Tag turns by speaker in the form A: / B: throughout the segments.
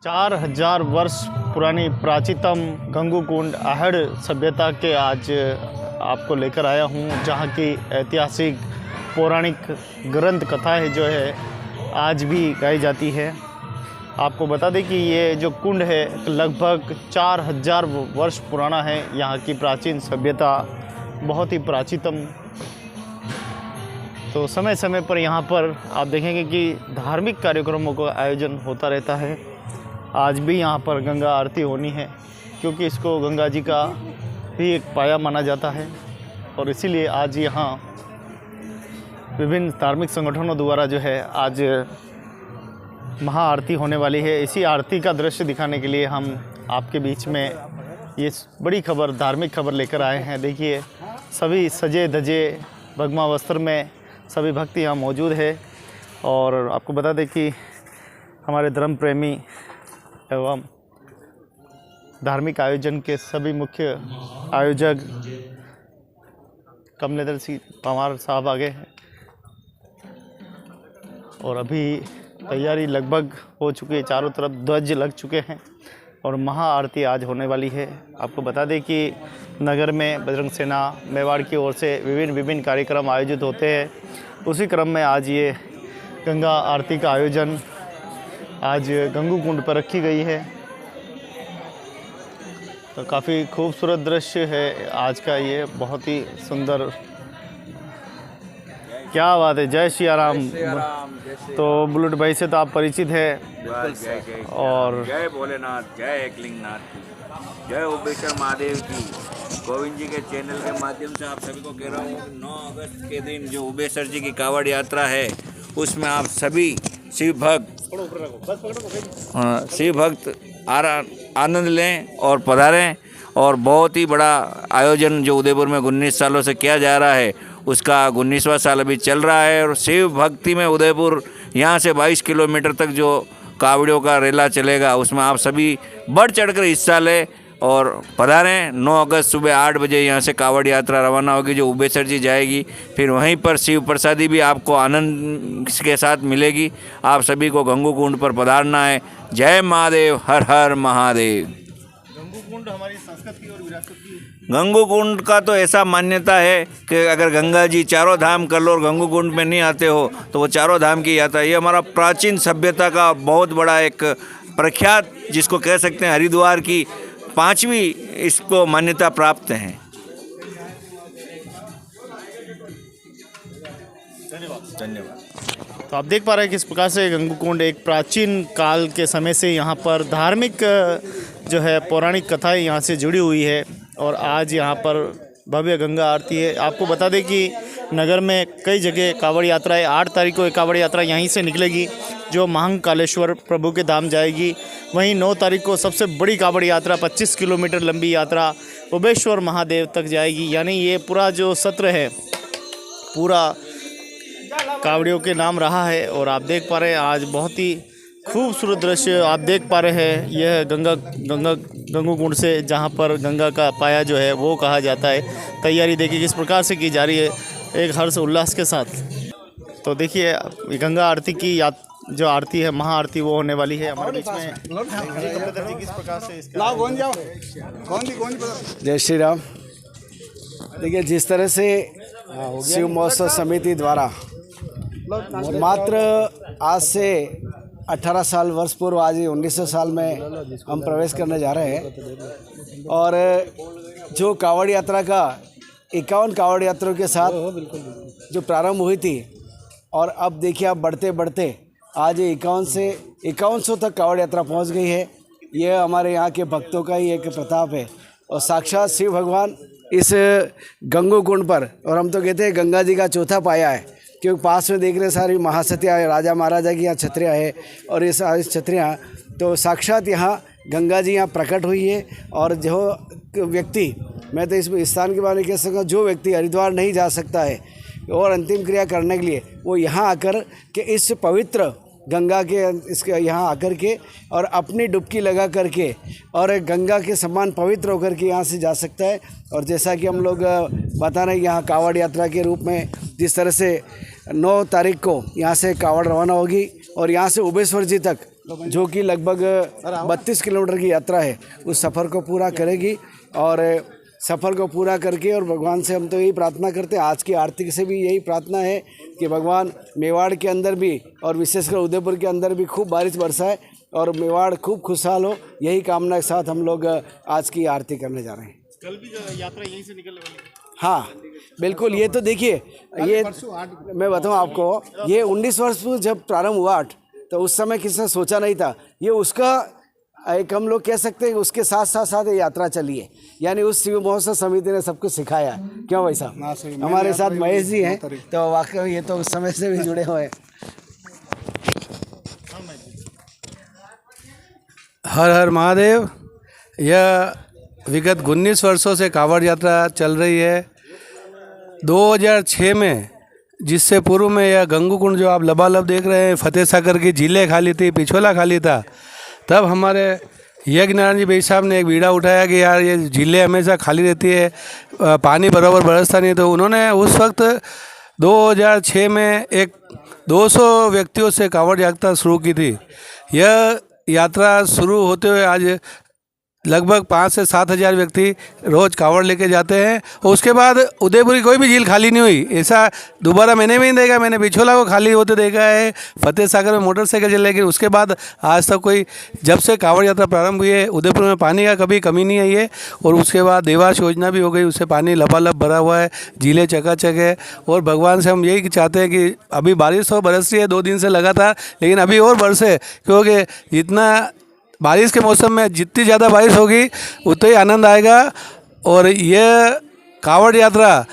A: 4000 वर्ष पुरानी प्राचीनतम गंगू कुंड आहड़ सभ्यता के आज आपको लेकर आया हूँ, जहाँ की ऐतिहासिक पौराणिक ग्रंथ कथाएं जो है आज भी गाई जाती है। आपको बता दें कि ये जो कुंड है लगभग 4000 वर्ष पुराना है। यहाँ की प्राचीन सभ्यता बहुत ही प्राचीनतम। तो समय समय पर यहाँ पर आप देखेंगे कि धार्मिक कार्यक्रमों का आयोजन होता रहता है। आज भी यहाँ पर गंगा आरती होनी है, क्योंकि इसको गंगा जी का भी एक पाया माना जाता है और इसीलिए आज यहाँ विभिन्न धार्मिक संगठनों द्वारा जो है आज महाआरती होने वाली है। इसी आरती का दृश्य दिखाने के लिए हम आपके बीच में ये बड़ी खबर, धार्मिक खबर लेकर आए हैं। देखिए, सभी सजे धजे भगवा वस्त्र में सभी भक्त यहाँ मौजूद है। और आपको बता दें कि हमारे धर्म प्रेमी एवं धार्मिक आयोजन के सभी मुख्य आयोजक कमलेंद्र सिंह पंवार साहब आगे हैं और अभी तैयारी लगभग हो चुकी है। चारों तरफ ध्वज लग चुके हैं और महाआरती आज होने वाली है। आपको बता दें कि नगर में बजरंग सेना मेवाड़ की ओर से विभिन्न कार्यक्रम आयोजित होते हैं। उसी क्रम में आज ये गंगा आरती का आयोजन आज गंगू कुंड पर रखी गई है। तो काफ़ी खूबसूरत दृश्य है आज का, ये बहुत ही सुंदर। क्या बात है, जय श्री राम। तो बुलेट भाई से तो आप परिचित है और
B: जय भोलेनाथ, जय एकलिंगनाथ, जय उबेश्वर महादेव की। गोविंद जी के चैनल के माध्यम से आप सभी को कह रहा हूँ 9 अगस्त के दिन जो उबेश्वर जी की कावड़ यात्रा है, उसमें आप सभी शिव भक्त आनंद लें और पधारें। और बहुत ही बड़ा आयोजन जो उदयपुर में 19 सालों से किया जा रहा है, उसका 19वां साल अभी चल रहा है। और शिव भक्ति में उदयपुर यहाँ से 22 किलोमीटर तक जो कावड़ियों का रेला चलेगा, उसमें आप सभी बढ़ चढ़कर हिस्सा लें और पधारें। 9 अगस्त सुबह 8 बजे यहाँ से कावड़ यात्रा रवाना होगी, जो उबेश्वर जी जाएगी। फिर वहीं पर शिव प्रसादी भी आपको आनंद के साथ मिलेगी। आप सभी को गंगू कुंड पर पधारना है। जय महादेव, हर हर महादेव।
A: गंगू कुंड हमारी संस्कृति और विरासत की
B: गंगू कुंड का तो ऐसा मान्यता है कि अगर गंगा जी चारों धाम कर लो और गंगू कुंड में नहीं आते हो तो वो चारों धाम की यात्रा। ये हमारा प्राचीन सभ्यता का बहुत बड़ा एक प्रख्यात, जिसको कह सकते हैं हरिद्वार की 5वीं इसको मान्यता प्राप्त है। धन्यवाद।
A: तो आप देख पा रहे हैं किस प्रकार से गंगू कुंड एक प्राचीन काल के समय से यहाँ पर धार्मिक जो है पौराणिक कथाएं यहाँ से जुड़ी हुई है और आज यहाँ पर भव्य गंगा आरती है। आपको बता दें कि नगर में कई जगह कावड़ यात्रा है। 8 तारीख को एक कावड़ यात्रा यहीं से निकलेगी जो महाकालेश्वर प्रभु के धाम जाएगी। वहीं 9 तारीख को सबसे बड़ी कावड़ यात्रा 25 किलोमीटर लंबी यात्रा उबेश्वर महादेव तक जाएगी। यानी ये पूरा जो सत्र है पूरा कावड़ियों के नाम रहा है। और आप देख पा रहे हैं आज बहुत ही खूबसूरत दृश्य आप देख पा रहे हैं। यह गंगू कुंड से, जहाँ पर गंगा का पाया जो है वो कहा जाता है। तैयारी देखिए किस प्रकार से की जा रही है, एक हर्ष उल्लास के साथ। तो देखिए गंगा आरती की जो आरती है, महाआरती, वो होने वाली है हमारे बीच में। किस प्रकार से इसका
C: जय श्री राम। देखिए, जिस तरह से शिव महोत्सव समिति द्वारा मात्र आज से 18 साल वर्ष पूर्व, आज 1900 साल में हम प्रवेश करने जा रहे हैं। और जो कावड़ यात्रा का 51 कावड़ यात्रियों के साथ जो प्रारंभ हुई थी, और अब देखिए आप बढ़ते बढ़ते आज 51 से 5100 तक कावड़ यात्रा पहुंच गई है। यह हमारे यहाँ के भक्तों का ही एक प्रताप है। और साक्षात शिव भगवान इस गंगू कुंड पर, और हम तो कहते हैं गंगा जी का चौथा पाया है, क्योंकि पास में देख रहे सारी महासतियाँ राजा महाराजा की यहाँ छत्रियाँ है। और ये सारी छत्रियाँ तो साक्षात यहाँ गंगा जी यहाँ प्रकट हुई है। और जो व्यक्ति, मैं तो इस स्थान के बारे में कह सकता हूँ, जो व्यक्ति हरिद्वार नहीं जा सकता है और अंतिम क्रिया करने के लिए, वो यहाँ आकर के इस पवित्र गंगा के इसके यहाँ आकर के और अपनी डुबकी लगा करके और गंगा के समान पवित्र होकर के यहाँ से जा सकता है। और जैसा कि हम लोग बता रहे हैं, यहाँ कावड़ यात्रा के रूप में जिस तरह से 9 तारीख को यहाँ से कावड़ रवाना होगी और यहाँ से उबेश्वर जी तक जो कि लगभग 32 किलोमीटर की यात्रा है, उस सफ़र को पूरा करेगी। और सफ़र को पूरा करके और भगवान से हम तो यही प्रार्थना करते हैं, आज की आरती से भी यही प्रार्थना है कि भगवान मेवाड़ के अंदर भी और विशेषकर उदयपुर के अंदर भी खूब बारिश बरसाए और मेवाड़ खूब खुशहाल हो। यही कामना के साथ हम लोग आज की आरती करने जा रहे हैं।
A: कल भी यात्रा यहीं से निकलने वाली है।
C: हाँ बिल्कुल, ये तो देखिए, ये मैं बताऊँ आपको, ये 19 वर्ष में जब प्रारंभ हुआ 8, तो उस समय किसी ने सोचा नहीं था। ये उसका एक हम लोग कह सकते हैं उसके साथ साथ साथ ये यात्रा चली है, यानी उस शिव महोत्सव समिति ने सब कुछ सिखाया है। क्यों भाई साहब? हमारे साथ महेश जी हैं, तो वाकई ये तो उस समय से भी जुड़े हुए हैं।
D: हर हर महादेव। यह विगत 19 वर्षों से कांवड़ यात्रा चल रही है। 2006 में, जिससे पूर्व में यह गंगू कुंड जो आप लबालब देख रहे हैं, फतेह सागर की झीलें खाली थी, पिछोला खाली था, तब हमारे यज्ञ नारायण जी भाई साहब ने एक बीड़ा उठाया कि यार ये झीलें हमेशा खाली रहती है, पानी बराबर बरसता नहीं। तो उन्होंने उस वक्त 2006 में एक 200 व्यक्तियों से कांवड़ यात्रा शुरू की थी। यह यात्रा शुरू होते हुए आज लगभग 5 से 7 हज़ार व्यक्ति रोज़ कांवड़ लेके जाते हैं। और उसके बाद उदयपुर की कोई भी झील खाली नहीं हुई, ऐसा दोबारा मैंने भी नहीं देखा। मैंने बिछोला को खाली होते देखा है, फतेह सागर में मोटरसाइकिल चले, लेकिन उसके बाद आज तक कोई, जब से कांवड़ यात्रा प्रारंभ हुई है उदयपुर में पानी का कभी कमी नहीं आई है। और उसके बाद देवास योजना भी हो गई, उससे पानी लबालब भरा हुआ है, झीलें चकाचक है। और भगवान से हम यही चाहते हैं कि अभी बारिश तो बरस रही है 2 दिन से लगातार, लेकिन अभी और बरसे, क्योंकि जितना बारिश के मौसम में जितनी ज़्यादा बारिश होगी उतना ही आनंद आएगा। और ये कांवड़ यात्रा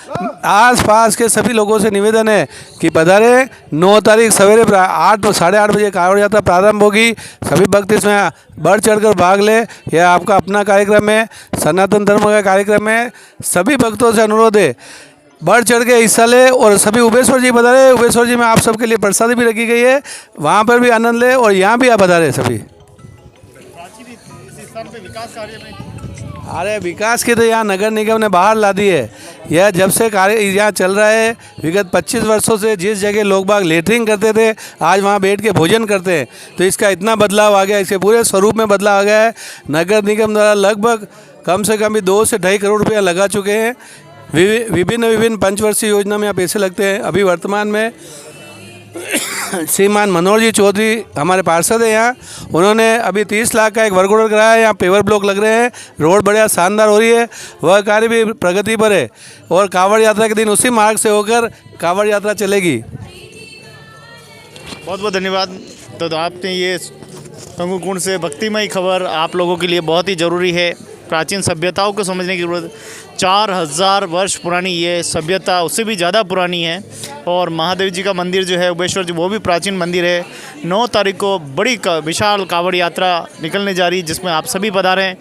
D: आस पास के सभी लोगों से निवेदन है कि पधारें। 9 तारीख सवेरे 8 साढ़े 8 बजे कांवड़ यात्रा प्रारंभ होगी। सभी भक्त इसमें बढ़ चढ़कर भाग ले। यह आपका अपना कार्यक्रम है, सनातन धर्म का कार्यक्रम है। सभी भक्तों से अनुरोध है, बढ़ चढ़ के हिस्सा ले। और सभी उबेश्वर जी पधारे। उबेश्वर जी में आप सबके लिए प्रसाद भी रखी गई है, वहाँ पर भी आनंद ले। और यहाँ भी आप पधारे सभी।
A: विकास कार्य में,
D: अरे विकास के तो यहाँ नगर निगम ने बाहर ला दी है। यह जब से कार्य यहाँ चल रहा है, विगत 25 वर्षों से जिस जगह लोग बाग लेटरिंग करते थे, आज वहाँ बैठ के भोजन करते हैं। तो इसका इतना बदलाव आ गया, इसके पूरे स्वरूप में बदलाव आ गया है। नगर निगम द्वारा लगभग कम से कम भी 2 से 2.5 करोड़ रुपया लगा चुके हैं। विभिन्न पंचवर्षीय योजना में यहाँ पैसे लगते हैं। अभी वर्तमान में श्रीमान मनोहर जी चौधरी हमारे पार्षद हैं यहाँ, उन्होंने अभी 30 लाख का एक वर्क ऑर्डर कराया है। यहाँ पेवर ब्लॉक लग रहे हैं, रोड बढ़िया शानदार हो रही है, वह कार्य भी प्रगति पर है। और कांवड़ यात्रा के दिन उसी मार्ग से होकर कांवड़ यात्रा चलेगी।
A: बहुत बहुत धन्यवाद। तो आपने ये गंगू कुंड से भक्तिमय खबर आप लोगों के लिए बहुत ही ज़रूरी है। प्राचीन सभ्यताओं को समझने की ज़रूरत। 4000 वर्ष पुरानी ये सभ्यता, उससे भी ज़्यादा पुरानी है। और महादेव जी का मंदिर जो है उबेश्वर जी, वो भी प्राचीन मंदिर है। 9 तारीख को बड़ी विशाल कांवड़ यात्रा निकलने जा रही है, जिसमें आप सभी पधारें।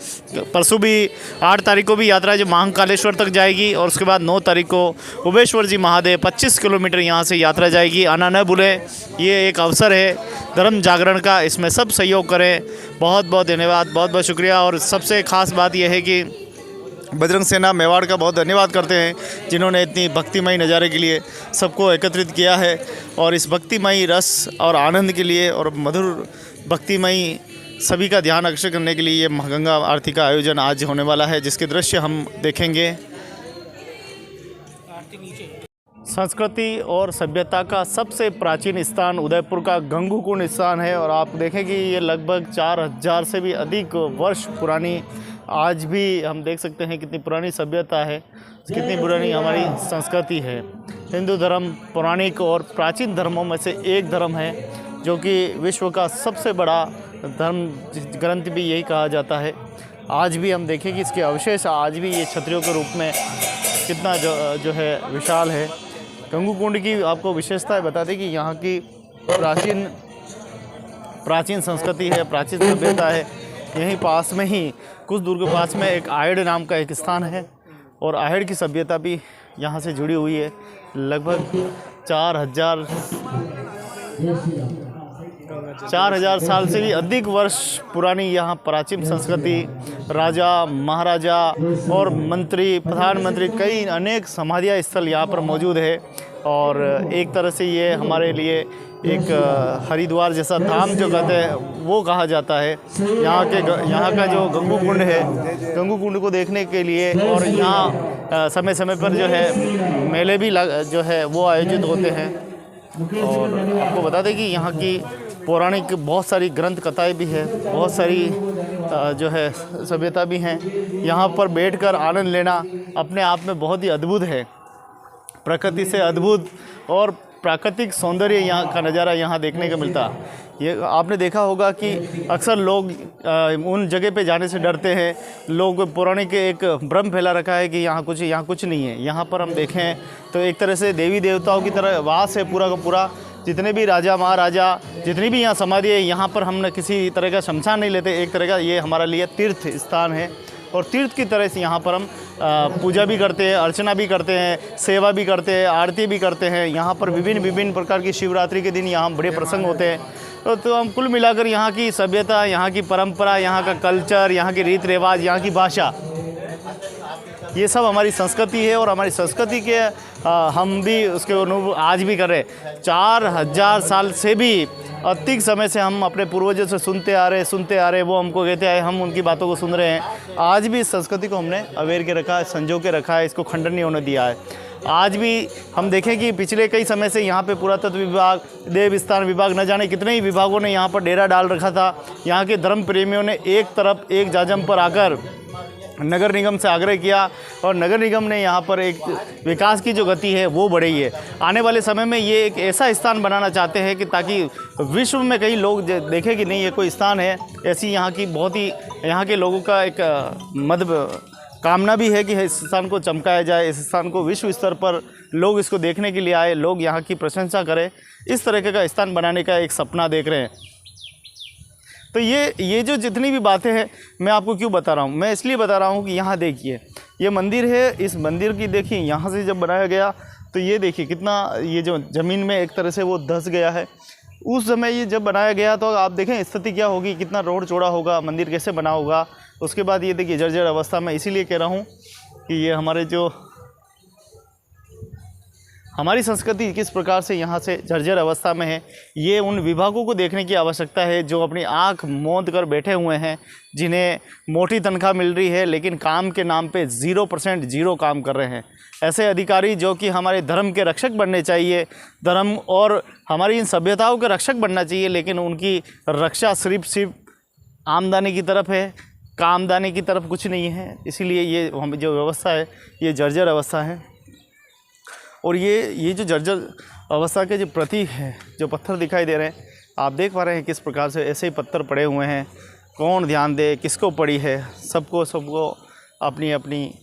A: परसों भी 8 तारीख को भी यात्रा जो महाकालेश्वर तक जाएगी। और उसके बाद 9 तारीख को उबेश्वर जी महादेव 25 किलोमीटर यहाँ से यात्रा जाएगी। आना न भूलें, ये एक अवसर है धर्म जागरण का, इसमें सब सहयोग करें। बहुत बहुत धन्यवाद, बहुत बहुत शुक्रिया। और सबसे ख़ास बात यह है कि बजरंग सेना मेवाड़ का बहुत धन्यवाद करते हैं, जिन्होंने इतनी भक्तिमय नज़ारे के लिए सबको एकत्रित किया है। और इस भक्तिमय रस और आनंद के लिए और मधुर भक्तिमय सभी का ध्यान आकर्षित करने के लिए ये महागंगा आरती का आयोजन आज होने वाला है, जिसके दृश्य हम देखेंगे। संस्कृति और सभ्यता का सबसे प्राचीन स्थान उदयपुर का गंगू कुंड स्थान है। और आप देखें कि ये लगभग 4000 से भी अधिक वर्ष पुरानी, आज भी हम देख सकते हैं कितनी पुरानी सभ्यता है, कितनी पुरानी हमारी संस्कृति है। हिंदू धर्म पौराणिक और प्राचीन धर्मों में से एक धर्म है, जो कि विश्व का सबसे बड़ा धर्म ग्रंथ भी यही कहा जाता है। आज भी हम देखें कि इसके अवशेष आज भी ये छतरियों के रूप में कितना जो है विशाल है। गंगू कुंड की आपको विशेषताएं बता दें कि यहाँ की प्राचीन संस्कृति है, प्राचीन सभ्यता है। यहीं पास में ही कुछ दूर के पास में एक आहेड़ नाम का एक स्थान है, और आहेड़ की सभ्यता भी यहाँ से जुड़ी हुई है। लगभग 4000 साल से भी अधिक वर्ष पुरानी यहाँ प्राचीन संस्कृति, राजा महाराजा और मंत्री, प्रधानमंत्री, कई अनेक समाधियाँ स्थल यहाँ पर मौजूद है। और एक तरह से ये हमारे लिए एक हरिद्वार जैसा धाम जो कहते हैं वो कहा जाता है। यहाँ का जो गंगू कुंड है, गंगू कुंड को देखने के लिए और यहाँ समय समय पर जो है मेले भी जो है वो आयोजित होते हैं। और आपको बता दें कि यहाँ की पौराणिक बहुत सारी ग्रंथ कथाएँ भी है, बहुत सारी जो है सभ्यता भी हैं। यहाँ पर बैठकर आनंद लेना अपने आप में बहुत ही अद्भुत है। प्रकृति से अद्भुत और प्राकृतिक सौंदर्य यहाँ का नज़ारा यहाँ देखने को मिलता। ये आपने देखा होगा कि अक्सर लोग उन जगह पे जाने से डरते हैं। लोग पौराणिक एक भ्रम फैला रखा है कि यहाँ कुछ नहीं है। यहाँ पर हम देखें तो एक तरह से देवी देवताओं की तरह वास है पूरा का पूरा। जितने भी राजा महाराजा जितनी भी यहाँ समाधि है, यहाँ पर हम किसी तरह का शमशान नहीं लेते। एक तरह का ये हमारा लिए तीर्थ स्थान है और तीर्थ की तरह से यहाँ पर हम पूजा भी करते हैं, अर्चना भी करते हैं, सेवा भी करते हैं, आरती भी करते हैं। यहाँ पर विभिन्न प्रकार की शिवरात्रि के दिन यहाँ बड़े प्रसंग होते हैं। तो हम कुल मिलाकर यहाँ की सभ्यता, यहाँ की परंपरा, यहाँ का कल्चर, यहाँ के रीति रिवाज, यहाँ की भाषा, ये सब हमारी संस्कृति है। और हमारी संस्कृति के हम भी उसके अनुभव आज भी कर रहे हैं। 4000 साल से भी अधिक समय से हम अपने पूर्वजों से सुनते आ रहे, वो हमको कहते आए, हम उनकी बातों को सुन रहे हैं। आज भी इस संस्कृति को हमने अवेयर के रखा है, संजो के रखा है, इसको खंडन नहीं होने दिया है। आज भी हम देखें कि पिछले कई समय से यहाँ पे पुरातत्व विभाग, देवस्थान विभाग, न जाने कितने ही विभागों ने यहाँ पर डेरा डाल रखा था। यहाँ के धर्म प्रेमियों ने एक तरफ एक जाजम पर आकर नगर निगम से आग्रह किया और नगर निगम ने यहाँ पर एक विकास की जो गति है वो बढ़ी है। आने वाले समय में ये एक ऐसा स्थान बनाना चाहते हैं कि ताकि विश्व में कई लोग देखें कि नहीं ये कोई स्थान है। ऐसी यहाँ की बहुत ही यहाँ के लोगों का एक कामना भी है कि इस स्थान को चमकाया जाए, इस स्थान को विश्व स्तर पर लोग इसको देखने के लिए आए, लोग यहाँ की प्रशंसा करें। इस तरीके का स्थान बनाने का एक सपना देख रहे हैं। तो ये जो जितनी भी बातें हैं मैं आपको क्यों बता रहा हूँ, मैं इसलिए बता रहा हूँ कि यहाँ देखिए ये मंदिर है। इस मंदिर की देखिए यहाँ से जब बनाया गया तो ये देखिए कितना ये जो ज़मीन में एक तरह से वो धंस गया है। उस समय ये जब बनाया गया तो आप देखें स्थिति क्या होगी, कितना रोड चौड़ा होगा, मंदिर कैसे बना होगा। उसके बाद ये देखिए जर्जर अवस्था में। इसीलिए कह रहा हूँ कि ये हमारी संस्कृति किस प्रकार से यहाँ से जर्जर अवस्था में है। ये उन विभागों को देखने की आवश्यकता है जो अपनी आंख मूंद कर बैठे हुए हैं, जिन्हें मोटी तनख्वाह मिल रही है लेकिन काम के नाम पे 0% जीरो काम कर रहे हैं। ऐसे अधिकारी जो कि हमारे धर्म के रक्षक बनने चाहिए, धर्म और हमारी इन सभ्यताओं के रक्षक बनना चाहिए, लेकिन उनकी रक्षा सिर्फ आमदनी की तरफ है, कामदानी की तरफ कुछ नहीं है। इसीलिए ये जो व्यवस्था है ये जर्जर अवस्था है। और ये जो जर्जर अवस्था के जो प्रतीक हैं, जो पत्थर दिखाई दे रहे हैं, आप देख पा रहे हैं किस प्रकार से ऐसे ही पत्थर पड़े हुए हैं। कौन ध्यान दे, किसको पड़ी है, सबको अपनी अपनी।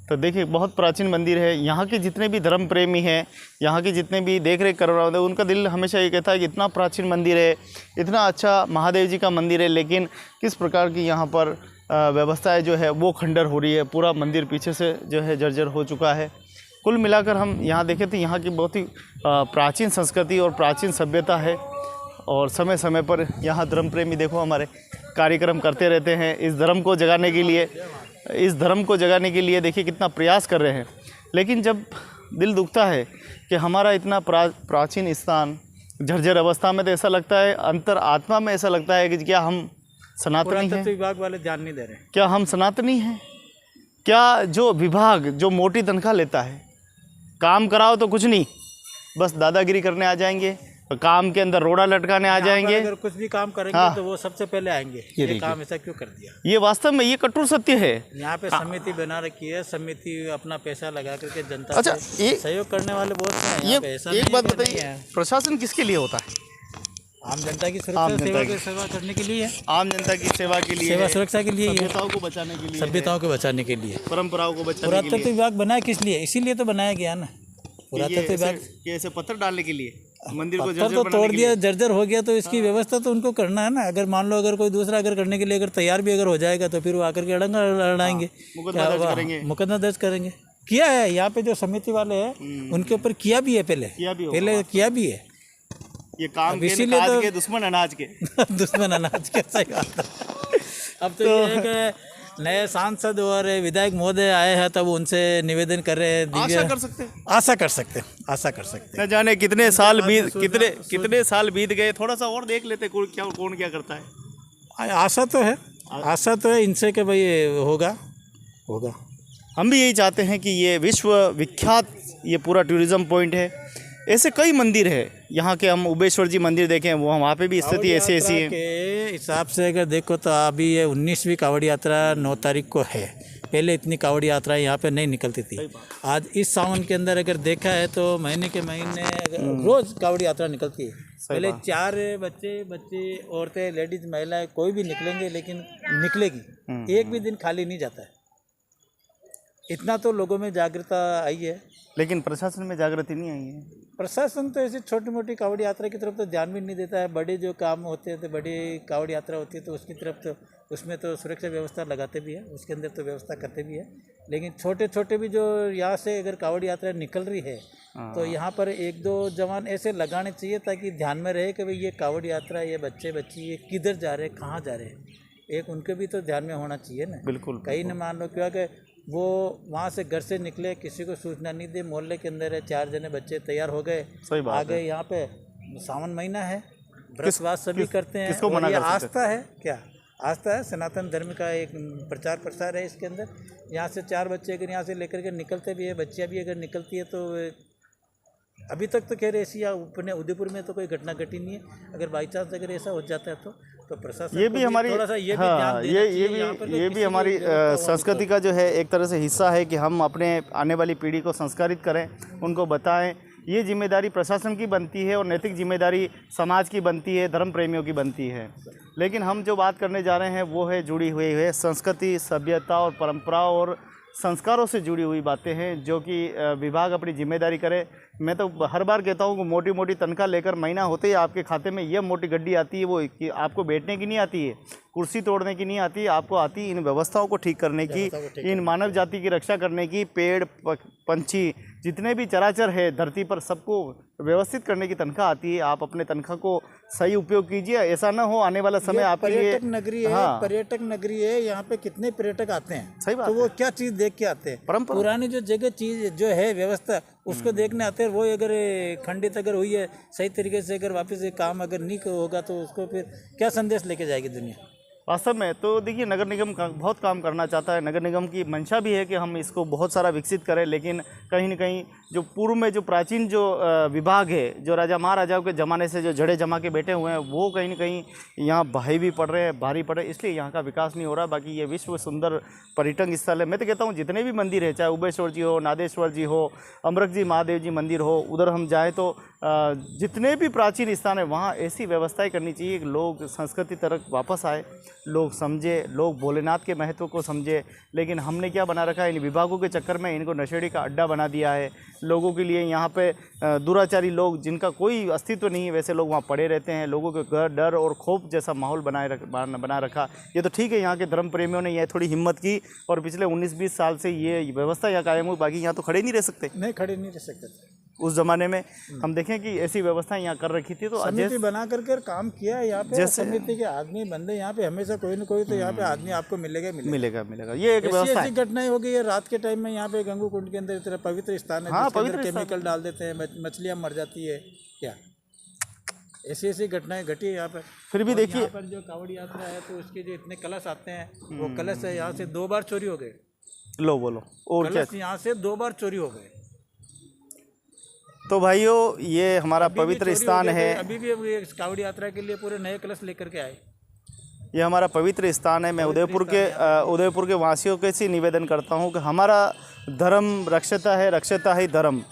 A: तो देखिए बहुत प्राचीन मंदिर है। यहाँ के जितने भी धर्म प्रेमी हैं, यहाँ के जितने भी देख रेख करने वाले, उनका दिल हमेशा ये कहता है कि इतना प्राचीन मंदिर है, इतना अच्छा महादेव जी का मंदिर है, लेकिन किस प्रकार की यहाँ पर व्यवस्थाएँ जो है वो खंडर हो रही है। पूरा मंदिर पीछे से जो है जर्जर हो चुका है। कुल मिलाकर हम यहाँ देखें तो यहाँ की बहुत ही प्राचीन संस्कृति और प्राचीन सभ्यता है। और समय समय पर यहाँ धर्म प्रेमी देखो हमारे कार्यक्रम करते रहते हैं इस धर्म को जगाने के लिए देखिए कितना प्रयास कर रहे हैं। लेकिन जब दिल दुखता है कि हमारा इतना प्राचीन स्थान जर्जर अवस्था में, तो ऐसा लगता है अंतर आत्मा में ऐसा लगता है कि क्या हम सनातनी हैं?
E: विभाग वाले ध्यान नहीं दे रहे।
A: क्या हम सनातनी हैं? क्या जो विभाग जो मोटी तनख्वाह लेता है, काम कराओ तो कुछ नहीं, बस दादागिरी करने आ जाएंगे, काम के अंदर रोड़ा लटकाने आ जाएंगे।
E: अगर कुछ भी काम करेंगे तो वो सबसे पहले आएंगे, ये काम ऐसा क्यों कर दिया।
A: ये वास्तव में ये कठोर सत्य है।
E: यहाँ पे समिति बना रखी है, समिति अपना पैसा लगा करके जनता से सहयोग करने वाले बहुत हैं।
A: ये एक बात बताइए, प्रशासन किसके लिए होता है?
E: आम जनता की सेवा करने के लिए,
A: आम जनता की सेवा के लिए,
E: सेवा सुरक्षा के लिए,
A: सभ्यताओं को बचाने के लिए,
E: परंपराओं को बचाने के लिए।
A: पुरातत्व
E: विभाग बनाया किस लिए? इसीलिए तो बनाया गया ना पुरातत्व विभाग।
A: कैसे पत्थर डालने के लिए, मंदिर को
E: जर्जर तो तोड़ दिया, जर्जर हो गया, तो इसकी व्यवस्था तो उनको करना है ना। अगर मान लो अगर कोई दूसरा अगर करने के लिए अगर तैयार भी अगर हो जाएगा तो फिर वो आकर के लड़ाएंगे, मुकदमा दर्ज करेंगे। किया है यहाँ पे जो समिति वाले हैं उनके ऊपर किया भी है, पहले किया भी है।
A: ये काम
E: इसीलिए तो
A: दुश्मन अनाज के
E: दुश्मन अनाज के सही बात है। अब तो ये है कि नए सांसद और विधायक महोदय आए हैं तब उनसे निवेदन कर रहे हैं।
A: आशा कर सकते हैं,
E: आशा कर सकते हैं, आशा कर सकते
A: न जाने कितने साल बीत गए, थोड़ा सा और देख लेते कौन क्या करता है।
E: हैं। आशा तो है, आशा तो है इनसे कि भाई होगा।
A: हम भी यही चाहते हैं कि ये विश्व विख्यात ये पूरा टूरिज्म पॉइंट है। ऐसे कई मंदिर है यहाँ के, हम उबेश्वर जी मंदिर देखें, वो वहाँ पे भी स्थिति ऐसी है।
E: के हिसाब से अगर देखो तो अभी ये 19वीं कावड़ यात्रा 9 तारीख को है। पहले इतनी कावड़ यात्रा यहाँ पे नहीं निकलती थी। आज इस सावन के अंदर अगर देखा है तो महीने के महीने रोज कावड़ यात्रा निकलती है। पहले 4 बच्चे औरतें, लेडीज, महिलाएं कोई भी निकलेंगे, लेकिन निकलेगी, एक भी दिन खाली नहीं जाता है। इतना तो लोगों में जागरूकता आई है,
A: लेकिन प्रशासन में जागृति नहीं आई है।
E: प्रशासन तो ऐसी छोटी मोटी कावड़ यात्रा की तरफ तो ध्यान भी नहीं देता है। बड़े जो काम होते हैं तो बड़ी कावड़ यात्रा होती है तो उसकी तरफ तो उसमें तो सुरक्षा व्यवस्था लगाते भी है, उसके अंदर तो व्यवस्था करते भी है। लेकिन छोटे छोटे भी जो यहाँ से अगर कावड़ यात्रा निकल रही है तो यहाँ पर 1-2 जवान ऐसे लगाने चाहिए ताकि ध्यान में रहे कि भाई ये कावड़ यात्रा, ये बच्चे बच्ची ये किधर जा रहे हैं, कहाँ जा रहे हैं। एक उनके भी तो ध्यान में होना चाहिए ना।
A: बिल्कुल।
E: कहीं न मान लो क्योंकि वो वहाँ से घर से निकले, किसी को सूचना नहीं दी, मोहल्ले के अंदर है 4 जने बच्चे तैयार हो गए, आ गए। यहाँ पे सावन महीना है, व्रतवास सभी करते हैं।
A: किसको मना
E: और ये
A: कर सकते हैं?
E: आस्था है, क्या आस्था है, सनातन धर्म का एक प्रचार प्रसार है इसके अंदर। यहाँ से 4 बच्चे अगर यहाँ से लेकर के निकलते भी है, बच्चियाँ भी अगर निकलती है तो अभी तक तो खैर ऐसी अपने उदयपुर में तो कोई घटना घटी नहीं है। अगर बाई चांस अगर ऐसा हो जाता है तो प्रशासन
A: ये भी हमारी,
E: थोड़ा सा ये भी
A: हाँ,
E: ध्यान देना चाहिए यहाँ पर
A: ये भी हमारी संस्कृति का जो है एक तरह से हिस्सा है कि हम अपने आने वाली पीढ़ी को संस्कारित करें, उनको बताएं। ये जिम्मेदारी प्रशासन की बनती है और नैतिक जिम्मेदारी समाज की बनती है, धर्म प्रेमियों की बनती है। लेकिन हम जो बात करने जा रहे हैं वो है जुड़ी हुई है संस्कृति, सभ्यता और परंपरा और संस्कारों से जुड़ी हुई बातें हैं, जो कि विभाग अपनी जिम्मेदारी करे। मैं तो हर बार कहता हूँ कि मोटी मोटी तनख्वाह लेकर महीना होते ही आपके खाते में यह मोटी गड्डी आती है, वो कि आपको बैठने की नहीं आती है, कुर्सी तोड़ने की नहीं आती, आपको आती है इन व्यवस्थाओं को ठीक करने की, इन मानव जाति की रक्षा करने की। पेड़ पंछी जितने भी चराचर है धरती पर, सबको व्यवस्थित करने की तनख्वाह आती है। आप अपने तनख्वाह को सही उपयोग कीजिए, ऐसा ना हो आने वाला समय आपके लिए।
E: पर्यटक नगरी है,
A: हाँ,
E: पर्यटक नगरी है, यहाँ पे कितने पर्यटक आते हैं।
A: सही बात
E: तो वो क्या चीज़ देख के आते हैं?
A: परंपरा।
E: पुरानी जो जगह चीज़ जो है व्यवस्था उसको देखने आते हैं। वो अगर खंडित अगर हुई है सही तरीके से, अगर वापस ये काम अगर नहीं होगा तो उसको फिर क्या संदेश लेके जाएगी दुनिया?
A: वास्तव में तो देखिए, नगर निगम बहुत काम करना चाहता है। नगर निगम की मंशा भी है कि हम इसको बहुत सारा विकसित करें, लेकिन कहीं न कहीं जो पूर्व में जो प्राचीन जो विभाग है, जो राजा महाराजाओं के ज़माने से जो जड़े जमा के बैठे हुए हैं, वो कहीं न कहीं यहाँ भारी भी पड़ रहे हैं, भारी पड़ रहे हैं, इसलिए यहाँ का विकास नहीं हो रहा। बाकी ये विश्व सुंदर पर्यटन स्थल है। मैं तो कहता हूँ जितने भी मंदिर है, चाहे उबेश्वर जी हो, नादेश्वर जी हो, अमृत जी महादेव जी मंदिर हो, उधर हम जाएँ तो जितने भी प्राचीन स्थान है वहाँ ऐसी व्यवस्थाएं करनी चाहिए कि लोग संस्कृति तरफ वापस आए, लोग समझे, लोग भोलेनाथ के महत्व को समझे। लेकिन हमने क्या बना रखा है, इन विभागों के चक्कर में इनको नशेड़ी का अड्डा बना दिया है। लोगों के लिए यहाँ पे दुराचारी लोग जिनका कोई अस्तित्व नहीं है, वैसे लोग वहाँ पड़े रहते हैं। लोगों के डर और खौफ जैसा माहौल बना रखा। ये तो ठीक है, यहाँ के धर्म प्रेमियों ने यह थोड़ी हिम्मत की और पिछले 19-20 साल से ये व्यवस्था यहाँ कायम हुई। बाकी यहाँ तो खड़े नहीं रह सकते।
E: नहीं, खड़े नहीं रह सकते।
A: उस ज़माने में हम देखें कि ऐसी व्यवस्था यहाँ कर रखी थी, तो
E: समिति बना करके काम किया है यहाँ पे। समिति के आदमी बंदे यहाँ पे हमेशा कोई न कोई तो यहाँ पे आदमी आपको मिलेगा।
A: ये एक व्यवस्था है।
E: ऐसी घटनाएं हो गई है रात के टाइम में यहाँ पे गंगू कुंड के अंदर इतना पवित्र स्थान है,
A: हाँ,
E: जिसके अंदर केमिकल डाल देते हैं, मछलियाँ मर जाती है। क्या ऐसी घटनाएं घटी है यहाँ पर?
A: फिर भी देखिए,
E: यहाँ पर जो कावड़ यात्रा है तो उसके जो इतने कलश आते हैं, वो कलश यहाँ से 2 बार चोरी हो गए।
A: लो बोलो और क्या?
E: कलश यहाँ से 2 बार चोरी हो गए।
A: तो भाइयों, ये हमारा पवित्र स्थान है।
E: अभी भी कावड़ यात्रा के लिए पूरे नए कलश लेकर के आए।
A: ये हमारा पवित्र स्थान है। मैं उदयपुर के वासियों के से निवेदन करता हूँ कि हमारा धर्म रक्षता है, रक्षता है धर्म।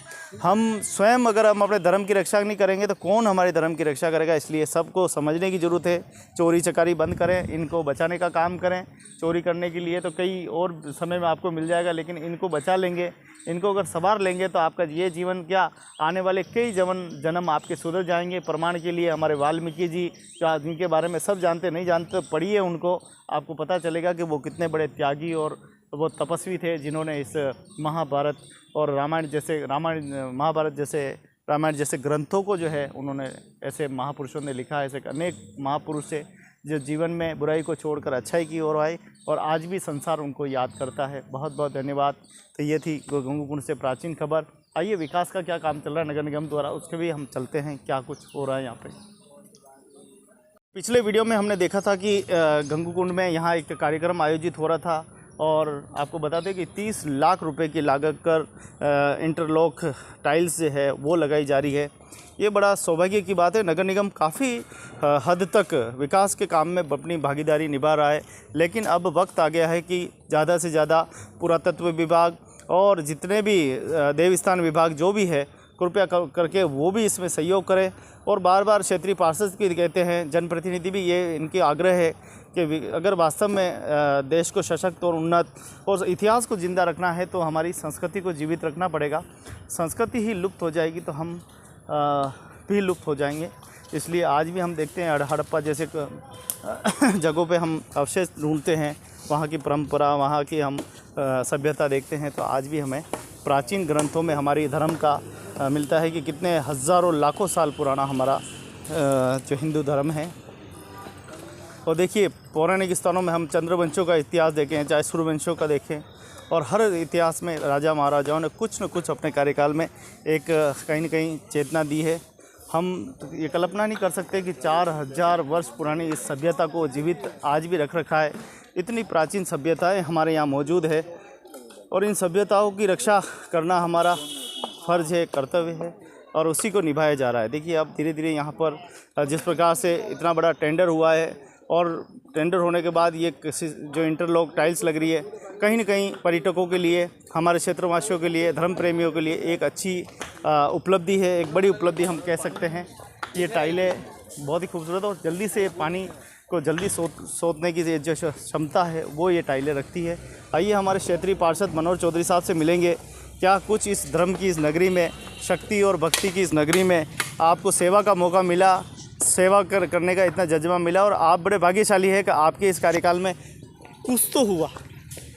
A: हम स्वयं अगर हम अपने धर्म की रक्षा नहीं करेंगे तो कौन हमारे धर्म की रक्षा करेगा? इसलिए सबको समझने की ज़रूरत है। चोरी चकारी बंद करें, इनको बचाने का काम करें। चोरी करने के लिए तो कई और समय में आपको मिल जाएगा, लेकिन इनको बचा लेंगे, इनको अगर संवार लेंगे तो आपका ये जीवन क्या, आने वाले कई जन्म आपके सुधर जाएंगे। प्रमाण के लिए हमारे वाल्मीकि जी, जो आदमी के बारे में सब जानते नहीं जानते, पढ़िए उनको, आपको पता चलेगा कि वो कितने बड़े त्यागी और वो तपस्वी थे, जिन्होंने इस महाभारत और रामायण रामायण जैसे ग्रंथों को जो है उन्होंने, ऐसे महापुरुषों ने लिखा है। ऐसे अनेक महापुरुष है जो जीवन में बुराई को छोड़कर अच्छाई की ओर आए और आज भी संसार उनको याद करता है। बहुत बहुत धन्यवाद। तो ये थी गंगू कुंड से प्राचीन खबर। आइए विकास का क्या काम चल रहा है नगर निगम द्वारा, उसके भी हम चलते हैं, क्या कुछ हो रहा है यहाँ पे। पिछले वीडियो में हमने देखा था कि गंगू कुंड में यहाँ एक कार्यक्रम आयोजित हो रहा था और आपको बता दें कि 30 लाख रुपए की लागत कर इंटरलॉक टाइल्स जो है वो लगाई जा रही है। ये बड़ा सौभाग्य की बात है। नगर निगम काफ़ी हद तक विकास के काम में अपनी भागीदारी निभा रहा है, लेकिन अब वक्त आ गया है कि ज़्यादा से ज़्यादा पुरातत्व विभाग और जितने भी देवस्थान विभाग जो भी है कृपया करके वो भी इसमें सहयोग करें। और बार बार क्षेत्रीय पार्षद भी कहते हैं, जनप्रतिनिधि भी ये इनके आग्रह है कि अगर वास्तव में देश को सशक्त और उन्नत और इतिहास को ज़िंदा रखना है तो हमारी संस्कृति को जीवित रखना पड़ेगा। संस्कृति ही लुप्त हो जाएगी तो हम भी लुप्त हो जाएंगे। इसलिए आज भी हम देखते हैं हड़प्पा जैसे जगहों पे हम अवशेष ढूंढते हैं, वहाँ की परंपरा, वहाँ की हम सभ्यता देखते हैं। तो आज भी हमें प्राचीन ग्रंथों में हमारी धर्म का मिलता है कि कितने हज़ारों लाखों साल पुराना हमारा जो हिंदू धर्म है। और देखिए पौराणिक स्थानों में हम चंद्रवंशों का इतिहास देखें, चाहे सूर्यवंशों का देखें, और हर इतिहास में राजा महाराजाओं ने कुछ न कुछ अपने कार्यकाल में एक कहीं न कहीं चेतना दी है। हम ये कल्पना नहीं कर सकते कि 4000 वर्ष पुरानी इस सभ्यता को जीवित आज भी रख रखा है। इतनी प्राचीन सभ्यताएं हमारे यहाँ मौजूद है और इन सभ्यताओं की रक्षा करना हमारा फ़र्ज है, कर्तव्य है और उसी को निभाया जा रहा है। देखिए अब धीरे धीरे यहाँ पर जिस प्रकार से इतना बड़ा टेंडर हुआ है और टेंडर होने के बाद ये जो इंटरलॉक टाइल्स लग रही है, कहीं न कहीं पर्यटकों के लिए, हमारे क्षेत्रवासियों के लिए, धर्म प्रेमियों के लिए एक अच्छी उपलब्धि है, एक बड़ी उपलब्धि हम कह सकते हैं। ये टाइलें बहुत ही खूबसूरत और जल्दी से पानी को जल्दी सोखने की जो क्षमता है वो ये टाइलें रखती है। आइए हमारे क्षेत्रीय पार्षद मनोहर चौधरी साहब से मिलेंगे। क्या कुछ इस धर्म की इस नगरी में, शक्ति और भक्ति की इस नगरी में आपको सेवा का मौका मिला, सेवा करने का इतना जज्बा मिला और आप बड़े भाग्यशाली है कि आपके इस कार्यकाल में कुछ तो हुआ,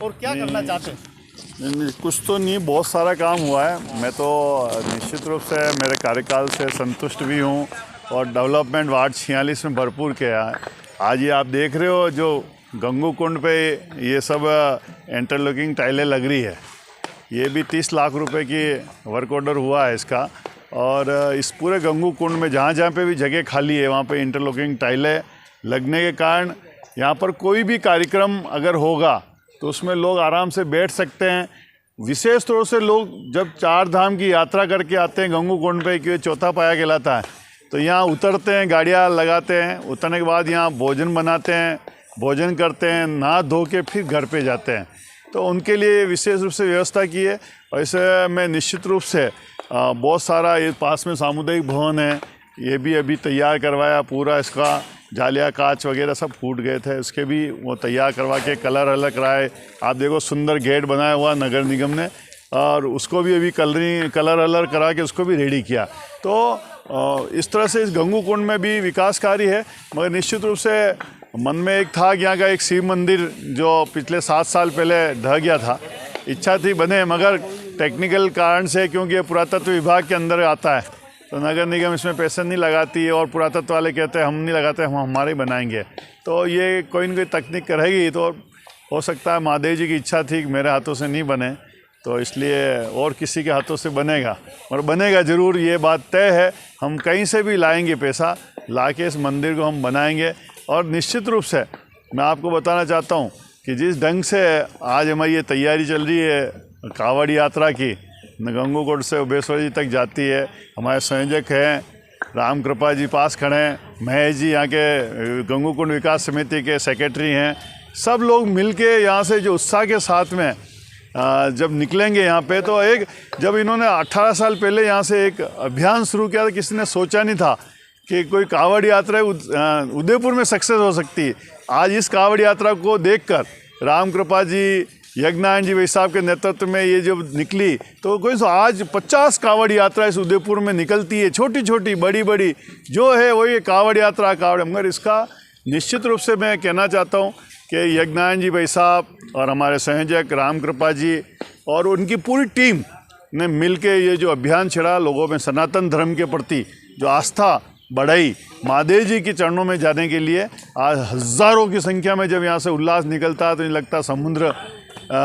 A: और क्या करना चाहते हैं?
F: नहीं, कुछ तो नहीं, बहुत सारा काम हुआ है। मैं तो निश्चित रूप से मेरे कार्यकाल से संतुष्ट भी हूँ और डेवलपमेंट वार्ड 46 में भरपूर किया है। आज ये आप देख रहे हो जो गंगू कुंड पे ये सब इंटरलॉकिंग टाइलें लग रही है, ये भी 30 लाख रुपए की वर्क ऑर्डर हुआ है इसका। और इस पूरे गंगू कुंड में जहाँ जहाँ पे भी जगह खाली है वहाँ पे इंटरलॉकिंग टाइलें लगने के कारण यहाँ पर कोई भी कार्यक्रम अगर होगा तो उसमें लोग आराम से बैठ सकते हैं। विशेष तौर से लोग जब 4 धाम की यात्रा करके आते हैं गंगू कुंड पे, क्योंकि चौथा पाया कहलाता है, तो यहाँ उतरते हैं, गाड़ियाँ लगाते हैं, उतरने के बाद यहाँ भोजन बनाते हैं, भोजन करते हैं, नहा धो के फिर घर पे जाते हैं। तो उनके लिए विशेष रूप से व्यवस्था की है। और इसे मैं निश्चित रूप से बहुत सारा, ये पास में सामुदायिक भवन है, ये भी अभी तैयार करवाया पूरा, इसका जालिया कांच वगैरह सब फूट गए थे, उसके भी वो तैयार करवा के कलर अलग कराए। आप देखो सुंदर गेट बनाया हुआ नगर निगम ने, और उसको भी अभी कलर अलग करा के उसको भी रेडी किया। तो इस तरह से इस गंगू कुंड में भी विकास कार्य है। मगर निश्चित रूप से मन में एक था कि यहाँ का एक शिव मंदिर जो पिछले 7 साल पहले ढह गया था, इच्छा थी बने, मगर टेक्निकल कारण से, क्योंकि ये पुरातत्व विभाग के अंदर आता है तो नगर निगम इसमें पैसे नहीं लगाती है और पुरातत्व वाले कहते हैं हम नहीं लगाते, हम हमारे ही बनाएंगे। तो ये कोई न कोई तकनीक रहेगी, तो हो सकता है महादेव जी की इच्छा थी कि मेरे हाथों से नहीं बने, तो इसलिए और किसी के हाथों से बनेगा, और बनेगा ज़रूर, ये बात तय है। हम कहीं से भी लाएंगे पैसा, ला के इस मंदिर को हम बनाएंगे। और निश्चित रूप से मैं आपको बताना चाहता हूँ कि जिस ढंग से आज हमारी ये तैयारी चल रही है कांवड़ यात्रा की, गंगू कुंड से उबेश्वर जी तक जाती है, हमारे संयोजक हैं राम कृपा जी पास खड़े हैं, महेश जी यहाँ के गंगू कुंड विकास समिति के सेक्रेटरी हैं, सब लोग मिलके यहाँ से जो उत्साह के साथ में जब निकलेंगे यहाँ पे, तो एक जब इन्होंने 18 साल पहले यहाँ से एक अभियान शुरू किया था, किसी ने सोचा नहीं था कि कोई कांवड़ यात्रा उदयपुर में सक्सेस हो सकती है। आज इस कांवड़ यात्रा को देखकर राम कृपा जी, यज्ञनारायण जी भाई साहब के नेतृत्व में ये जो निकली, तो कोई आज 50 कांवड़ यात्रा इस उदयपुर में निकलती है, छोटी छोटी बड़ी बड़ी जो है वही कांवड़ यात्रा कांवड़। मगर इसका निश्चित रूप से मैं कहना चाहता हूँ कि यज्ञनारायण जी भाई साहब और हमारे संयोजक राम कृपा जी और उनकी पूरी टीम ने मिलके ये जो अभियान छेड़ा, लोगों में सनातन धर्म के प्रति जो आस्था बढ़ाई महादेव जी के चरणों में जाने के लिए आज हज़ारों की संख्या में जब यहाँ से उल्लास निकलता है तो नहीं लगता समुद्र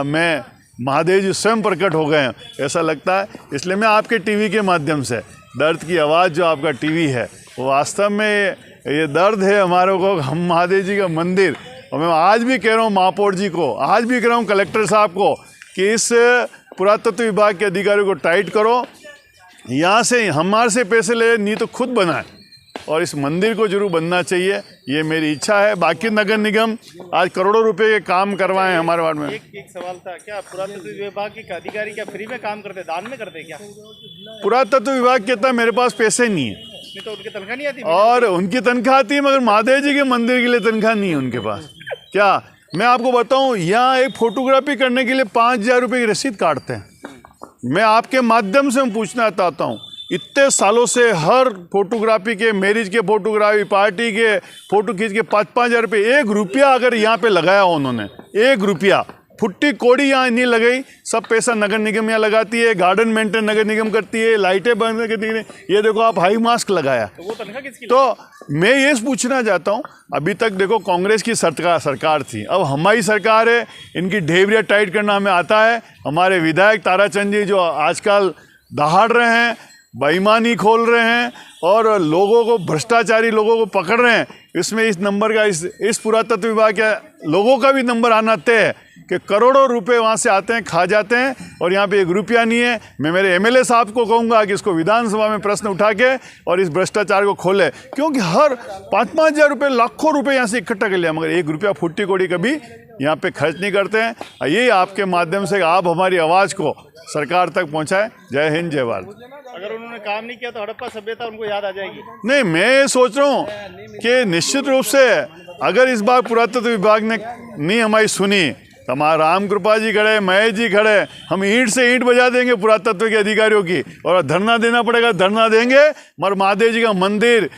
F: में महादेव जी स्वयं प्रकट हो गए हैं, ऐसा लगता है। इसलिए मैं आपके टीवी के माध्यम से दर्द की आवाज़ जो आपका टीवी है वो वास्तव में ये दर्द है हमारे को, हम महादेव जी का मंदिर, और मैं आज भी कह रहा हूँ महापौर जी को, आज भी कह रहा हूँ कलेक्टर साहब को कि इस पुरातत्व विभाग के अधिकारियों को टाइट करो, यहाँ से हमारे से पैसे ले नहीं तो खुद बनाए, और इस मंदिर को जरूर बनना चाहिए, ये मेरी इच्छा है। बाकी नगर निगम आज करोड़ों रुपए के काम करवाएं हमारे वार्ड में।
A: एक सवाल था, क्या पुरातत्व विभाग के अधिकारी क्या फ्री में काम करते, दान में करते क्या?
F: पुरातत्व विभाग कहता है मेरे पास पैसे नहीं है,
A: नहीं तो उनकी तनख्वाह नहीं आती?
F: और उनकी तनख्वाह आती है मगर महादेव जी के मंदिर के लिए तनख्वाह नहीं है उनके पास। क्या मैं आपको बताऊं, यहाँ एक फोटोग्राफी करने के लिए 5,000 रुपये की रसीद काटते हैं। मैं आपके माध्यम से पूछना चाहता हूँ, इतने सालों से हर फोटोग्राफी के, मैरिज के फोटोग्राफी, पार्टी के फोटो खींच के 5,000 रुपये, 1 रुपया अगर यहाँ पे लगाया हो उन्होंने, 1 रुपया फुट्टी कोड़ी यहाँ नहीं लगाई, सब पैसा नगर निगम यहाँ लगाती है, गार्डन मेंटेन नगर निगम करती है, लाइटें बंद करती है। ये देखो आप हाई मास्क लगाया,
A: तो वो तनख्वाह किसकी?
F: तो मैं ये पूछना चाहता हूँ, अभी तक देखो कांग्रेस की सरकार थी, अब हमारी सरकार है, इनकी ढेबरिया टाइट करना हमें आता है। हमारे विधायक ताराचंद जी जो आजकल दहाड़ रहे हैं, बेईमानी खोल रहे हैं और लोगों को, भ्रष्टाचारी लोगों को पकड़ रहे हैं, इसमें इस नंबर का, इस पुरातत्व विभाग के लोगों का भी नंबर आना तय है कि करोड़ों रुपए वहाँ से आते हैं, खा जाते हैं, और यहाँ पे 1 रुपया नहीं है। मैं मेरे एमएलए साहब को कहूँगा कि इसको विधानसभा में प्रश्न उठा के और इस भ्रष्टाचार को खोले, क्योंकि हर 5-5 हज़ार रुपये, लाखों रुपए यहाँ से इकट्ठा कर लिया, मगर 1 रुपया फुट्टी कोड़ी कभी यहाँ पे खर्च नहीं करते हैं। ये आपके माध्यम से आप हमारी आवाज़ को सरकार तक पहुँचाएं। जय हिंद, जय भारत।
A: अगर उन्होंने काम नहीं किया तो हड़प्पा सभ्यता उनको याद आ जाएगी?
F: नहीं, मैं सोच रहा हूँ कि निश्चित रूप से अगर इस बार पुरातत्व विभाग ने नहीं हमारी सुनी, तो हमारा राम कृपा जी खड़े, महेश जी खड़े, हम ईंट से ईंट बजा देंगे पुरातत्व के अधिकारियों की, और धरना देना पड़ेगा, धरना देंगे, मगर महादेव जी का मंदिर,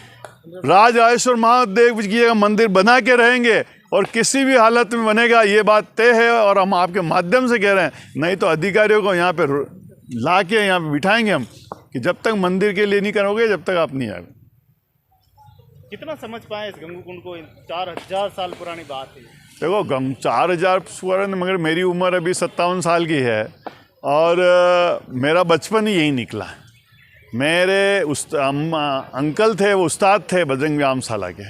F: राज राजेश्वर महादेव जी का मंदिर बना के रहेंगे, और किसी भी हालत में बनेगा, ये बात तय है। और हम आपके माध्यम से कह रहे हैं, नहीं तो अधिकारियों को यहाँ पे ला के यहाँ पे बिठाएंगे हम, कि जब तक मंदिर के लिए नहीं करोगे, जब तक आप नहीं आए।
A: कितना समझ पाए इस गंगू कुंड को? 4,000 साल पुरानी बात है।
F: देखो 4,000 स्वर्ण, मगर मेरी उम्र अभी 57 साल की है, और मेरा बचपन ही यही निकला। मेरे अंकल थे, वो उस्ताद थे बजरंग व्यायामशाला के,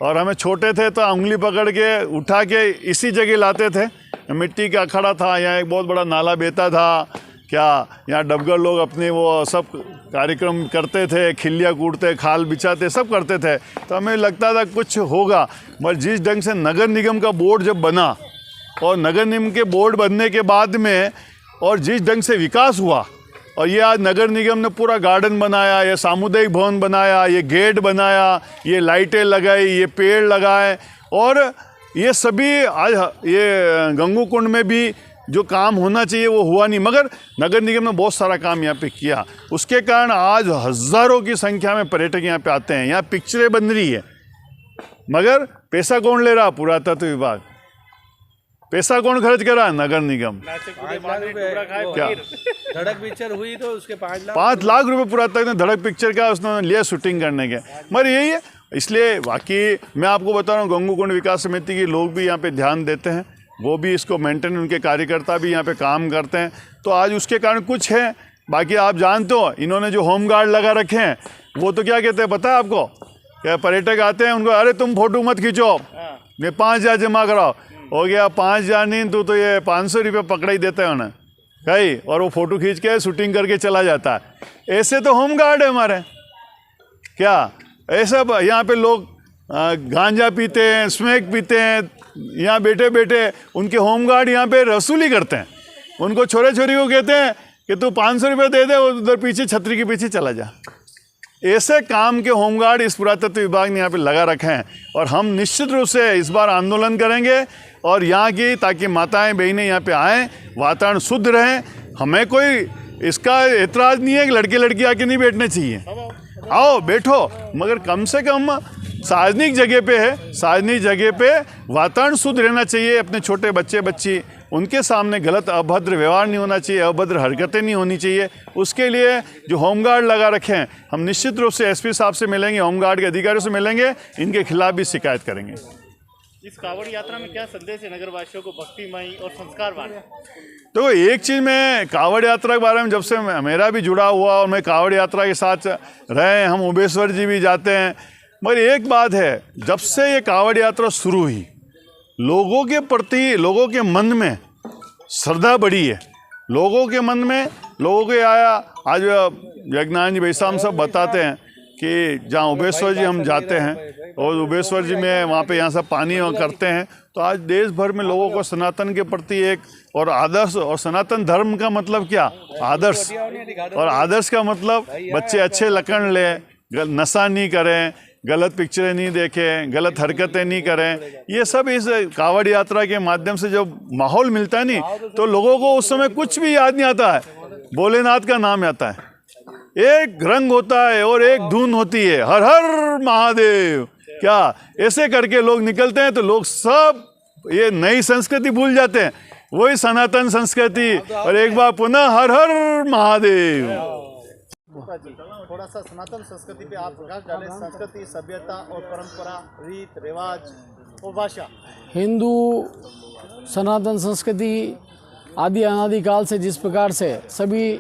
F: और हमें छोटे थे तो उंगली पकड़ के उठा के इसी जगह लाते थे। मिट्टी का अखाड़ा था, यहाँ एक बहुत बड़ा नाला बहता था, क्या यहाँ डबगर लोग अपने वो सब कार्यक्रम करते थे, खिल्लियाँ कूटते, खाल बिछाते, सब करते थे। तो हमें लगता था कुछ होगा, मगर जिस ढंग से नगर निगम का बोर्ड जब बना, और नगर निगम के बोर्ड बनने के बाद में, और जिस ढंग से विकास हुआ, और ये आज नगर निगम ने पूरा गार्डन बनाया, ये सामुदायिक भवन बनाया, ये गेट बनाया, ये लाइटें लगाई, ये पेड़ लगाए, और ये सभी आज ये गंगू कुंड में भी जो काम होना चाहिए वो हुआ नहीं, मगर नगर निगम ने बहुत सारा काम यहाँ पे किया। उसके कारण आज हज़ारों की संख्या में पर्यटक यहाँ पे आते हैं। यहाँ पिक्चरें बन रही है, मगर पैसा कौन ले रहा? पुरातत्व विभाग। पैसा कौन खर्च कर रहा है? नगर निगम। क्या
D: धड़क पिक्चर हुई तो उसके
F: 5 लाख रुपए पुरातत्व ने धड़क पिक्चर का उसने लिया शूटिंग करने के, मगर यही है। इसलिए बाकी मैं आपको बता रहा हूँ, गंगू कुंड विकास समिति के लोग भी यहाँ पे ध्यान देते हैं, वो भी इसको मेंटेन, उनके कार्यकर्ता भी यहाँ पे काम करते हैं, तो आज उसके कारण कुछ है। बाकी आप जानते हो, इन्होंने जो होम गार्ड लगा रखे हैं, वो तो क्या कहते हैं पता है आपको? क्या पर्यटक आते हैं, उनको अरे तुम फोटो मत खींचो, ये 5,000 जमा कराओ, हो गया 5,000 नहीं तो ये 500 रुपये पकड़ा ही देते हैं उन्हें कहीं, और वो फ़ोटो खींच के शूटिंग करके चला जाता है। ऐसे तो होम गार्ड है हमारे, क्या ऐसा यहाँ पे लोग गांजा पीते हैं, स्मैक पीते हैं, यहाँ बैठे बैठे उनके होम गार्ड यहाँ पे वसूली करते हैं। उनको छोरे छोरी को कहते हैं कि तू 500 रुपये दे दे, उधर पीछे छतरी के पीछे चला जा। ऐसे काम के होमगार्ड इस पुरातत्व विभाग ने यहाँ पे लगा रखे हैं, और हम निश्चित रूप से इस बार आंदोलन करेंगे, और यहाँ की ताकि माताएं बहनें यहाँ पे आएँ, वातावरण शुद्ध रहें। हमें कोई इसका एतराज़ नहीं है कि लड़के लड़की आके नहीं बैठने चाहिए, आओ बैठो, मगर कम से कम सार्वजनिक जगह पे है, सार्वजनिक जगह पे वातावरण शुद्ध रहना चाहिए। अपने छोटे बच्चे बच्ची उनके सामने गलत अभद्र व्यवहार नहीं होना चाहिए, अभद्र हरकतें नहीं होनी चाहिए। उसके लिए जो होमगार्ड लगा रखे हैं, हम निश्चित रूप से एसपी साहब से मिलेंगे, होमगार्ड के अधिकारियों से मिलेंगे, इनके खिलाफ भी शिकायत करेंगे।
A: इस कावड़ यात्रा में क्या संदेश है नगरवासियों को भक्तिमय और संस्कारवान?
F: तो एक चीज़ में कावड़ यात्रा के बारे में जब से मेरा भी जुड़ा हुआ और मैं कावड़ यात्रा के साथ रहे, हम उबेश्वर जी भी जाते हैं, मगर एक बात है, जब से ये कावड़ यात्रा शुरू हुई लोगों के प्रति, लोगों के मन में श्रद्धा बढ़ी है। लोगों के मन में, लोगों के आया, आज यज्ञनारायण जी वैसाम सब बताते हैं कि जहाँ उबेश्वर जी हम जाते हैं और उबेश्वर जी में वहाँ पे यहाँ सब पानी करते हैं, तो आज देश भर में लोगों को सनातन के प्रति एक और आदर्श, और सनातन धर्म का मतलब क्या, आदर्श, और आदर्श का मतलब बच्चे अच्छे लक्षण लें, नशा नहीं करें, गलत पिक्चरें नहीं देखें, गलत हरकतें नहीं करें। ये सब इस कावड़ यात्रा के माध्यम से जो माहौल मिलता है नहीं, तो लोगों को उस समय कुछ भी याद नहीं आता है, भोलेनाथ का नाम आता है, एक रंग होता है और एक धुन होती है, हर हर महादेव, क्या ऐसे करके लोग निकलते हैं, तो लोग सब ये नई संस्कृति भूल जाते हैं, वही सनातन संस्कृति, और एक बार पुनः हर हर महादेव।
A: थोड़ा सा सनातन संस्कृति पे आप प्रकाश डालें, संस्कृति, सभ्यता और परंपरा, रीत रिवाज और भाषा।
G: हिंदू सनातन संस्कृति आदि अनादिकाल से जिस प्रकार से सभी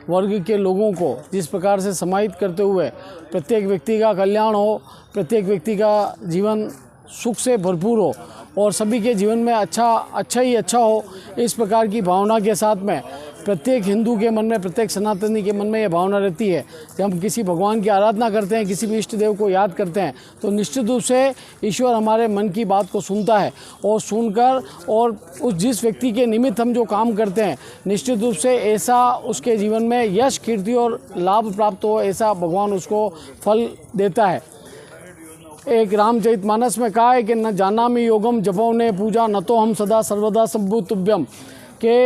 G: वर्ग के लोगों को जिस प्रकार से समाहित करते हुए प्रत्येक व्यक्ति का कल्याण हो, प्रत्येक व्यक्ति का जीवन सुख से भरपूर हो और सभी के जीवन में अच्छा ही अच्छा हो, इस प्रकार की भावना के साथ में प्रत्येक हिंदू के मन में, प्रत्येक सनातनी के मन में ये भावना रहती है। जब हम किसी भगवान की आराधना करते हैं, किसी भी इष्ट देव को याद करते हैं, तो निश्चित रूप से ईश्वर हमारे मन की बात को सुनता है, और सुनकर और उस जिस व्यक्ति के निमित्त हम जो काम करते हैं, निश्चित रूप से ऐसा उसके जीवन में यश, कीर्ति और लाभ प्राप्त हो, ऐसा भगवान उसको फल देता है। एक रामचरितमानस में कहा है कि न जानामि योगम जपो ने पूजा, न तो हम सदा सर्वदा संभुतुभ्यम, के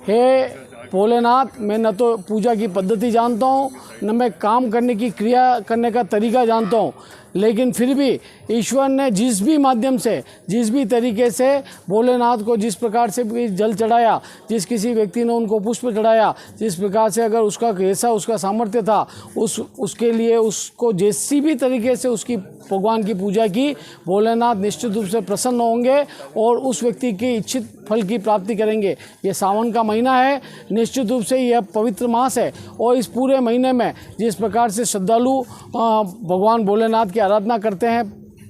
G: हे भोलेनाथ, मैं न तो पूजा की पद्धति जानता हूँ, न मैं काम करने की क्रिया करने का तरीका जानता हूँ, लेकिन फिर भी ईश्वर ने जिस भी माध्यम से, जिस भी तरीके से भोलेनाथ को जिस प्रकार से भी जल चढ़ाया, जिस किसी व्यक्ति ने उनको पुष्प चढ़ाया, जिस प्रकार से अगर उसका कैसा उसका सामर्थ्य था, उसके लिए उसको जैसी भी तरीके से उसकी भगवान की पूजा की, भोलेनाथ निश्चित रूप से प्रसन्न होंगे और उस व्यक्ति की इच्छित फल की प्राप्ति करेंगे। ये सावन का महीना है, निश्चित रूप से यह पवित्र मास है, और इस पूरे महीने में जिस प्रकार से श्रद्धालु भगवान भोलेनाथ की आराधना करते हैं,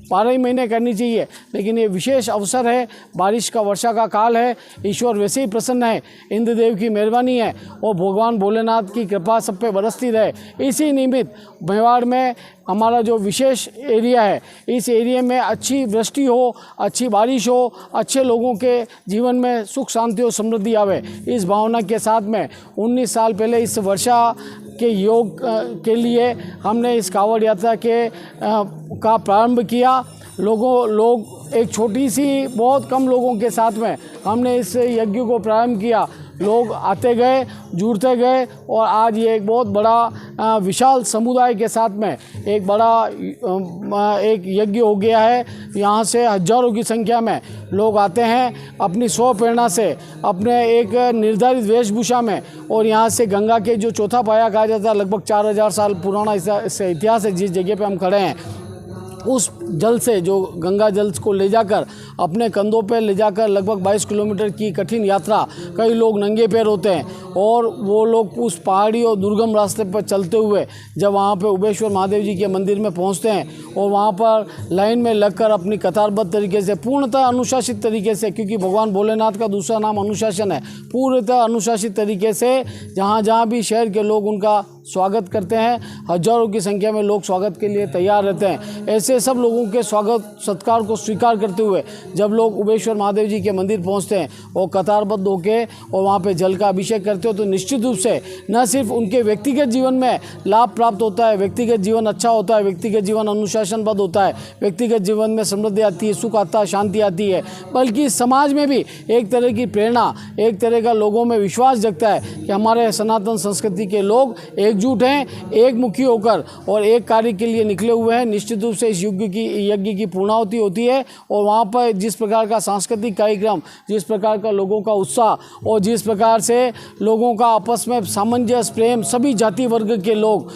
G: 12 ही महीने करनी चाहिए, लेकिन ये विशेष अवसर है, बारिश का, वर्षा का काल है, ईश्वर वैसे ही प्रसन्न है, इंद्रदेव की मेहरबानी है और भगवान भोलेनाथ की कृपा सब पे बरसती रहे। इसी निमित्त मेवाड़ में हमारा जो विशेष एरिया है, इस एरिया में अच्छी वृष्टि हो, अच्छी बारिश हो, अच्छे लोगों के जीवन में सुख शांति और समृद्धि आवे, इस भावना के साथ में 19 साल पहले इस वर्षा के योग के लिए हमने इस कावड़ यात्रा का प्रारंभ किया। लोग एक छोटी सी, बहुत कम लोगों के साथ में हमने इस यज्ञ को प्रारंभ किया। लोग आते गए, जुड़ते गए, और आज ये एक बहुत बड़ा विशाल समुदाय के साथ में एक बड़ा एक यज्ञ हो गया है। यहाँ से हजारों की संख्या में लोग आते हैं अपनी स्व प्रेरणा से, अपने एक निर्धारित वेशभूषा में, और यहाँ से गंगा के जो चौथा पाया कहा जाता है, लगभग 4000 साल पुराना इससे इतिहास है जिस जगह पे हम खड़े हैं, उस जल से, जो गंगा जल को ले जाकर अपने कंधों पे ले जाकर लगभग 22 किलोमीटर की कठिन यात्रा, कई लोग नंगे पैर होते हैं, और वो लोग उस पहाड़ी और दुर्गम रास्ते पर चलते हुए जब वहाँ पे उबेश्वर महादेव जी के मंदिर में पहुँचते हैं, और वहाँ पर लाइन में लगकर अपनी कतारबद्ध तरीके से, पूर्णतः अनुशासित तरीके से, क्योंकि भगवान भोलेनाथ का दूसरा नाम अनुशासन है, पूर्णतः अनुशासित तरीके से जहाँ भी शहर के लोग उनका स्वागत करते हैं, हजारों की संख्या में लोग स्वागत के लिए तैयार रहते हैं। ऐसे सब लोगों लोगों के स्वागत सत्कार को स्वीकार करते हुए जब लोग उबेश्वर महादेव जी के मंदिर पहुंचते हैं और कतारबद्ध होकर और वहां पे जल का अभिषेक करते हो तो निश्चित रूप से न सिर्फ उनके व्यक्तिगत जीवन में लाभ प्राप्त होता है, व्यक्तिगत जीवन अच्छा होता है, व्यक्तिगत जीवन अनुशासनबद्ध होता है, व्यक्तिगत जीवन में समृद्धि आती है, सुख आता है, शांति आती है, बल्कि समाज में भी एक तरह की प्रेरणा, एक तरह का लोगों में विश्वास जगता है कि हमारे सनातन संस्कृति के लोग एकजुट हैं, एकमुखी होकर और एक कार्य के लिए निकले हुए हैं। निश्चित रूप से इस यज्ञ की पूर्णाहुति होती है और वहाँ पर जिस प्रकार का सांस्कृतिक कार्यक्रम, जिस प्रकार का लोगों का उत्साह और जिस प्रकार से लोगों का आपस में सामंजस्य, प्रेम, सभी जाति वर्ग के लोग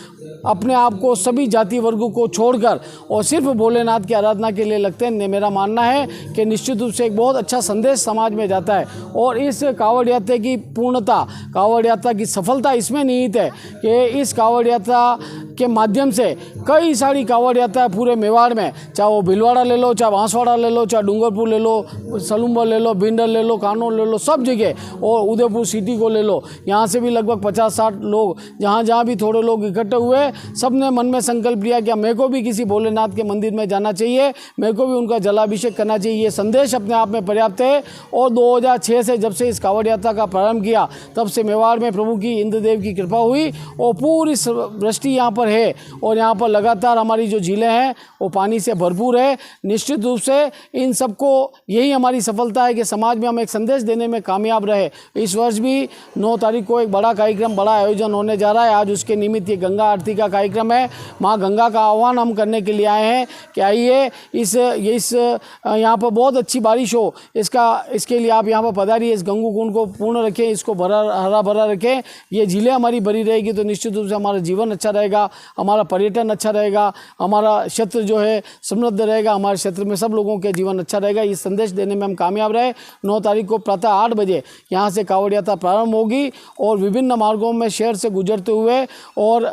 G: अपने आप को सभी जाति वर्गों को छोड़कर और सिर्फ भोलेनाथ की आराधना के लिए लगते हैं। मेरा मानना है कि निश्चित रूप से एक बहुत अच्छा संदेश समाज में जाता है और इस कावड़ यात्रा की पूर्णता, कावड़ यात्रा की सफलता इसमें निहित है कि इस कावड़ यात्रा के माध्यम से कई सारी कावड़ यात्रा पूरे मेवाड़ में, चाहे वो भीलवाड़ा ले लो, चाहे बांसवाड़ा ले लो, चाहे डूंगरपुर ले लो, सलूम्बा ले लो, बिंडर ले लो, कानौर ले लो, सब जगह और उदयपुर सिटी को ले लो, यहाँ से भी लगभग 50-60 लोग, जहाँ भी थोड़े लोग इकट्ठे हुए, सब ने मन में संकल्प लिया कि मेरे को भी किसी भोलेनाथ के मंदिर में जाना चाहिए, मेरे को भी उनका जलाभिषेक करना चाहिए। ये संदेश अपने आप में पर्याप्त है और 2006 से जब से इस कावड़ यात्रा का प्रारंभ किया तब से मेवाड़ में प्रभु की, इंद्रदेव की कृपा हुई और पूरी वृष्टि यहाँ पर है और यहाँ पर लगातार हमारी जो झीलें हैं वो पानी से भरपूर है। निश्चित रूप से इन सबको यही हमारी सफलता है कि समाज में हम एक संदेश देने में कामयाब रहे। इस वर्ष भी 9 तारीख को एक बड़ा कार्यक्रम, बड़ा आयोजन होने जा रहा है। आज उसके निमित्त ये गंगा आरती का कार्यक्रम है। माँ गंगा का आह्वान हम करने के लिए आए हैं कि आइए इस यहाँ पर बहुत अच्छी बारिश हो, इसके लिए आप यहाँ पर पधारिए, इस गंगू कुंड को पूर्ण रखें, इसको हरा भरा रखें। ये झीलें हमारी भरी रहेगी तो निश्चित रूप से हमारा जीवन अच्छा रहेगा, हमारा पर्यटन अच्छा रहेगा, हमारा क्षेत्र जो है समृद्ध रहेगा, हमारे क्षेत्र में सब लोगों के जीवन अच्छा रहेगा। ये संदेश देने में हम कामयाब रहे। 9 तारीख को प्रातः 8 बजे यहाँ से कावड़ यात्रा प्रारंभ होगी और विभिन्न मार्गों में शहर से गुजरते हुए और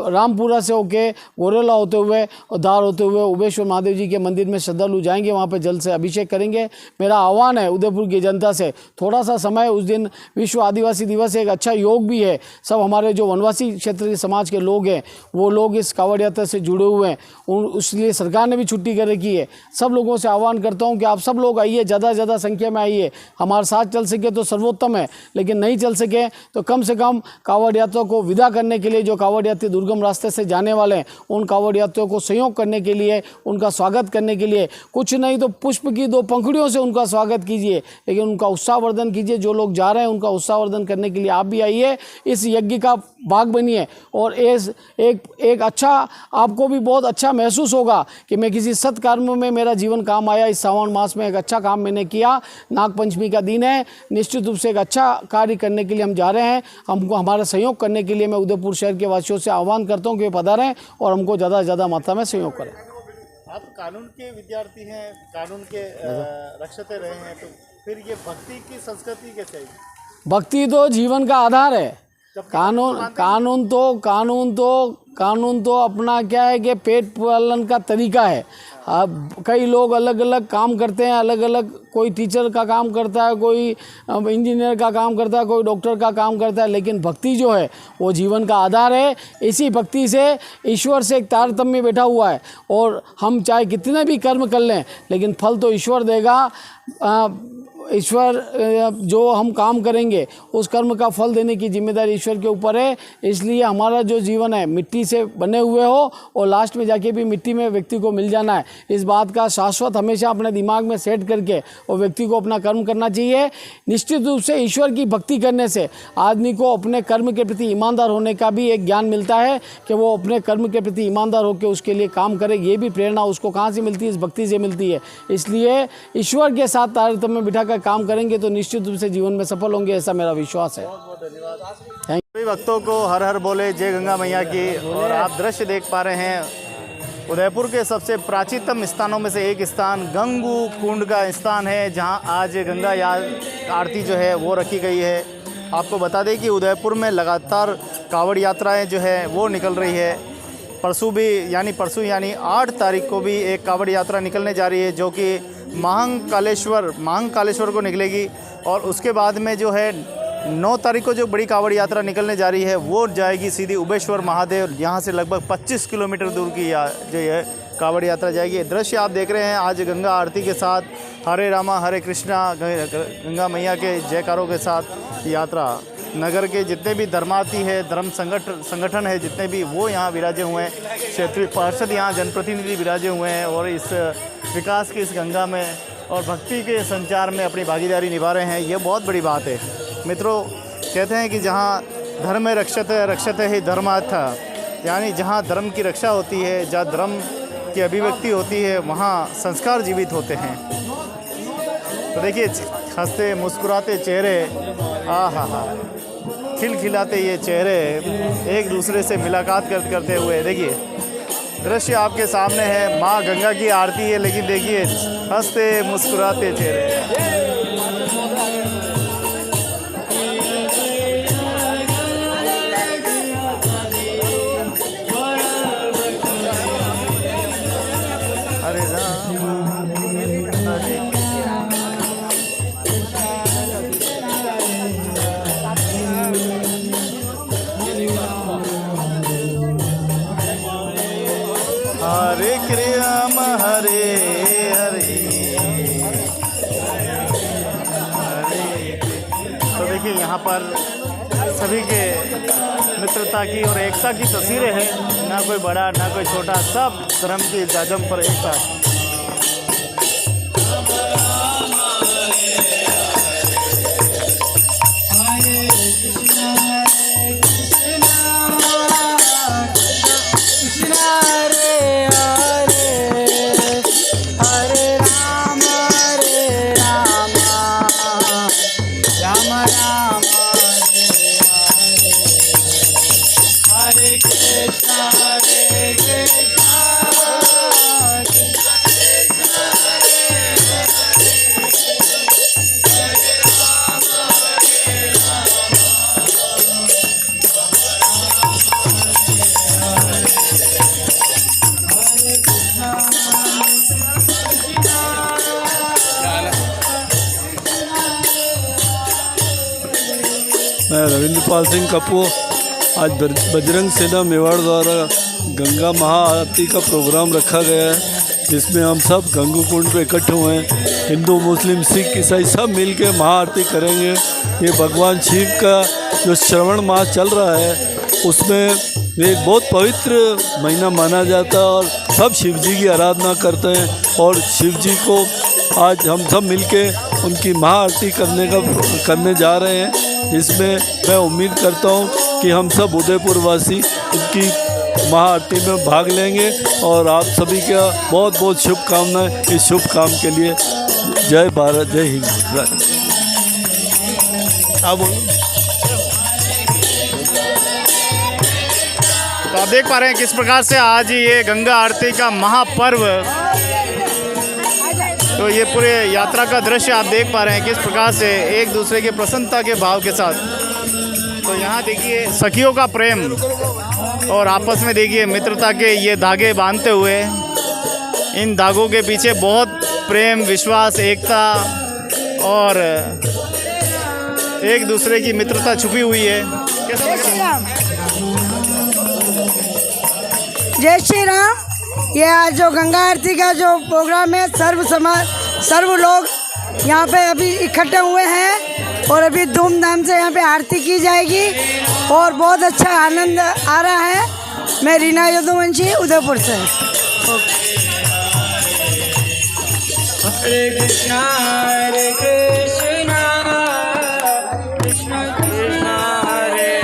G: रामपुरा से होके गोरेला होते हुए और धार होते हुए उबेश्वर महादेव जी के मंदिर में श्रद्धालु जाएंगे, वहाँ पर जल से अभिषेक करेंगे। मेरा आह्वान है उदयपुर की जनता से, थोड़ा सा समय, उस दिन विश्व आदिवासी दिवस, एक अच्छा योग भी है। सब हमारे जो वनवासी क्षेत्र के समाज के लोग हैं वो लोग इस कावड़ यात्रा से जुड़े हुए हैं, उसलिए सरकार ने भी छुट्टी कर रखी है। सब लोगों से आह्वान करता हूं कि आप सब लोग आइए, ज़्यादा से ज़्यादा संख्या में आइए। हमारे साथ चल सके तो सर्वोत्तम है, लेकिन नहीं चल सके तो कम से कम कावड़ यात्रा को विदा करने के लिए, जो कावड़ यात्री दुर्गम रास्ते से जाने वाले हैं उन कावड़ यात्रियों को सहयोग करने के लिए, उनका स्वागत करने के लिए, कुछ नहीं तो पुष्प की 2 पंखुड़ियों से उनका स्वागत कीजिए, लेकिन उनका उत्साहवर्धन कीजिए। जो लोग जा रहे हैं उनका उत्साहवर्धन करने के लिए आप भी आइए, इस यज्ञ का भाग बनिए और एक अच्छा, आपको भी बहुत अच्छा महसूस होगा कि मैं किसी सत्कर्म में मेरा जीवन काम आया। इस सावन मास में एक अच्छा काम मैंने किया। नागपंचमी का दिन है, निश्चित रूप से एक अच्छा कार्य करने के लिए हम जा रहे हैं। हमको हमारा सहयोग करने के लिए मैं उदयपुर शहर के वासियों से आह्वान करता हूं कि वे पधारें और हमको ज़्यादा से ज़्यादा मात्रा में सहयोग करें।
A: आप कानून के विद्यार्थी हैं, कानून के रक्षते रहे हैं, तो फिर ये भक्ति की संस्कृति कैसे आई?
G: भक्ति तो जीवन का आधार है। कानून तो अपना क्या है कि पेट पालन का तरीका है। अब कई लोग अलग अलग काम करते हैं, अलग अलग, कोई टीचर का काम करता है, कोई इंजीनियर का काम करता है, कोई डॉक्टर का काम करता है, लेकिन भक्ति जो है वो जीवन का आधार है। इसी भक्ति से ईश्वर से एक तारतम्य बैठा हुआ है और हम चाहे कितने भी कर्म कर लें लेकिन फल तो ईश्वर देगा। ईश्वर जो हम काम करेंगे उस कर्म का फल देने की जिम्मेदारी ईश्वर के ऊपर है। इसलिए हमारा जो जीवन है मिट्टी से बने हुए हो और लास्ट में जाके भी मिट्टी में व्यक्ति को मिल जाना है, इस बात का शाश्वत हमेशा अपने दिमाग में सेट करके और व्यक्ति को अपना कर्म करना चाहिए। निश्चित रूप से ईश्वर की भक्ति करने से आदमी को अपने कर्म के प्रति ईमानदार होने का भी एक ज्ञान मिलता है कि वो अपने कर्म के प्रति ईमानदार होकर उसके लिए काम करे। ये भी प्रेरणा उसको कहाँ से मिलती है? इस भक्ति से मिलती है। इसलिए ईश्वर के साथ तारतम्य में बिठाकर काम करेंगे तो निश्चित रूप से जीवन में सफल होंगे, ऐसा मेरा विश्वास है।
A: सभी भक्तों को हर हर बोले, जय गंगा मैया की। और आप दृश्य देख पा रहे हैं उदयपुर के सबसे प्राचीनतम स्थानों में से एक स्थान गंगू कुंड का स्थान है, जहां आज गंगा आरती जो है वो रखी गई है। आपको बता दें कि उदयपुर में लगातार कावड़ यात्राएं जो है वो निकल रही है। परसों यानी 8 तारीख को भी एक कावड़ यात्रा निकलने जा रही है, जो कि महाकालेश्वर को निकलेगी। और उसके बाद में जो है 9 तारीख को जो बड़ी कावड़ यात्रा निकलने जा रही है वो जाएगी सीधी उबेश्वर महादेव। यहाँ से लगभग 25 किलोमीटर दूर की जो है कावड़ यात्रा जाएगी। दृश्य आप देख रहे हैं आज गंगा आरती के साथ हरे रामा हरे कृष्णा गंगा मैया के जयकारों के साथ यात्रा। नगर के जितने भी धर्मार्थी है, धर्म संगठन है जितने भी, वो यहाँ विराजे हुए हैं। क्षेत्रीय पार्षद यहाँ जनप्रतिनिधि विराजे हुए हैं और इस विकास की इस गंगा में और भक्ति के संचार में अपनी भागीदारी निभा रहे हैं। ये बहुत बड़ी बात है मित्रों। कहते हैं कि जहाँ धर्म रक्षते ही धर्मार्थ, यानी जहाँ धर्म की रक्षा होती है, जहाँ धर्म की अभिव्यक्ति होती है, वहाँ संस्कार जीवित होते हैं। तो देखिए हंसते मुस्कुराते चेहरे, हा खिलखिलाते ये चेहरे एक दूसरे से मुलाकात करते हुए, देखिए दृश्य आपके सामने है। माँ गंगा की आरती है, लेकिन देखिए हंसते मुस्कुराते चेहरे। हरे राम हरे हरे राम हरे हरे हरे। तो देखिए यहाँ पर सभी के मित्रता की और एकता की तस्वीरें हैं। ना कोई बड़ा ना कोई छोटा, सब धर्म की जाजम पर एक साथ।
H: मैं रविंद्रपाल सिंह कपूर। आज बजरंग सेना मेवाड़ द्वारा गंगा महाआरती का प्रोग्राम रखा गया है, जिसमें हम सब गंगा कुंड पे इकट्ठे हुए हैं। हिंदू मुस्लिम सिख ईसाई सब मिल के महाआरती करेंगे। ये भगवान शिव का जो श्रवण मास चल रहा है, उसमें एक बहुत पवित्र महीना माना जाता है और सब शिव जी की आराधना करते हैं। और शिव जी को आज हम सब मिलके उनकी महाआरती करने जा रहे हैं, जिसमें मैं उम्मीद करता हूं कि हम सब उदयपुर वासी उनकी महाआरती में भाग लेंगे। और आप सभी का बहुत बहुत शुभकामनाएं इस शुभ काम के लिए। जय भारत, जय हिंद।
A: अब तो आप देख पा रहे हैं किस प्रकार से आज ये गंगा आरती का महापर्व, तो ये पूरे यात्रा का दृश्य आप देख पा रहे हैं किस प्रकार से एक दूसरे के प्रसन्नता के भाव के साथ। तो यहाँ देखिए सखियों का प्रेम और आपस में देखिए मित्रता के ये धागे बांधते हुए, इन धागों के पीछे बहुत प्रेम, विश्वास, एकता और एक दूसरे की मित्रता छुपी हुई है। कैसा लग रहा है?
I: जय श्री राम। ये आज जो गंगा आरती का जो प्रोग्राम है, सर्व लोग यहाँ पे अभी इकट्ठे हुए हैं और अभी धूमधाम से यहाँ पे आरती की जाएगी और बहुत अच्छा आनंद आ रहा है। मैं रीना यदुवंशी उदयपुर से।
J: हरे कृष्णा कृष्णा कृष्णा हरे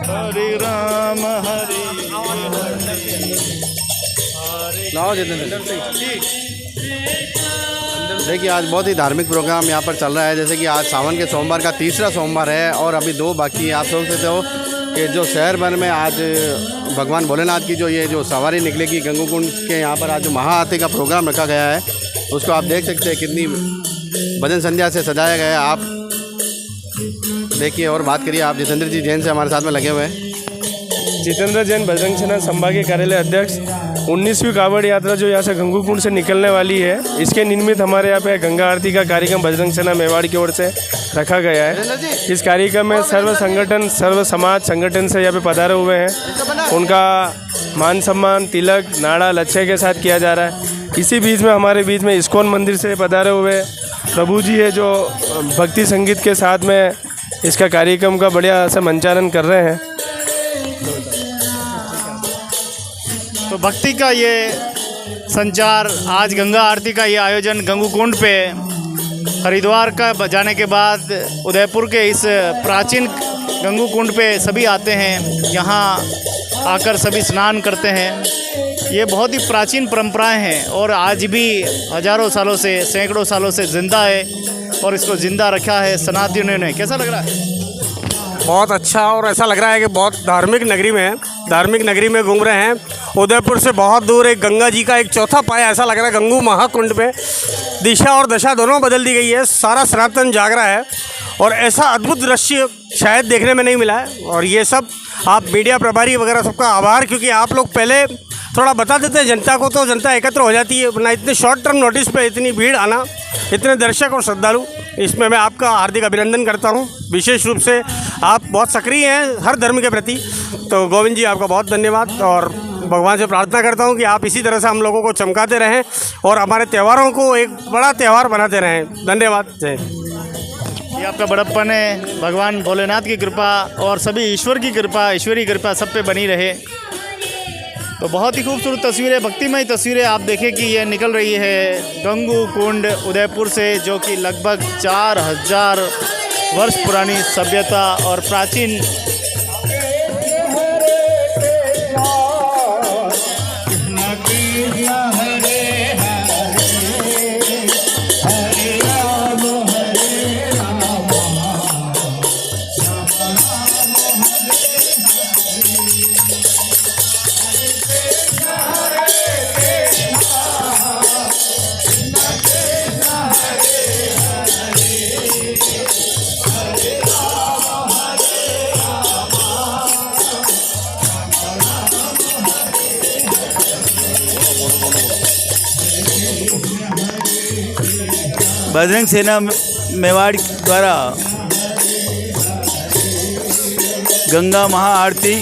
A: हरे राम हरे
C: देखिए आज बहुत ही धार्मिक प्रोग्राम यहाँ पर चल रहा है। जैसे कि आज सावन के सोमवार का तीसरा सोमवार है और अभी 2 बाकी। आप सोच सकते हो कि जो शहर भर में आज भगवान भोलेनाथ की जो सवारी निकलेगी गंगा कुंड के, यहाँ पर आज जो महाआरती का प्रोग्राम रखा गया है, उसको आप देख सकते हैं कितनी भजन संध्या से सजाया गया है। आप देखिए और बात करिए। आप जितेंद्र जी जैन से हमारे साथ में लगे हुए हैं।
K: जितेंद्र जैन, बजरंग सेना संभागीय कार्यालय अध्यक्ष। 19वीं कावड़ यात्रा जो यहाँ से गंगूकुंड से निकलने वाली है, इसके निमित्त हमारे यहाँ पे गंगा आरती का कार्यक्रम बजरंग सेना मेवाड़ की ओर से रखा गया है। इस कार्यक्रम में सर्व संगठन, सर्व समाज संगठन से यहाँ पे पधारे हुए हैं। उनका मान सम्मान, तिलक, नाड़ा, लच्छे के साथ किया जा रहा है। इसी बीच में हमारे बीच में इस्कॉन मंदिर से पधारे हुए प्रभु जी है, जो भक्ति संगीत के साथ में इसका कार्यक्रम का बढ़िया से मंचालन कर रहे हैं।
A: तो भक्ति का ये संचार, आज गंगा आरती का ये आयोजन गंगूकुंड पे हरिद्वार का जाने के बाद उदयपुर के इस प्राचीन गंगूकुंड पे सभी आते हैं, यहाँ आकर सभी स्नान करते हैं। ये बहुत ही प्राचीन परंपराएं हैं और आज भी हजारों सालों से, सैकड़ों सालों से ज़िंदा है और इसको ज़िंदा रखा है सनातनियों ने। कैसा लग रहा है?
L: बहुत अच्छा, और ऐसा लग रहा है कि बहुत धार्मिक नगरी में है, धार्मिक नगरी में घूम रहे हैं। उदयपुर से बहुत दूर एक गंगा जी का एक चौथा पाया, ऐसा लग रहा है गंगू महाकुंड में दिशा और दशा दोनों बदल दी गई है। सारा सनातन जाग रहा है और ऐसा अद्भुत दृश्य शायद देखने में नहीं मिला है। और ये सब आप मीडिया प्रभारी वगैरह सबका आभार, क्योंकि आप लोग पहले थोड़ा बता देते हैं जनता को, तो जनता एकत्र हो जाती है। वरना इतने शॉर्ट टर्म नोटिस पे इतनी भीड़ आना, इतने दर्शक और श्रद्धालु, इसमें मैं आपका हार्दिक अभिनंदन करता हूं। विशेष रूप से आप बहुत सक्रिय हैं हर धर्म के प्रति, तो गोविंद जी आपका बहुत धन्यवाद। और भगवान से प्रार्थना करता हूं कि आप इसी तरह से हम लोगों को चमकाते रहें और हमारे त्योहारों को एक बड़ा त्यौहार बनाते रहें। धन्यवाद। जय।
A: ये आपका बड़प्पन है, भगवान भोलेनाथ की कृपा और सभी ईश्वर की कृपा, ईश्वरी कृपा सब पे बनी रहे। तो बहुत ही खूबसूरत तस्वीरें, भक्तिमय तस्वीरें आप देखें कि ये निकल रही है गंगूकुंड उदयपुर से, जो कि लगभग 4000 वर्ष पुरानी सभ्यता और प्राचीन
M: बजरंग सेना मेवाड़ द्वारा गंगा महाआरती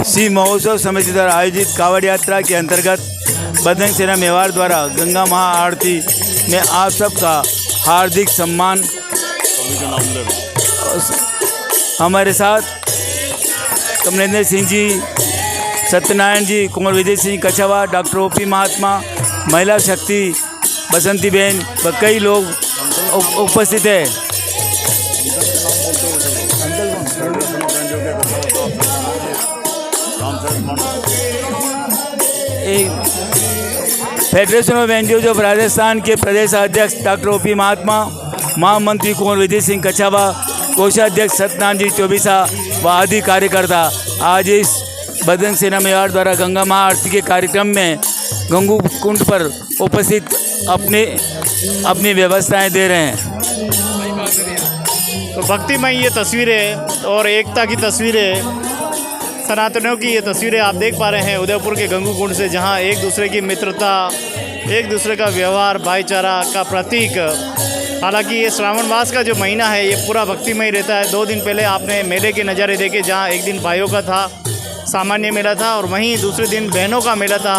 M: शिव महोत्सव समिति द्वारा आयोजित कावड़ यात्रा के अंतर्गत बजरंग सेना मेवाड़ द्वारा गंगा महाआरती में आप सबका हार्दिक सम्मान। हमारे साथ कमलेंद्र सिंह जी, सत्यनारायण जी, कुंवर विजय सिंह कछावा, डॉक्टर ओपी महात्मा, महिला शक्ति बसंती बहन व कई लोग उपस्थित है। Federation of NGO of Rajasthan के प्रदेश अध्यक्ष डॉक्टर ओपी महात्मा, महामंत्री कुंवर विजय सिंह कछावा, कोषाध्यक्ष सत्यनारायण जी चौबीसा व आदि कार्यकर्ता आज इस बजरंग सेना मेवाड़ द्वारा गंगा महाआरती के कार्यक्रम में गंगूकुंड पर उपस्थित अपनी व्यवस्थाएं दे रहे हैं।
A: तो भक्तिमय ये तस्वीरें और एकता की तस्वीरें, सनातनियों की ये तस्वीरें आप देख पा रहे हैं उदयपुर के गंगूकुंड से, जहां एक दूसरे की मित्रता, एक दूसरे का व्यवहार, भाईचारा का प्रतीक। हालांकि ये श्रावण मास का जो महीना है ये पूरा भक्तिमय रहता है। 2 दिन पहले आपने मेले के नज़ारे देखे, जहाँ एक दिन भाइयों का था, सामान्य मेला था, और वहीं दूसरे दिन बहनों का मेला था।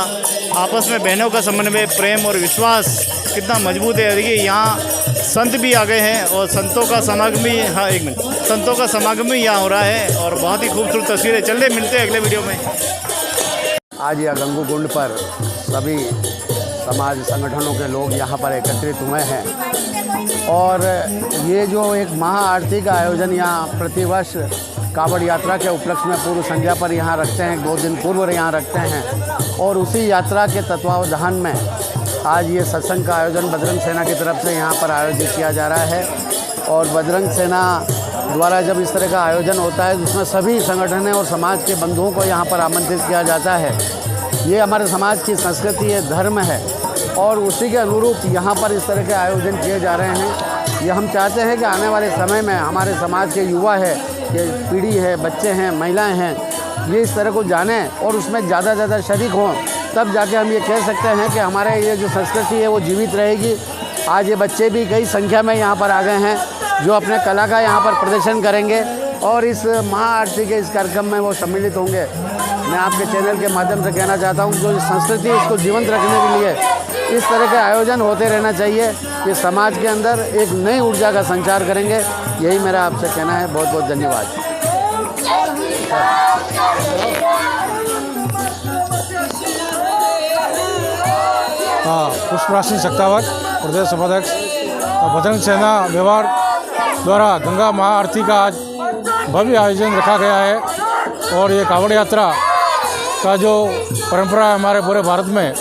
A: आपस में बहनों का समन्वय, प्रेम और विश्वास कितना मजबूत है। देखिए यहाँ संत भी आ गए हैं और संतों का समागम भी, हाँ एक मिनट, संतों का समागम भी यहाँ हो रहा है और बहुत ही खूबसूरत तस्वीरें। चलिए मिलते हैं अगले वीडियो में।
C: आज यह गंगूकुंड पर सभी समाज संगठनों के लोग यहाँ पर एकत्रित हुए हैं और ये जो एक महाआरती का आयोजन यहाँ प्रतिवर्ष कावड़ यात्रा के उपलक्ष्य में पूर्व संध्या पर यहाँ रखते हैं, 2 दिन पूर्व यहाँ रखते हैं। और उसी यात्रा के तत्वावधान में आज ये सत्संग का आयोजन बजरंग सेना की तरफ से यहाँ पर आयोजित किया जा रहा है। और बजरंग सेना द्वारा जब इस तरह का आयोजन होता है जिसमें सभी संगठन और समाज के बंधुओं को यहाँ पर आमंत्रित किया जाता है। ये हमारे समाज की संस्कृति है, धर्म है और उसी के अनुरूप यहाँ पर इस तरह के आयोजन किए जा रहे हैं। ये हम चाहते हैं कि आने वाले समय में हमारे समाज के युवा है, ये पीढ़ी है, बच्चे हैं, महिलाएं हैं, ये इस तरह को जाने और उसमें ज़्यादा से ज़्यादा शरीक हों, तब जाके हम ये कह सकते हैं कि हमारे ये जो संस्कृति है वो जीवित रहेगी। आज ये बच्चे भी कई संख्या में यहाँ पर आ गए हैं जो अपने कला का यहाँ पर प्रदर्शन करेंगे और इस महाआरती के इस कार्यक्रम में वो सम्मिलित होंगे। मैं आपके चैनल के माध्यम से कहना चाहता हूँ जो संस्कृति इसको जीवंत रखने के लिए इस तरह के आयोजन होते रहना चाहिए। ये समाज के अंदर एक नई ऊर्जा का संचार करेंगे, यही मेरा आपसे कहना है। बहुत बहुत धन्यवाद।
N: पुष्पराज सिंह सक्तावत, प्रदेश उपाध्यक्ष बजरंग सेना मेवाड़ द्वारा गंगा महाआरती का आज भव्य आयोजन रखा गया है और ये कावड़ यात्रा का जो परंपरा है हमारे पूरे भारत में,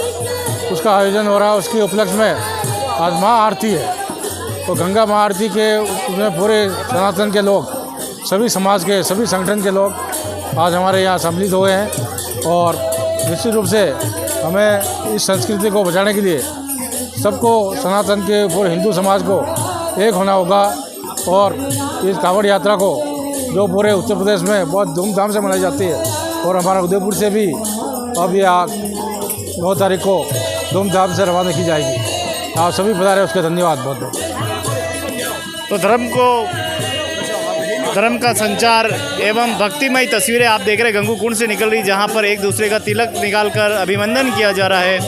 N: उसका आयोजन हो रहा है। उसके उपलक्ष्य में आज महाआरती है, तो गंगा महाआरती के उसमें पूरे सनातन के लोग, सभी समाज के, सभी संगठन के लोग आज हमारे यहाँ सम्मिलित हुए हैं और निश्चित रूप से हमें इस संस्कृति को बचाने के लिए सबको, सनातन के पूरे हिंदू समाज को एक होना होगा और इस कावड़ यात्रा को जो पूरे उत्तर प्रदेश में बहुत धूमधाम से मनाई जाती है और हमारा उदयपुर से भी अब ये 9 तारीख को धूमधाम से रवाना की जाएगी। आप सभी पधारे, उसके धन्यवाद बहुत बहुत।
A: तो धर्म का संचार एवं भक्तिमय तस्वीरें आप देख रहे हैं गंगू कुंड से निकल रही, जहां पर एक दूसरे का तिलक निकालकर अभिनंदन किया जा रहा है,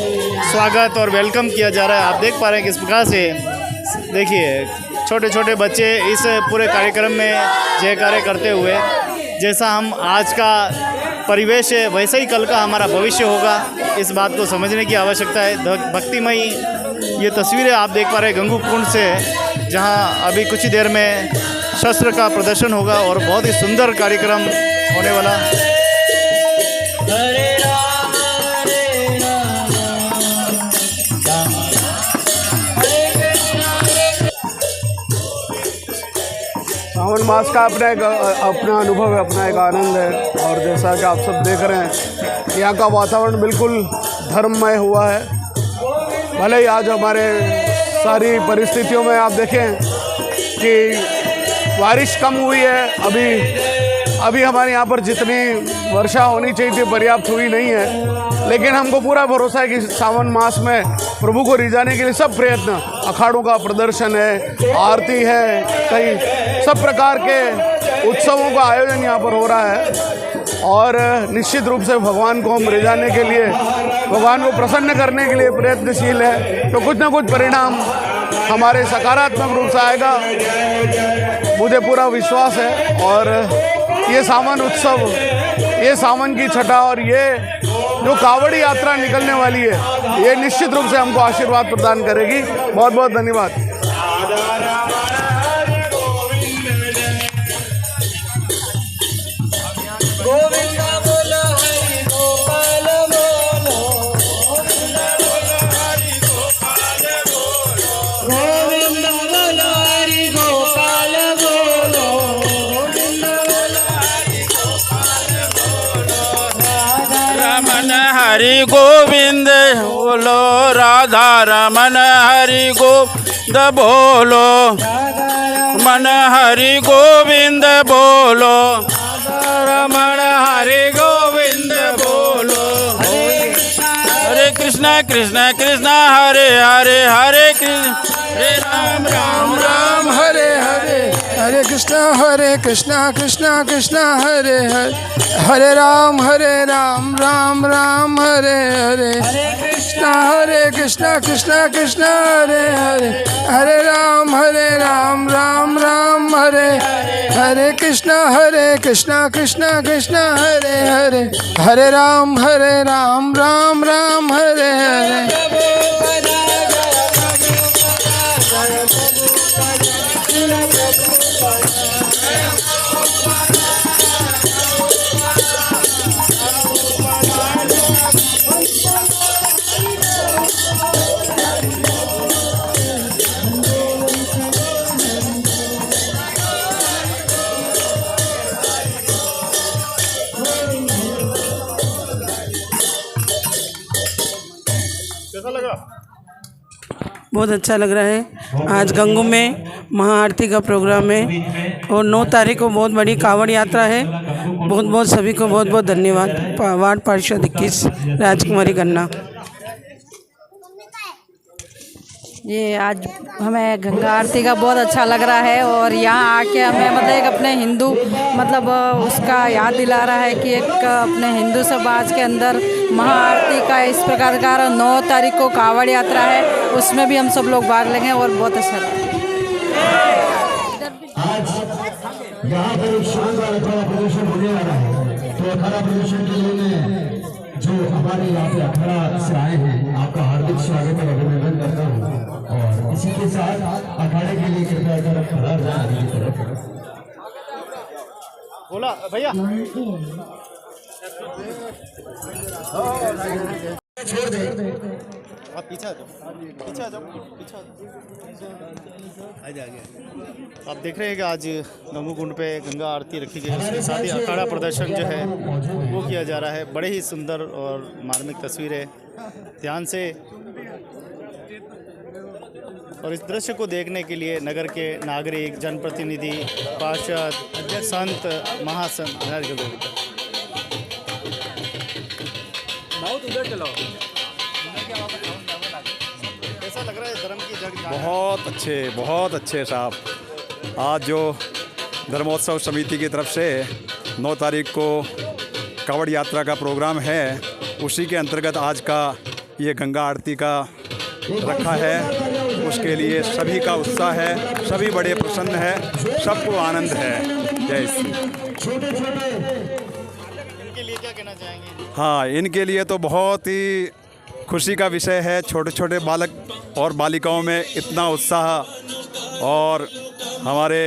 A: स्वागत और वेलकम किया जा रहा है। आप देख पा रहे हैं किस प्रकार से, देखिए छोटे छोटे बच्चे इस पूरे कार्यक्रम में जयकारे करते हुए, जैसा हम आज का परिवेश है वैसा ही कल का हमारा भविष्य होगा, इस बात को समझने की आवश्यकता है। भक्तिमय ये तस्वीरें आप देख पा रहे हैं गंगू कुंड से, जहां अभी कुछ ही देर में शस्त्र का प्रदर्शन होगा और बहुत ही सुंदर कार्यक्रम होने वाला।
C: सावन मास का अपना अनुभव है, अपना एक आनंद है और जैसा कि आप सब देख रहे हैं यहाँ का वातावरण बिल्कुल धर्ममय हुआ है। भले ही आज हमारे सारी परिस्थितियों में आप देखें कि बारिश कम हुई है, अभी हमारे यहाँ पर जितनी वर्षा होनी चाहिए थी पर्याप्त हुई नहीं है, लेकिन हमको पूरा भरोसा है कि सावन मास में प्रभु को रिझाने के लिए सब प्रयत्न, अखाड़ों का प्रदर्शन है, आरती है, कई सब प्रकार के उत्सवों का आयोजन यहाँ पर हो रहा है और निश्चित रूप से भगवान को हम रिझाने के लिए, भगवान को प्रसन्न करने के लिए प्रयत्नशील है, तो कुछ ना कुछ परिणाम हमारे सकारात्मक रूप से आएगा, मुझे पूरा विश्वास है। और ये सावन उत्सव, ये सावन की छठा और ये जो कावड़ी यात्रा निकलने वाली है, ये निश्चित रूप से हमको आशीर्वाद प्रदान करेगी। बहुत बहुत धन्यवाद।
O: हरि गोविंद बोलो, राधा रमन हरि गोविंद बोलो, मन हरि गोविंद बोलो, रमण हरि गोविंद बोलो। हरे कृष्णा कृष्णा कृष्णा हरे हरे, हरे कृष्ण हरे राम राम राम हरे हरे, हरे कृष्णा कृष्णा कृष्णा हरे हरे, हरे राम राम राम हरे हरे, हरे कृष्णा कृष्णा कृष्णा हरे हरे, हरे राम राम राम हरे, हरे कृष्णा कृष्णा कृष्णा हरे हरे, हरे राम राम राम हरे हरे।
P: बहुत अच्छा लग रहा है। आज गंगू में महाआरती का प्रोग्राम है और 9 तारीख को बहुत बड़ी कावड़ यात्रा है बहुत बहुत सभी को बहुत बहुत धन्यवाद। वार्ड पार्षद 21 राजकुमारी गन्ना।
Q: ये आज हमें गंगा आरती का बहुत अच्छा लग रहा है और यहाँ आके हमें मतलब एक अपने हिंदू मतलब उसका याद दिला रहा है कि एक अपने हिंदू समाज के अंदर महाआरती का इस प्रकार का 9 तारीख को कावड़ यात्रा है, उसमें भी हम सब लोग भाग लेंगे और बहुत अच्छा लगेगा।
R: यहाँ पर एक शानदार अखाड़ा प्रदर्शन होने वाला है, तो अखाड़ा प्रदर्शन के लिए जो हमारे यहाँ पे अखाड़ा से आए हैं आपका हार्दिक स्वागत और अभिनंदन करता हूँ। और इसी के साथ अखाड़े के लिए कृपया कर खड़ा रहा
A: बोला भैया
R: छोड़ दे
A: आप पीछे आ जाओ आप देख रहे हैं कि आज गंगू कुंड पे गंगा आरती रखी गई है, उसके साथ ही अखाड़ा प्रदर्शन जो है वो किया जा रहा है। बड़े ही सुंदर और मार्मिक तस्वीरें ध्यान से और इस दृश्य को देखने के लिए नगर के नागरिक, जनप्रतिनिधि, पार्षद, संत, महासंत कैसा लग रहा है धर्म की जग?
S: बहुत अच्छे साहब। आज जो धर्मोत्सव समिति की तरफ से 9 तारीख को कावड़ यात्रा का प्रोग्राम है, उसी के अंतर्गत आज का ये गंगा आरती का रखा है। उसके लिए सभी का उत्साह है, सभी बड़े प्रसन्न है, सबको आनंद है। जय श्री।
A: इनके लिए क्या कहना चाहेंगे?
S: हाँ, इनके लिए तो बहुत ही खुशी का विषय है। छोटे छोटे बालक और बालिकाओं में इतना उत्साह, और हमारे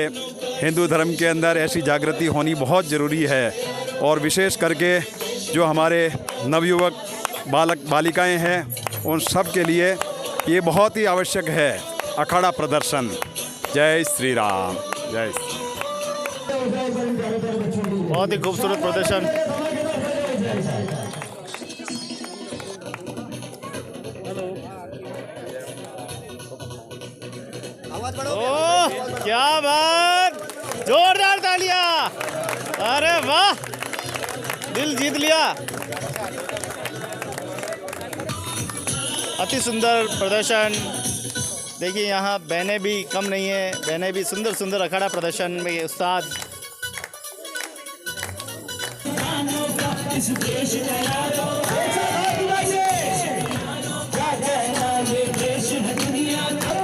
S: हिंदू धर्म के अंदर ऐसी जागृति होनी बहुत ज़रूरी है। और विशेष करके जो हमारे नवयुवक बालक बालिकाएं हैं, उन सब के लिए ये बहुत ही आवश्यक है अखाड़ा प्रदर्शन। जय श्री राम। जय श्री।
A: बहुत ही खूबसूरत प्रदर्शन। ओह क्या बात, जोरदार तालियां। अरे वाह, दिल जीत लिया। अति सुंदर प्रदर्शन। देखिए यहाँ बहनें भी कम नहीं है, बहनें भी सुंदर सुंदर अखाड़ा प्रदर्शन में उस्ताद।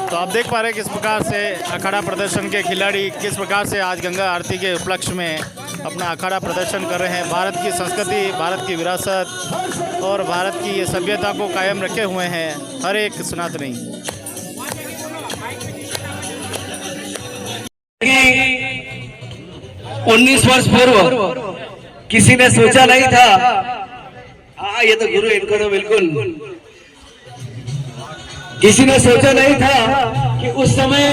A: तो आप देख पा रहे हैं किस प्रकार से अखाड़ा प्रदर्शन के खिलाड़ी किस प्रकार से आज गंगा आरती के उपलक्ष्य में अपना अखाड़ा प्रदर्शन कर रहे हैं। भारत की संस्कृति, भारत की विरासत और भारत की ये सभ्यता को कायम रखे हुए हैं हर एक सनातनी।
T: 19 वर्ष पूर्व किसी ने सोचा नहीं था। हाँ, ये तो गुरु इनको तो बिल्कुल किसी ने सोचा नहीं था कि उस समय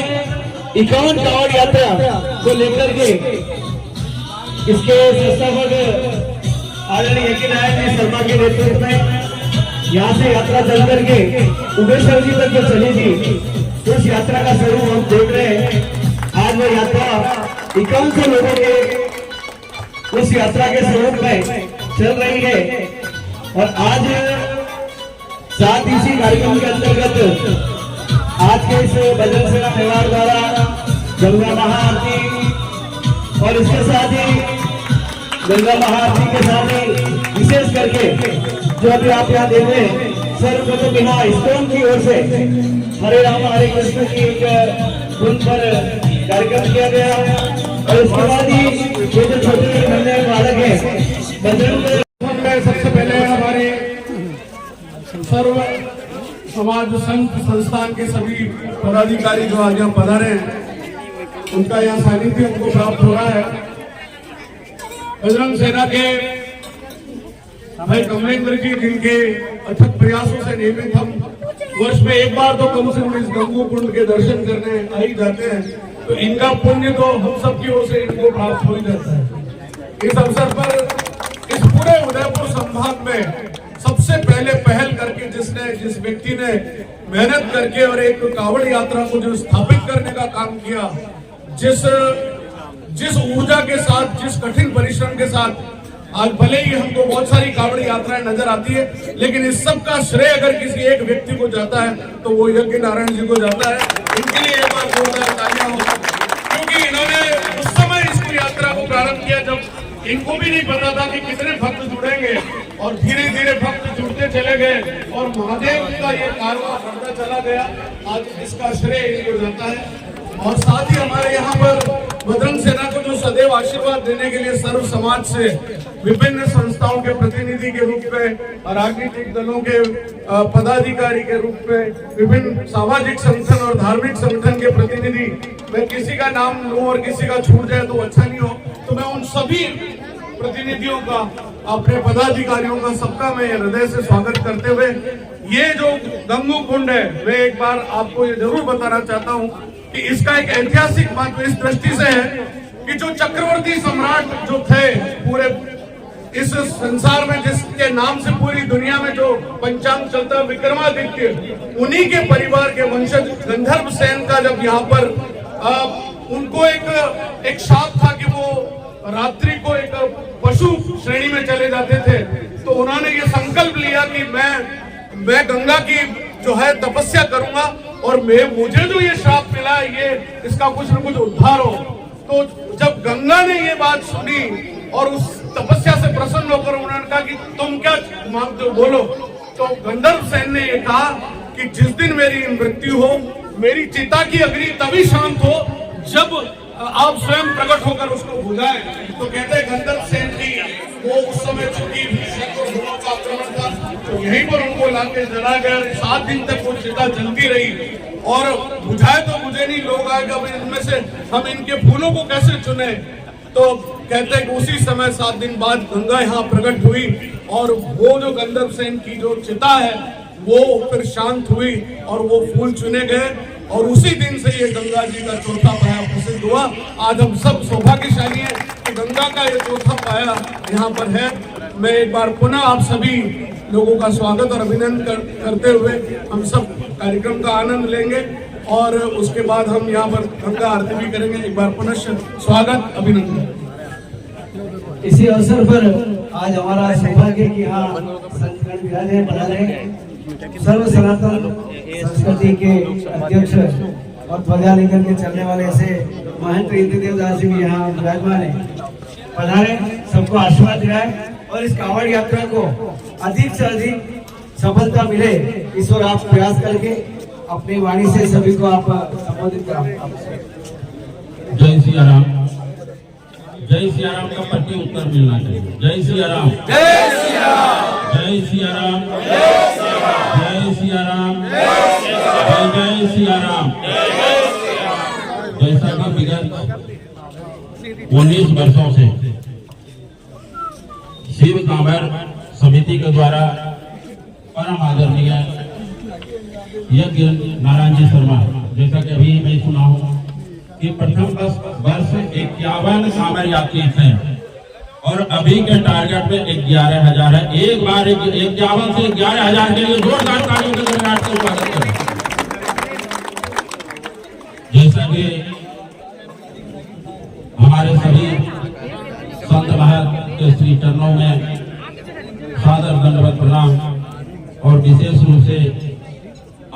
T: 51 कावड़ यात्रा को लेकर के इसके संस्थापक आदरणीय यकीन नारायण शर्मा के नेतृत्व में यहाँ से यात्रा चल करके उमेश्वर जी तक जो चली थी, उस यात्रा का स्वरूप हम देख रहे हैं। आज वो यात्रा 51 लोगों के उस यात्रा के स्वरूप में चल रही है। और आज साथ इसी कार्यक्रम के अंतर्गत आज के इस बजरंग सेना मेवाड़ द्वारा गंगा महाआरती और इसके साथ ही गंगा महाआरती के साथ ही विशेष करके जो अभी आप यहाँ देख रहे हैं, सर्वप्रथम यहाँ स्टोन की ओर से हरे राम हरे कृष्ण की एक धुन पर कार्यक्रम किया गया। और उसके बाद ही ये जो छोटे नन्हे बालक है बजरंग में सबसे पहले हमारे सर्व समाज संघ संस्थान के सभी पदाधिकारी जो आज यहाँ पधारे हैं, उनका यहाँ सानिध्य हमको प्राप्त हो रहा है। बजरंग सेना के भाई कमलेंद्र जी, जिनके अथक प्रयासों से नियमित हम वर्ष में एक बार तो कम से कम इस गंगू कुंड के दर्शन करने आ ही जाते हैं, तो इनका पुण्य तो हम सब की ओर से इनको प्राप्त हो ही जाता है। इस अवसर पर इस पूरे उदयपुर संभाग में सबसे पहले पहल करके जिस व्यक्ति ने मेहनत करके और एक कावड़ यात्रा को जो स्थापित करने का काम किया, जिस
U: जिस ऊर्जा के साथ, जिस कठिन परिश्रम के साथ आज भले ही हमको बहुत सारी कांवड़ी यात्राएं नजर आती है, लेकिन इस सब का श्रेय अगर किसी एक व्यक्ति को जाता है तो वो यज्ञ नारायण जी को जाता है। इनके लिए एक बार जोरदार तालियां हो, क्योंकि इन्होंने उस समय इस यात्रा को प्रारंभ किया जब इनको भी नहीं पता था कि कितने भक्त जुड़ेंगे, और धीरे धीरे भक्त जुड़ते चले गए और महादेव का ये कारवां बढ़ता चला गया। आज इसका श्रेय इनको जाता है। और साथ ही हमारे यहाँ पर बजरंग सेना को जो सदैव आशीर्वाद देने के लिए सर्व समाज से विभिन्न संस्थाओं के प्रतिनिधि के रूप में, राजनीतिक दलों के पदाधिकारी के रूप में, विभिन्न सामाजिक संगठन और धार्मिक संगठन के प्रतिनिधि, मैं किसी का नाम लूं और किसी का छूट जाए तो अच्छा नहीं हो, तो मैं उन सभी प्रतिनिधियों का, अपने पदाधिकारियों का, सबका मैं हृदय से स्वागत करते हुए ये जो गंगू कुंड है, मैं एक बार आपको ये जरूर बताना चाहता हूँ कि इसका एक ऐतिहासिक महत्व इस दृष्टि से है कि जो चक्रवर्ती सम्राट जो थे पूरे इस संसार में, जिसके नाम से पूरी दुनिया में जो पंचांग चलता, विक्रमादित्य, उन्हीं के परिवार के वंशज गंधर्व सेन का जब यहाँ पर उनको एक शाप था कि वो रात्रि को एक पशु श्रेणी में चले जाते थे, तो उन्होंने ये संकल्प लिया कि मैं गंगा की जो है तपस्या करूंगा और मुझे जो ये श्राप मिला है ये इसका कुछ न कुछ उद्धार हो। तो जब गंगा ने ये बात सुनी और उस तपस्या से प्रसन्न होकर उन्होंने कहा कि तुम क्या मांगते हो, बोलो। तो गंधर्व सेन ने ये कहा कि जिस दिन मेरी मृत्यु हो, मेरी चिता की अग्नि तभी शांत हो जब आप स्वयं प्रकट होकर उसको बुझाए। तो कहते हैं गंधर्व सेन की वो उस समय चुकी का आक्रमण था, तो यहीं पर उनको लाके जला गया। 7 दिन तक वो चिता जलती रही और बुझाए तो मुझे नहीं, लोग आएगा इनमें से हम इनके फूलों को कैसे चुने। तो कहते हैं कि उसी समय 7 दिन बाद गंगा यहाँ प्रकट हुई और वो जो गंधर्व सेन की जो चिता है वो फिर शांत हुई और वो फूल चुने गए और उसी दिन से ये गंगा जी का चौथा पाया प्रसिद्ध हुआ। आज हम सब सौभाग्यशाली हैं कि गंगा का ये चौथा पाया यहाँ पर है। मैं एक बार पुनः आप सभी लोगों का स्वागत और अभिनंदन करते हुए हम सब कार्यक्रम का आनंद लेंगे और उसके बाद हम यहाँ पर गंगा आरती भी करेंगे। एक बार पुनः स्वागत, अभिनंदन।
T: इसी अवसर पर आज हमारा सौभाग्य कि यहाँ संतगण विराजे बना रहे सर्व सनातन संस्कृति के अध्यक्ष और ध्वजा लेकर के चलने वाले ऐसे महंत इंद्रदेव दास जी भी यहाँ विराजमान है, पधारे, सबको आशीर्वाद दिलाए और इस कांवड़ यात्रा को अधिक से अधिक सफलता मिले, इस ओर आप प्रयास करके अपनी वाणी से सभी को आप संबोधित कराएं।
V: जय सिया राम। जय सिया राम का प्रति उत्तर मिलना चाहिए। जय सिया राम। जय सिया राम। जय सिया राम। जय सिया राम। जय सिया राम। जैसा कि विगत 19 वर्षों से शिव कांवड़ समिति के द्वारा परम आदरणीय यज्ञ नारायण जी शर्मा, जैसा कि अभी मैं सुना हूँ कि प्रथम वर्ष 51 कांवड़ यात्री थे और अभी के टारगेट में 11,000 है। एक बार 51 से 11,000 के लिए जोरदार तालियों के गणराज्य का स्वागत करें। जैसा कि हमारे सभी संत महंत के श्री चरणों में सादर दंडवत प्रणाम और विशेष रूप से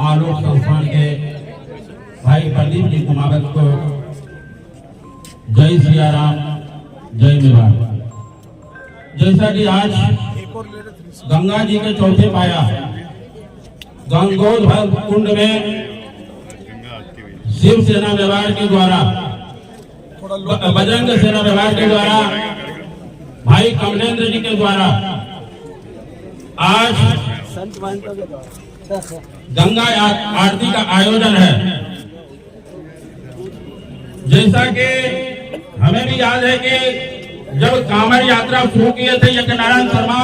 V: आलोक संस्थान के भाई प्रदीप जी कुमावत को जय सिया राम, जय मेवाड़। जैसा कि आज गंगा जी के चौथे पाया गंगोद्भव कुंड में शिव सेना मेवाड़ के द्वारा, बजरंग सेना मेवाड़ के द्वारा, भाई कमलेंद्र जी के द्वारा आज गंगा आरती का आयोजन है। जैसा कि हमें भी याद है कि जब कांवड़ यात्रा शुरू किए थे यज्ञ नारायण शर्मा,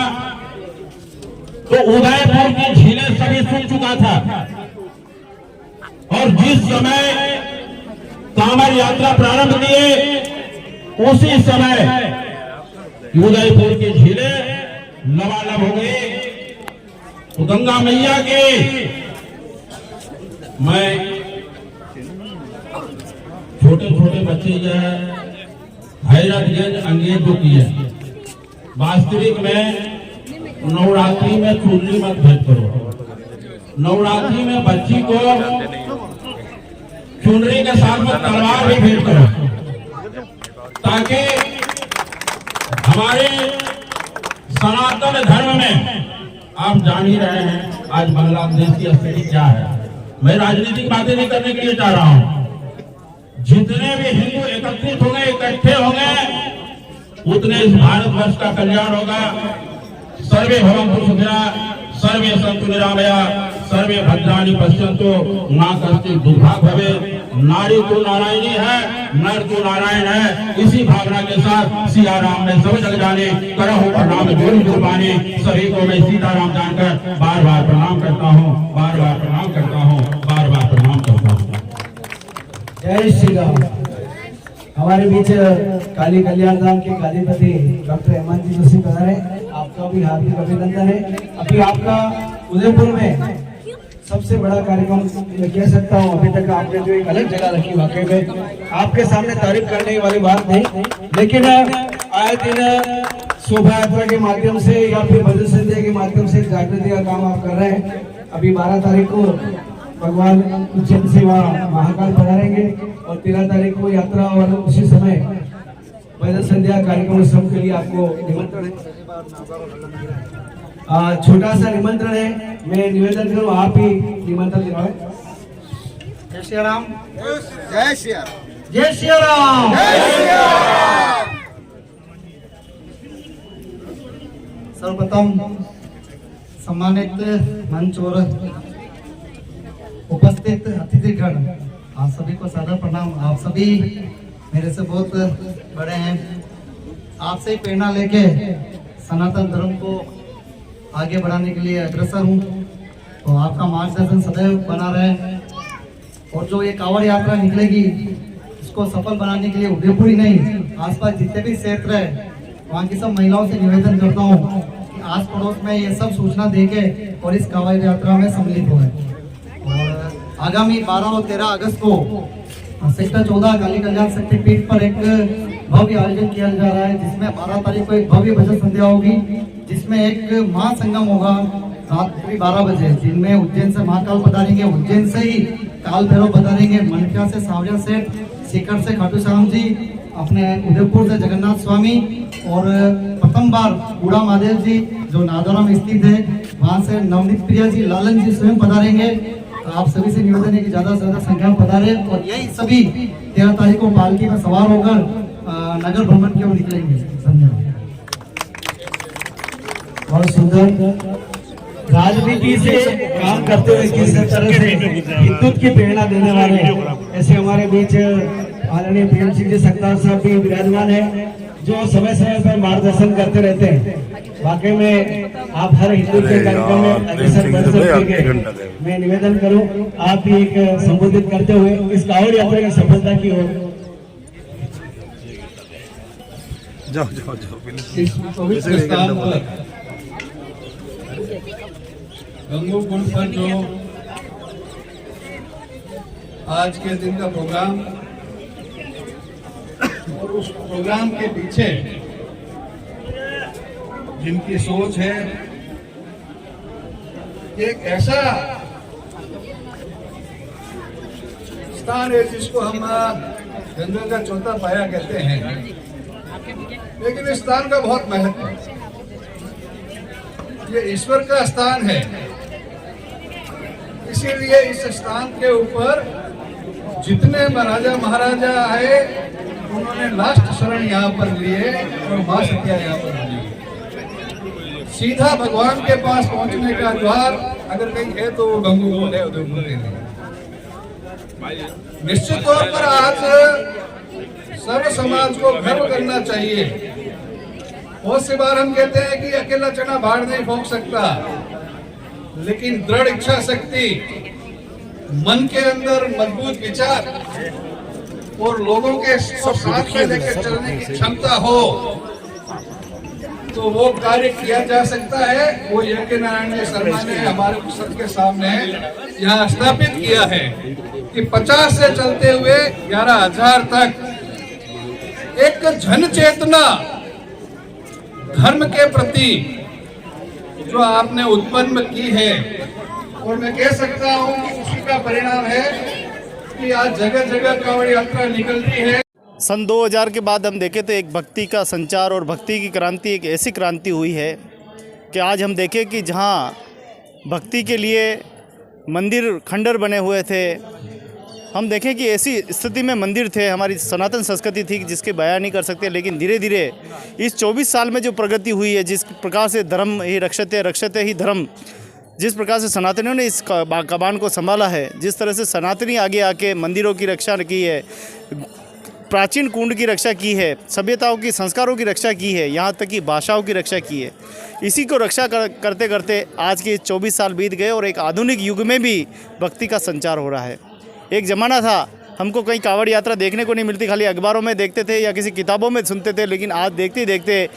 V: तो उदयपुर की झीलें सभी सूख चुका था और जिस समय कांवड़ यात्रा प्रारंभ किए उसी समय उदयपुर की झीलें लबालब हो गई। तो गंगा मैया के मैं छोटे छोटे बच्चे जो है भैरव यज्ञ अंगेज जो किए, वास्तविक में नवरात्रि में चुनरी मत भेंट करो। नवरात्रि में बच्ची को चुनरी के साथ में तलवार भी भेंट करो, ताकि हमारे सनातन धर्म में आप जान ही रहे हैं आज बांग्लादेश की स्थिति क्या है। मैं राजनीतिक बातें नहीं करने के लिए चाह रहा हूं। जितने भी हिंदू एकत्रित होंगे, इकट्ठे होंगे, उतने इस भारतवर्ष का कल्याण होगा। सर्वे भवन्तु सुखिनः, सर्वे सन्तु निरामया, सर्वे भद्राणि पश्यन्तु मा कश्चित् दुर्भाग् भवेत्। नारी तो नारायणी है, नर तो नारायण है। इसी भावना के साथ सिया राम ने सब जग जाने, करहु प्रणाम जोरी जुर्बाने। सभी को मैं सीताराम जानकर बार बार प्रणाम करता हूँ, बार बार प्रणाम करता हूँ, बार बार प्रणाम करता हूँ।
C: जय श्री राम। हमारे बीच काली कल्याण धाम के कालीपति डॉक्टर हेमंत जी जोशी पधारे, आपका भी हार्दिक अभिनंदन है। अभी आपका उदयपुर में सबसे बड़ा कार्यक्रम मैं कह सकता हूँ, अभी तक आपने जो एक अलग जगह रखी, वाकई में आपके सामने तारीफ करने वाली बात नहीं, लेकिन आए दिन शोभा यात्रा के माध्यम से या फिर भजन संध्या के माध्यम से जागृति का काम आप कर रहे हैं। अभी 12 तारीख को भगवान उज्जैन से वहाँ महाकाल पधारेंगे और 13 तारीख को यात्रा और उसी समय भजन संध्या कार्यक्रम सब के लिए आपको निमंत्रण है। छोटा सा निमंत्रण है, मैं निवेदन करूँ आप ही निमंत्रण दिलाएं। जय श्री राम। जय श्री राम। जय श्री राम।
B: सर्वप्रथम सम्मानित मंच और उपस्थित अतिथिगण, आप सभी को सादर प्रणाम। आप सभी मेरे से बहुत बड़े हैं, आपसे ही प्रेरणा लेके सनातन धर्म को आगे बढ़ाने के लिए अग्रसर हूँ, तो आपका मार्गदर्शन सदैव बना रहे। और जो ये कांवड़ यात्रा निकलेगी उसको सफल बनाने के लिए उदयपुर ही नहीं, आसपास जितने भी क्षेत्र है वहाँ की सब महिलाओं से निवेदन करता हूँ कि आस पड़ोस में ये सब सूचना देके और इस कांवड़ यात्रा में सम्मिलित हो। और आगामी 12 और 13 अगस्त को सेक्टर 14 काली कल्याण शक्तिपीठ पर एक भव्य आयोजन किया जा रहा है, जिसमें 12 तारीख को एक भव्य भजन संध्या होगी, जिसमें एक महासंगम होगा रात्रि 12 बजे, जिनमें उज्जैन से महाकाल पधारेंगे, उज्जैन से ही काल भैरव पधारेंगे, मनख्या से सावरिया सेठ, सीकर से खाटू श्याम जी, अपने उदयपुर से जगन्नाथ स्वामी और प्रथम बार बूढ़ा महादेव जी जो नादौरा में स्थित है, वहाँ से नवनीत प्रिया जी, लालन जी स्वयं पधारेंगे। तो आप सभी से निवेदन है कि ज्यादा से ज्यादा संख्या में पधारे और यही सभी 13 तारीख को पालकी में सवार होकर नगर भ्रमण की ओर निकलेंगे। धन्यवाद।
T: बहुत सुंदर। राजनीति से काम करते हुए किस तरह से हिंदुत्व की प्रेरणा देने वाले ऐसे हमारे बीच आदरणीय प्रेम सिंह जी सकदार साहब भी विराजमान है, जो समय समय पर मार्गदर्शन करते रहते हैं। वाकई में आप हर हिंदू के कार्यक्रम में अग्रसर बन सकते। मैं निवेदन करूं आप भी एक संबोधित करते हुए इस कांवड़ यात्रा की सफलता की ओर
D: जाओ।
U: गंगू कुंड पर जो आज के दिन का प्रोग्राम और उस प्रोग्राम के पीछे जिनकी सोच है, एक ऐसा स्थान है जिसको हम गंगा का चौथा पाया कहते हैं, लेकिन इस स्थान का बहुत महत्व है। ये ईश्वर का स्थान है, इसीलिए इस स्थान के ऊपर जितने महाराजा महाराजा आए उन्होंने लास्ट शरण यहाँ पर लिए और मां सत्या यहाँ पर लिए। सीधा भगवान के पास पहुंचने का द्वार अगर कहीं है तो वो गंगू कुंड है, उदयपुर है। निश्चित तौर पर आज सर्व समाज को गर्व करना चाहिए। बहुत सी बार हम कहते हैं कि अकेला चना भाड़ नहीं फूंक सकता, लेकिन दृढ़ इच्छा शक्ति, मन के अंदर मजबूत विचार और लोगों के साथ में लेकर चलने की क्षमता हो तो वो कार्य किया जा सकता है। वो यज्ञ नारायण जी शर्मा ने हमारे सबके सामने यहाँ स्थापित किया है कि 50 से चलते हुए 11,000 तक एक जन चेतना धर्म के प्रति जो आपने उत्पन्न की है, और मैं कह सकता हूं कि उसी का परिणाम है कि आज जगह जगह कांवड़ यात्रा निकल रही है।
A: सन 2000 के बाद हम देखें तो एक भक्ति का संचार और भक्ति की क्रांति, एक ऐसी क्रांति हुई है कि आज हम देखें कि जहां भक्ति के लिए मंदिर खंडर बने हुए थे, हम देखें कि ऐसी स्थिति में मंदिर थे, हमारी सनातन संस्कृति थी जिसके बयान नहीं कर सकते। लेकिन धीरे धीरे इस 24 साल में जो प्रगति हुई है, जिस प्रकार से धर्म ही रक्षते रक्षते ही धर्म, जिस प्रकार से सनातनियों ने इस कमान को संभाला है, जिस तरह से सनातनी आगे आके मंदिरों की रक्षा की है, प्राचीन कुंड की रक्षा की है, सभ्यताओं की संस्कारों की रक्षा की है, यहाँ तक कि भाषाओं की रक्षा की है। इसी को रक्षा करते करते आज के 24 साल बीत गए और एक आधुनिक युग में भी भक्ति का संचार हो रहा है। एक ज़माना था हमको कहीं कांवड़ यात्रा देखने को नहीं मिलती, खाली अखबारों में देखते थे या किसी किताबों में सुनते थे। लेकिन आज देखते देखते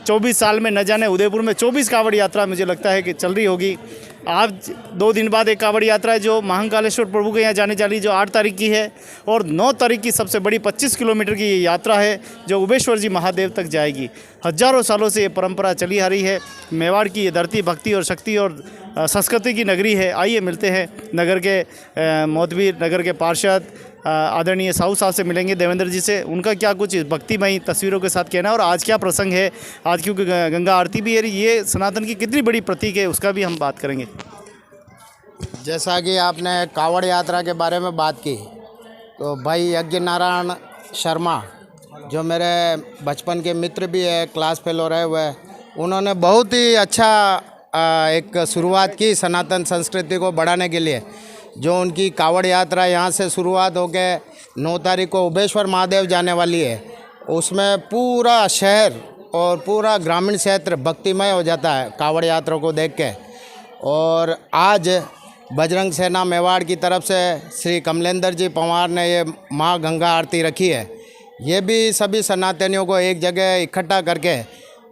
A: 24 साल में न जाने उदयपुर में 24 कांवड़ यात्रा मुझे लगता है कि चल रही होगी। आज 2 दिन बाद एक कांवड़ यात्रा है जो महाकालेश्वर प्रभु के यहाँ जाने वाली, जो 8 तारीख की है, और 9 तारीख की सबसे बड़ी 25 किलोमीटर की ये यात्रा है जो उबेश्वर जी महादेव तक जाएगी। हजारों सालों से ये परंपरा चली आ रही है। मेवाड़ की ये धरती भक्ति और शक्ति और संस्कृति की नगरी है। आइए मिलते हैं नगर के मोतबीर, नगर के पार्षद आदरणीय साहू साहब से मिलेंगे, देवेंद्र जी से। उनका क्या कुछ भक्तिमयी तस्वीरों के साथ कहना है और आज क्या प्रसंग है, आज क्योंकि गंगा आरती भी है, ये सनातन की कितनी बड़ी प्रतीक है, उसका भी हम बात करेंगे।
E: जैसा कि आपने कांवड़ यात्रा के बारे में बात की, तो भाई यज्ञ नारायण शर्मा जो मेरे बचपन के मित्र भी है, क्लास फेलो रहे हुए, उन्होंने बहुत ही अच्छा एक शुरुआत की सनातन संस्कृति को बढ़ाने के लिए। जो उनकी कांवड़ यात्रा यहाँ से शुरुआत हो के 9 तारीख को उबेश्वर महादेव जाने वाली है, उसमें पूरा शहर और पूरा ग्रामीण क्षेत्र भक्तिमय हो जाता है कांवड़ यात्रा को देख के। और आज बजरंग सेना मेवाड़ की तरफ से श्री कमलेंद्र जी पंवार ने ये माँ गंगा आरती रखी है। ये भी सभी सनातनियों को एक जगह इकट्ठा करके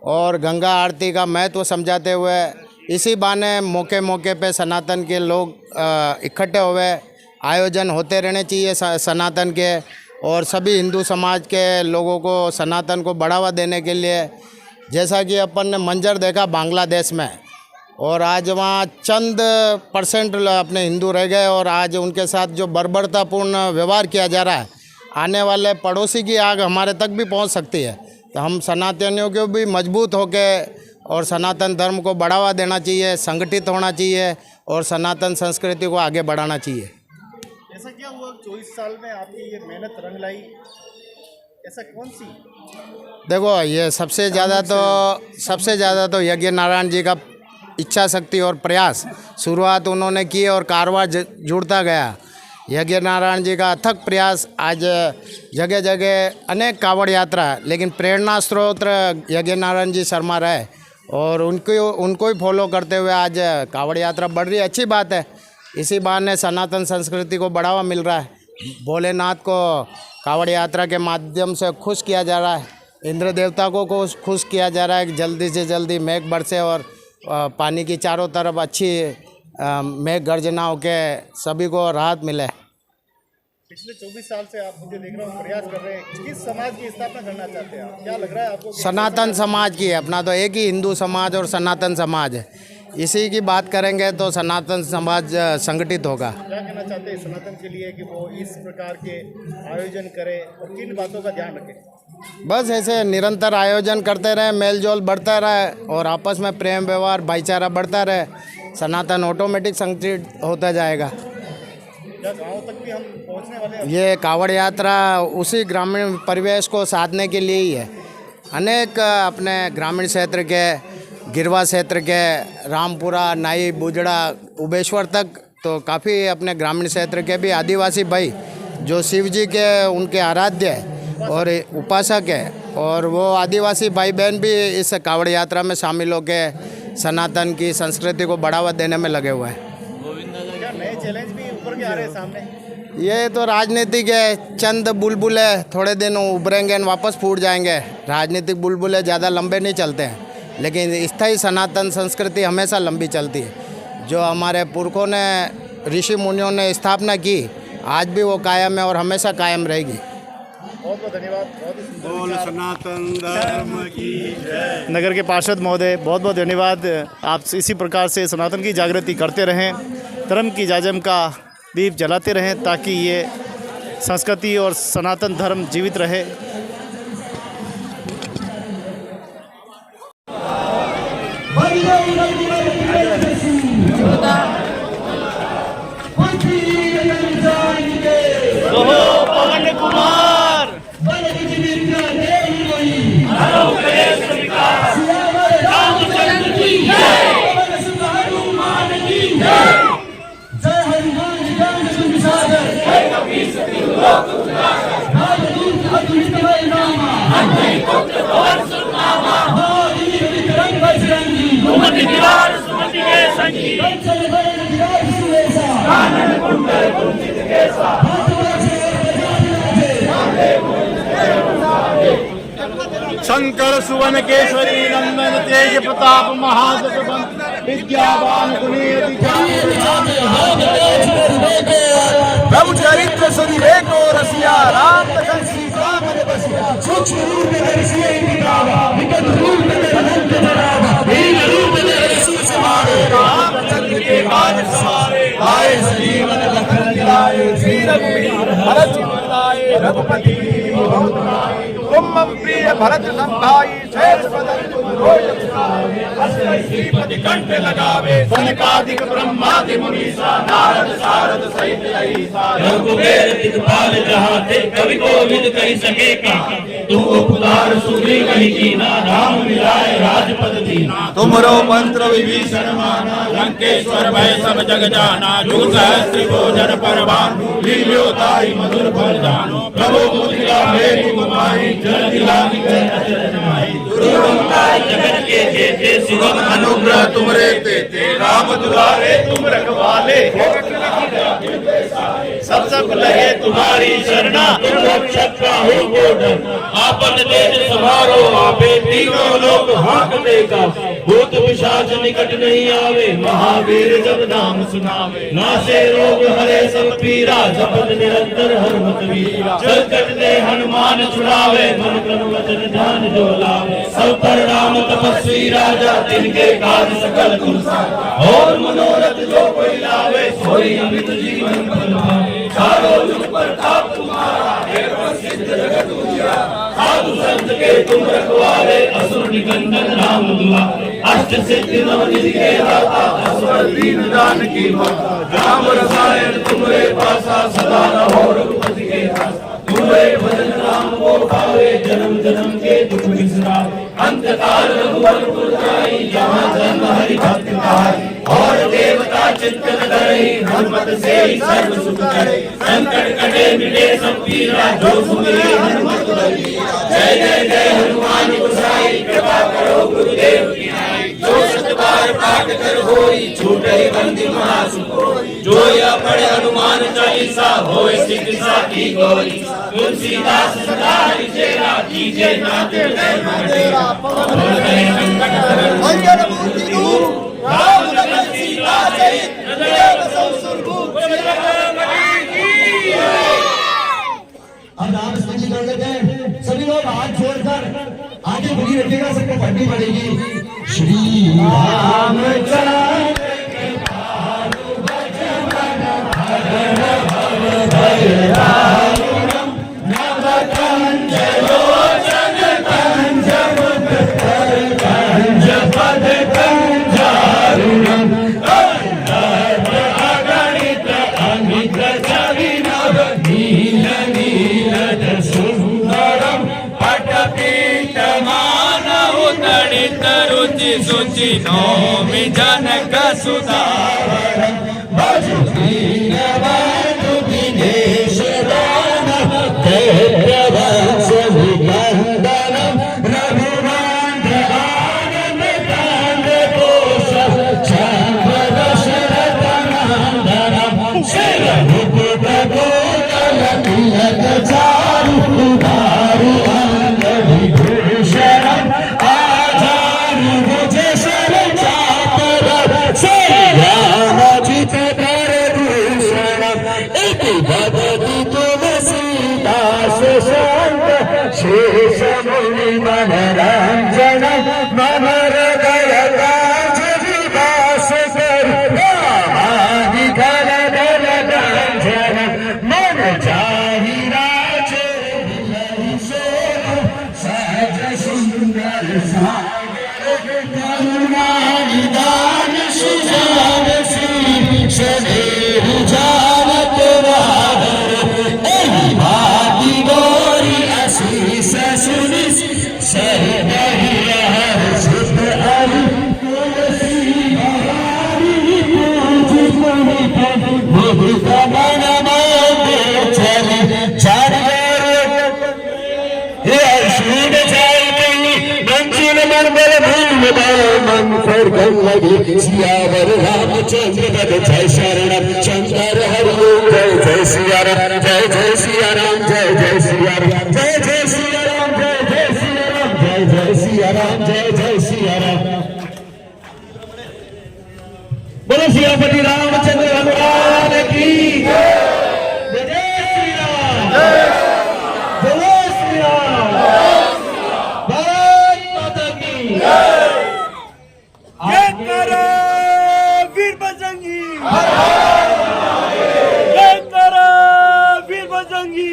E: और गंगा आरती का महत्व समझाते हुए, इसी बहाने मौके मौके पे सनातन के लोग इकट्ठे हुए, आयोजन होते रहने चाहिए सनातन के, और सभी हिंदू समाज के लोगों को सनातन को बढ़ावा देने के लिए। जैसा कि अपन ने मंजर देखा बांग्लादेश में, और आज वहाँ चंद % अपने हिंदू रह गए और आज उनके साथ जो बर्बरतापूर्ण व्यवहार किया जा रहा है, आने वाले पड़ोसी की आग हमारे तक भी पहुँच सकती है। तो हम सनातनियों को भी मजबूत होकर और सनातन धर्म को बढ़ावा देना चाहिए, संगठित होना चाहिए और सनातन संस्कृति को आगे बढ़ाना चाहिए।
A: ऐसा क्या हुआ 24 साल में आपकी ये मेहनत रंग लाई, ऐसा कौन सी?
E: देखो, ये सबसे ज़्यादा तो यज्ञ नारायण जी का इच्छा शक्ति और प्रयास, शुरुआत उन्होंने की और कारवार जुड़ता गया। यज्ञ नारायण जी का अथक प्रयास, आज जगह जगह अनेक कांवड़ यात्रा, लेकिन प्रेरणा स्रोत यज्ञ नारायण जी शर्मा रहे और उनको ही फॉलो करते हुए आज कांवड़ यात्रा बढ़ रही है। अच्छी बात है, इसी बहाने सनातन संस्कृति को बढ़ावा मिल रहा है। भोलेनाथ को कांवड़ यात्रा के माध्यम से खुश किया जा रहा है, इंद्र देवता को खुश किया जा रहा है कि जल्दी से जल्दी मेघ बरसे और पानी की चारों तरफ अच्छी मेघ गर्जना होके सभी को राहत मिले।
A: पिछले 24 साल से आप मुझे देख रहा हूँ प्रयास कर रहे हैं, किस समाज की स्थापना करना चाहते हैं आप? क्या लग रहा है आपको?
E: सनातन समाज की, अपना तो एक ही हिंदू समाज और सनातन समाज है, इसी की बात करेंगे तो सनातन समाज संगठित होगा।
A: क्या कहना चाहते हैं सनातन के लिए कि वो इस प्रकार के आयोजन करें और किन बातों का ध्यान रखें?
E: बस ऐसे निरंतर आयोजन करते रहे, मेल जोल बढ़ता रहे और आपस में प्रेम व्यवहार भाईचारा बढ़ता रहे, सनातन ऑटोमेटिक संगठित होता जाएगा।
A: क्या गाँव तक भी हम पहुँचने वाले हैं?
E: ये कांवड़ यात्रा उसी ग्रामीण परिवेश को साधने के लिए ही है। अनेक अपने ग्रामीण क्षेत्र के, गिरवा क्षेत्र के, रामपुरा, नाई, बुजड़ा, उबेश्वर तक, तो काफ़ी अपने ग्रामीण क्षेत्र के भी आदिवासी भाई जो शिव जी के उनके आराध्य और उपासक है, और वो आदिवासी भाई बहन भी इस कांवड़ यात्रा में शामिल होकर सनातन की संस्कृति को बढ़ावा देने में लगे हुए हैं।
A: क्या नए चैलेंज भी उभर के आ रहे हैं सामने?
E: ये तो राजनीतिक है, चंद बुलबुले थोड़े दिन उभरेंगे और वापस फूट जाएंगे। राजनीतिक बुलबुले ज़्यादा लंबे नहीं चलते हैं, लेकिन स्थायी सनातन संस्कृति हमेशा लंबी चलती है। जो हमारे पुरखों ने, ऋषि मुनियों ने स्थापना की, आज भी वो कायम है और हमेशा कायम रहेगी।
A: बहुत बहुत धन्यवाद।
C: बोल सनातन धर्म की जय।
A: नगर के पार्षद महोदय बहुत बहुत धन्यवाद। आप इसी प्रकार से सनातन की जागृति करते रहें, धर्म की जाजम का दीप जलाते रहें ताकि ये संस्कृति और सनातन धर्म जीवित रहे।
J: पवन कुमार रामचंद्र की जय, हनुमान की जय, जय हनुमान ज्ञान गुण सागर, जय कबीर सती लोक उजागर, नामदूत अतुलित नामा, अन्य पुत्र पवन सुरनामा, महावीर विक्रम बजरंगी, सुमति निवार सुमति के संगी, कंचन बरन विराज सुवेशा, कानन कुंडल कुंचित केसा,
C: शंकर सुवन केसरी नंदन तेज प्रताप महाजगवंत विद्यावान गुणी प्रभु चरित्र सुनिवेको रसिया राम लखन सीता मन बसिया सूक्ष्म रूप में दर्शिए निकावा विकट रूप में अनंत बरावा दीन रूप में रसू सवारे रामचंद्र के काज सवारे आए जीवन लखन दिलाए श्री रघुवीर भरत लाए रघुपति बहुत लाए तुम प्रिय भरत संभाई शेष बदन तुम रोय श्रीपति कंठ लगावे सनकादिक ब्रह्मादि मुनीसा नारद सारद सहित अहिसा रघुवीर दिखपाल जहाँ थे कवि कोविद कहि सके कहा तुम उपकार सुग्रीव कहि कीना राम मिलाए राजपद दीना तुमरो मंत्र विभीषण माना लंकेश्वर भय सब जग जाना जुग सहस्त्र भोजन परवान लील्योताई मधुर फल जानो प्रभु मुद्रिका मेरी कुमारी जल दिलानी अचरज माई दुर्गमकाय जगत के जेते सुगम अनुग्रह तुमरे तेते राम दुलारे तुम रखवाले सब लगे तुम्हारी शरणा तुम रक्षक काहू को डर आपन तेज सवारो आपे तीनों लोक हाँकते का भूत पिशाच निकट नहीं आवे महावीर जब नाम सुनावे नासे रोग हरे सब पीरा जपत निरंतर हनुमत वीरा जल कटते हनुमान छुड़ावे मन क्रम वचन ध्यान जो लावे सब पर राम तपस्वी राजा तिनके काज सकल तुम साजा और मनोरथ जो कोई लावे सोई अमित जीवन फल पावे चारों जुग प्रताप तुम्हारा है प्रसिद्ध जगत उजियारा साधु संत के तुम रखवाले असुर निकंदन राम दुलारे अष्ट सिद्धि नव निधि के दाता असवर दीन दान की माता राम रसायन तुम्हारे पासा सदा रहो रघुपति के दासा तुम्हारे भजन राम को भावे जन्म जन्म के दुख बिसरावे अंत काल रघुवर जाई जहाँ जन्म हरि भक्त कहाई और देवता चिंतन करई हनुमत से सर्व सुख करे संकट कटे मिटे सब पीरा जो सुमिरे हनुमत बलबीरा जय जय जय हनुमान गोसाई कृपा करो गुरुदेव की नाई जो सत बार पाठ कर होई छूटे बंदी महासुख जो या पढ़े हनुमान चालीसा होए सिद्धि साखी गौरी तुलसीदास सदा हरिचेरा कीजे नाते तेरा पवन संकट हरण मंगल मूर्ति रूप राम लखन सीता सहित देव संसुरभूप अब नाम स्मृति कर लेते हैं सभी लोग हाथ छोड़कर आगे बढ़ी रखिएगा सबको पढ़नी पड़ेगी श्री रामचंद्र के पालु बचन भव भय राम नव कंज लोचन कंज मुख कर कंज पद कंजारुणम अगणित अमित जविनव नील नील सुंदरम पटपीठ मानव तड़ित रुचि सुचि नौमि जनक सुधावरम भजु दीनबंधु दिनेश दानव दैत्यवंश विकंदनम रघुवंश आनंद कांद कोशल चंद्र दशरथ नंदनम श्री रघुपति गोकुल तिलक चारु दारु अंग विभूषणम आधारु भुज शर चापर श्री रामजित कर भूषणम इति भगति तुम सीता सुषम
J: शेष मुनि मनोरंजन मन हृदय काज विवास कर रामादि घन दल गंजन मन जाहि राज बिलहि सोनु सहज सुंदर सागर करुणा निदान सुजान श्री स्नेह जानत राहर एहि भांति गोरी असीस सुनि सहबहि रहर सुत अरु तुलसी भवानी पूज मणि मन में चले चार सूड जाय मंजिल मन बल भूल मन पर गल लगे सियावर रामचंद्र पद जय शरण चंद्र हरि जय जय सिया राम जय जय सिया राम जय जय सिया राम जय जय सिया राम जय जय सिया राम जय जय सिया राम जय जय सिया राम। बोलो सियापति रामचंद्र भगवान की जय जय श्री राम बोलो श्री राम भारत माता की
T: जय करो वीर बजरंगी जय करो वीर बजरंगी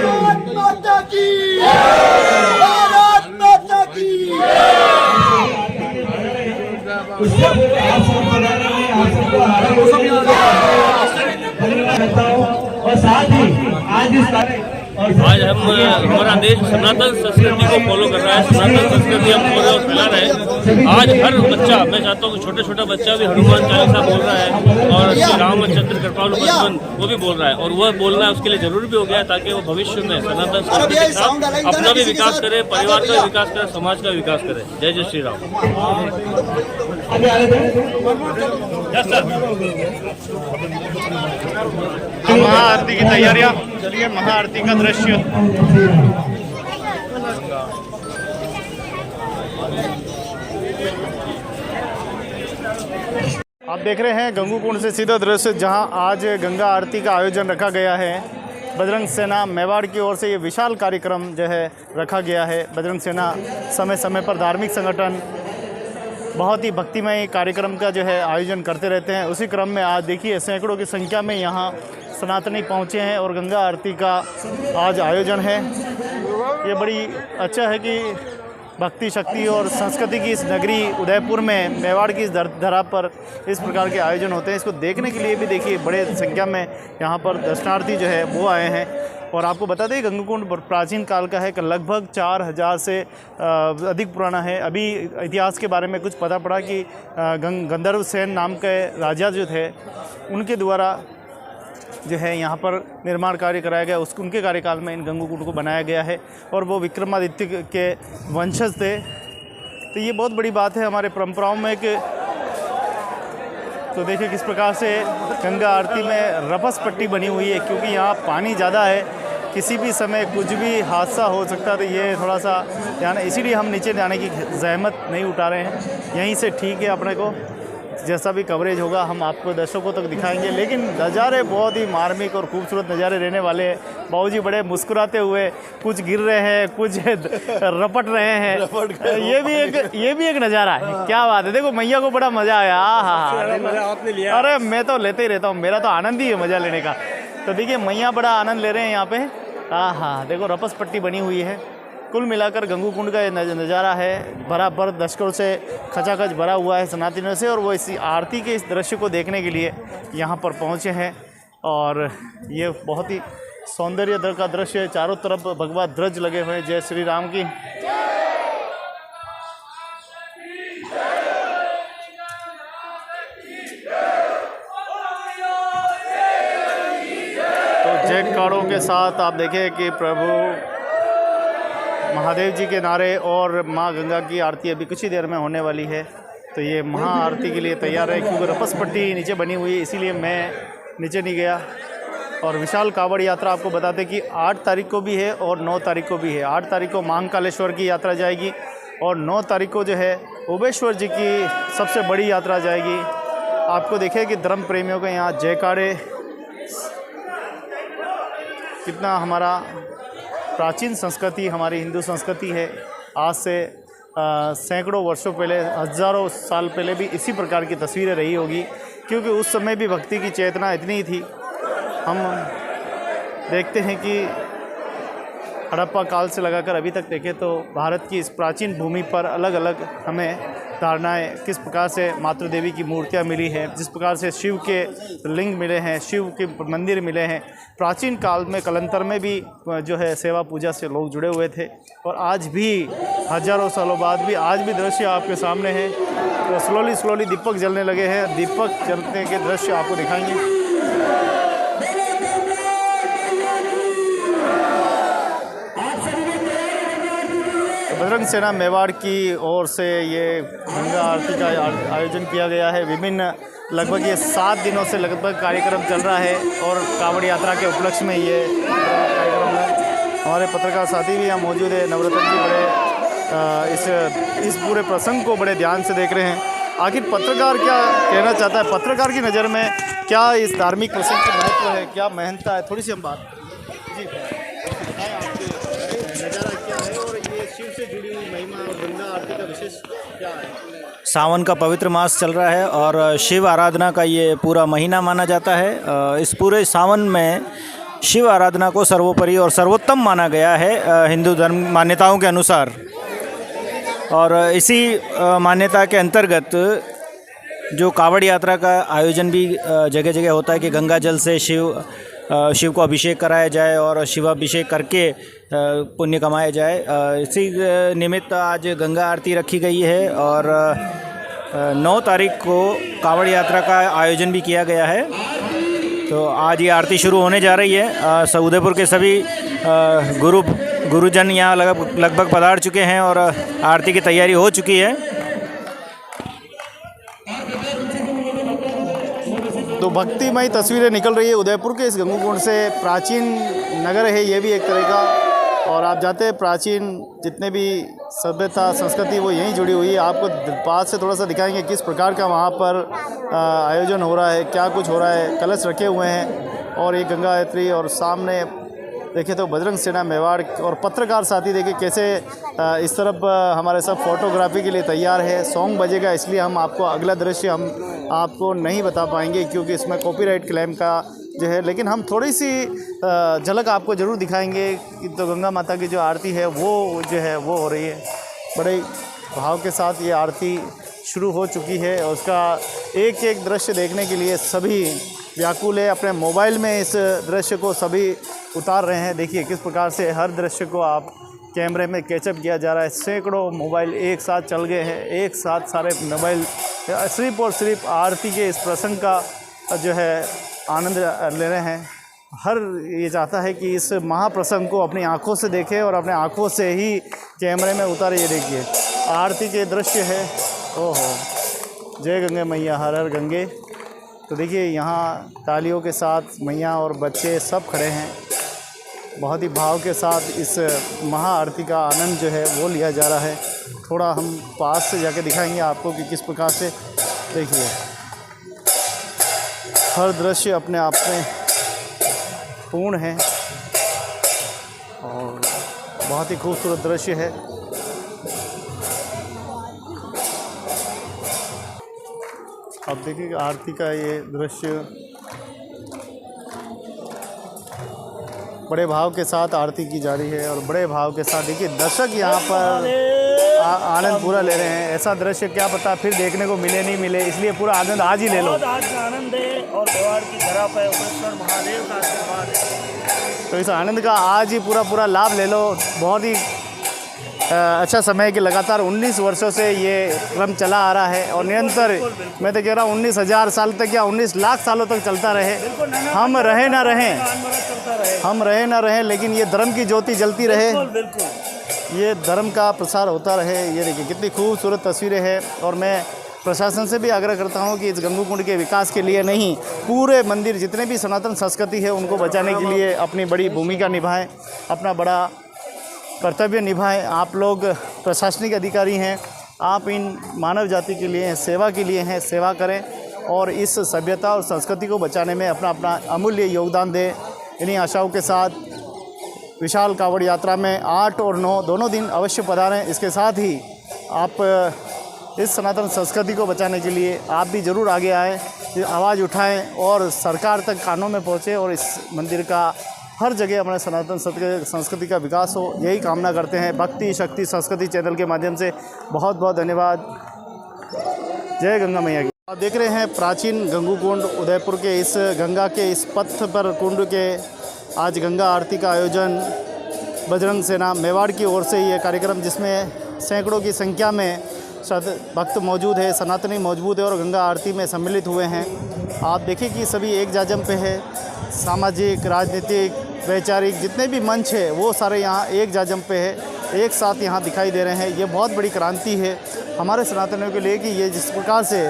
T: भारत माता की भारत माता की और साथ ही आज इस
F: आज हम हमारा देश सनातन संस्कृति को फॉलो कर रहा है, सनातन संस्कृति हम फैला रहे हैं। आज हर बच्चा, मैं चाहता हूँ कि छोटा छोटा बच्चा भी हनुमान चालीसा बोल रहा है और श्री रामचंद्र कृपालु बचपन वो भी बोल रहा है, और वह बोलना उसके लिए जरूरी भी हो गया है ताकि वो भविष्य में सनातन संस्कृति के साथ अपना भी विकास करे, परिवार का विकास करे, समाज का विकास करे। जय जय श्री राम।
A: महाआरती की तैयारियां, चलिए महाआरती का दृश्य। आप देख रहे हैं गंगू कुंड से सीधा दृश्य, जहां आज गंगा आरती का आयोजन रखा गया है। बजरंग सेना मेवाड़ की ओर से ये विशाल कार्यक्रम जो है रखा गया है। बजरंग सेना समय समय पर धार्मिक संगठन बहुत ही भक्तिमय कार्यक्रम का जो है आयोजन करते रहते हैं। उसी क्रम में आज देखिए सैकड़ों की संख्या में यहाँ सनातनी पहुँचे हैं और गंगा आरती का आज आयोजन है। ये बड़ी अच्छा है कि भक्ति शक्ति और संस्कृति की इस नगरी उदयपुर में मेवाड़ की इस धरा पर इस प्रकार के आयोजन होते हैं। इसको देखने के लिए भी देखिए बड़े संख्या में यहाँ पर दर्शनार्थी जो है वो आए हैं। और आपको बता दें गंगा कुंड प्राचीन काल का है, लगभग 4000 से अधिक पुराना है। अभी इतिहास के बारे में कुछ पता पड़ा कि गंधर्व सेन नाम के राजा जो थे उनके द्वारा जो है यहाँ पर निर्माण कार्य कराया गया, उनके कार्यकाल में इन गंगा कुंड को बनाया गया है और वो विक्रमादित्य के वंशज थे। तो ये बहुत बड़ी बात है हमारे परंपराओं में कि तो देखिए किस प्रकार से गंगा आरती में रपस पट्टी बनी हुई है, क्योंकि यहाँ पानी ज़्यादा है, किसी भी समय कुछ भी हादसा हो सकता है। तो ये थोड़ा सा ध्यान, इसीलिए हम नीचे जाने की जहमत नहीं उठा रहे हैं। यहीं से ठीक है, अपने को जैसा भी कवरेज होगा हम आपको दर्शकों तक दिखाएंगे। लेकिन नज़ारे बहुत ही मार्मिक और खूबसूरत नज़ारे रहने वाले हैं। बाबूजी बड़े मुस्कुराते हुए, कुछ गिर रहे हैं, कुछ रपट रहे हैं। ये भी एक नज़ारा है। क्या बात है, देखो मैया को बड़ा मज़ा आया। हाँ, अरे मैं तो लेते ही रहता हूँ, मेरा तो आनंद ही है मज़ा लेने का। तो देखिए मैया बड़ा आनंद ले रहे हैं यहाँ पे। हाँ, देखो रपस पट्टी बनी हुई है। कुल मिलाकर गंगू कुंड का नज़ारा है, बराबर दर्शकों से खचाखच भरा हुआ है सनातनियों से, और वो इस आरती के इस दृश्य को देखने के लिए यहाँ पर पहुँचे हैं। और ये बहुत ही सौंदर्य का दृश्य है, चारों तरफ भगवा ध्वज लगे हुए हैं। जय श्री राम की। तो जयकारों के साथ आप देखें कि प्रभु महादेव जी के नारे और माँ गंगा की आरती अभी कुछ ही देर में होने वाली है। तो ये महाआरती के लिए तैयार है, क्योंकि रपस पट्टी नीचे बनी हुई है, इसीलिए मैं नीचे नहीं गया। और विशाल कावड़ यात्रा आपको बताते कि 8 तारीख को भी है और 9 तारीख को भी है। 8 तारीख को महाकालेश्वर की यात्रा जाएगी और 9 तारीख को जो है ओबेश्वर जी की सबसे बड़ी यात्रा जाएगी। आपको देखें कि धर्म प्रेमियों के यहाँ जयकारे, कितना हमारा प्राचीन संस्कृति हमारी हिंदू संस्कृति है। आज से सैकड़ों वर्षों पहले, हज़ारों साल पहले भी इसी प्रकार की तस्वीरें रही होगी, क्योंकि उस समय भी भक्ति की चेतना इतनी ही थी। हम देखते हैं कि हड़प्पा काल से लगाकर अभी तक देखें तो भारत की इस प्राचीन भूमि पर अलग अलग हमें धारणाएं, किस प्रकार से मातृ देवी की मूर्तियां मिली हैं, जिस प्रकार से शिव के लिंग मिले हैं, शिव के मंदिर मिले हैं। प्राचीन काल में कलंतर में भी जो है सेवा पूजा से लोग जुड़े हुए थे, और आज भी हज़ारों सालों बाद भी आज भी दृश्य आपके सामने है। तो स्लोली दीपक जलने लगे हैं, दीपक जलने के दृश्य आपको दिखाएंगे। बजरंग सेना मेवाड़ की ओर से ये गंगा आरती का आयोजन किया गया है। विभिन्न लगभग ये 7 दिनों से लगभग कार्यक्रम चल रहा है, और कांवड़ यात्रा के उपलक्ष्य में ये कार्यक्रम है। हमारे पत्रकार साथी भी यहाँ मौजूद है। नवरत्न जी बड़े इस पूरे प्रसंग को बड़े ध्यान से देख रहे हैं। आखिर पत्रकार क्या कहना चाहता है, पत्रकार की नज़र में क्या इस धार्मिक प्रसंग का महत्व है, क्या महत्ता है, थोड़ी सी हम बात जी नज़ारा क्या है, और ये शिव से जुड़ी हुई महिमा और गंगा आरती का विशेष क्या है।
G: सावन का पवित्र मास चल रहा है और शिव आराधना का ये पूरा महीना माना जाता है। इस पूरे सावन में शिव आराधना को सर्वोपरि और सर्वोत्तम माना गया है हिंदू धर्म मान्यताओं के अनुसार। और इसी मान्यता के अंतर्गत जो कावड़ यात्रा का आयोजन भी जगह जगह होता है कि गंगा जल से शिव को अभिषेक कराया जाए और शिवाभिषेक करके पुण्य कमाया जाए। इसी निमित्त आज गंगा आरती रखी गई है, और 9 तारीख को कावड़ यात्रा का आयोजन भी किया गया है। तो आज ये आरती शुरू होने जा रही है। उदयपुर के सभी गुरुजन यहाँ लगभग पधार चुके हैं और आरती की तैयारी हो चुकी है।
A: तो भक्तिमय तस्वीरें निकल रही है उदयपुर के इस गंगूकुंड से। प्राचीन नगर है ये भी एक तरह का, और आप जाते हैं प्राचीन जितने भी सभ्यता संस्कृति वो यहीं जुड़ी हुई है। आपको पास से थोड़ा सा दिखाएंगे किस प्रकार का वहाँ पर आयोजन हो रहा है, क्या कुछ हो रहा है। कलश रखे हुए हैं और ये गंगा यात्री, और सामने देखें तो बजरंग सेना मेवाड़ और पत्रकार साथी देखें कैसे इस तरफ हमारे सब फोटोग्राफी के लिए तैयार है। सॉन्ग बजेगा, इसलिए हम आपको अगला दृश्य हम आपको नहीं बता पाएंगे क्योंकि इसमें कॉपीराइट क्लेम का जो है, लेकिन हम थोड़ी सी झलक आपको ज़रूर दिखाएंगे कि तो गंगा माता की जो आरती है वो जो है वो हो रही है। बड़े भाव के साथ ये आरती शुरू हो चुकी है, और उसका एक एक दृश्य देखने के लिए सभी व्याकुल है। अपने मोबाइल में इस दृश्य को सभी उतार रहे हैं। देखिए किस प्रकार से हर दृश्य को आप कैमरे में कैचअप किया जा रहा है। सैकड़ों मोबाइल एक साथ चल गए हैं, एक साथ सारे मोबाइल सिर्फ और सिर्फ आरती के इस प्रसंग का जो है आनंद ले रहे हैं। हर ये चाहता है कि इस महाप्रसंग को अपनी आंखों से देखे और अपने आंखों से ही कैमरे में उतारे। ये देखिए आरती के दृश्य है। ओहो, जय गंगे मैया, हर हर गंगे। तो देखिए यहाँ तालियों के साथ मैया और बच्चे सब खड़े हैं। बहुत ही भाव के साथ इस महाआरती का आनंद जो है वो लिया जा रहा है। थोड़ा हम पास से जाके दिखाएंगे आपको कि किस प्रकार से देखिए हर दृश्य अपने आप में पूर्ण है और बहुत ही खूबसूरत दृश्य है। अब देखिए आरती का ये दृश्य बड़े भाव के साथ आरती की जा रही है, और बड़े भाव के साथ देखिए दर्शक यहाँ पर आनंद पूरा ले रहे हैं। ऐसा दृश्य क्या पता फिर देखने को मिले नहीं मिले, इसलिए पूरा आनंद आज ही ले लो।
H: आज का आनंद है और मेवाड़ की धरा पर उमेश्वर महादेव का आशीर्वाद है,
A: तो इस आनंद का आज ही पूरा लाभ ले लो। बहुत ही अच्छा समय कि लगातार 19 वर्षों से ये क्रम चला आ रहा है और निरंतर मैं तो कह रहा हूँ 19,000 साल तक या 19 लाख सालों तक चलता रहे। हम रहे ना रहें लेकिन ये धर्म की ज्योति जलती रहे, ये धर्म का प्रसार होता रहे। ये देखिए कितनी खूबसूरत तस्वीरें हैं, और मैं प्रशासन से भी आग्रह करता हूँ कि इस गंगूकुंड के विकास के लिए नहीं, पूरे मंदिर जितने भी सनातन संस्कृति है उनको बचाने के लिए अपनी बड़ी भूमिका निभाएं, अपना बड़ा कर्तव्य निभाएं। आप लोग प्रशासनिक अधिकारी हैं, आप इन मानव जाति के लिए सेवा के लिए हैं, सेवा करें और इस सभ्यता और संस्कृति को बचाने में अपना अमूल्य योगदान दें। इन्हीं आशाओं के साथ विशाल कावड़ यात्रा में 8 और 9 दोनों दिन अवश्य पधारें। इसके साथ ही आप इस सनातन संस्कृति को बचाने के लिए आप भी ज़रूर आगे आएँ, आवाज़ उठाएं और सरकार तक कानों में पहुँचे और इस मंदिर का हर जगह हमारे सनातन संस्कृति का विकास हो, यही कामना करते हैं। भक्ति शक्ति संस्कृति चैनल के माध्यम से बहुत बहुत धन्यवाद। जय गंगा मैया की। आप देख रहे हैं प्राचीन गंगू कुंड उदयपुर के इस गंगा के इस पथ पर कुंड के आज गंगा आरती का आयोजन बजरंग सेना मेवाड़ की ओर से ये कार्यक्रम, जिसमें सैकड़ों की संख्या में भक्त मौजूद है, सनातनी मौजूद है और गंगा आरती में सम्मिलित हुए हैं। आप देखिए कि सभी एक जाजम पे है। सामाजिक, राजनीतिक, वैचारिक जितने भी मंच है वो सारे यहाँ एक जाजम पे है, एक साथ यहाँ दिखाई दे रहे हैं। ये बहुत बड़ी क्रांति है हमारे सनातनियों के लिए कि ये जिस प्रकार से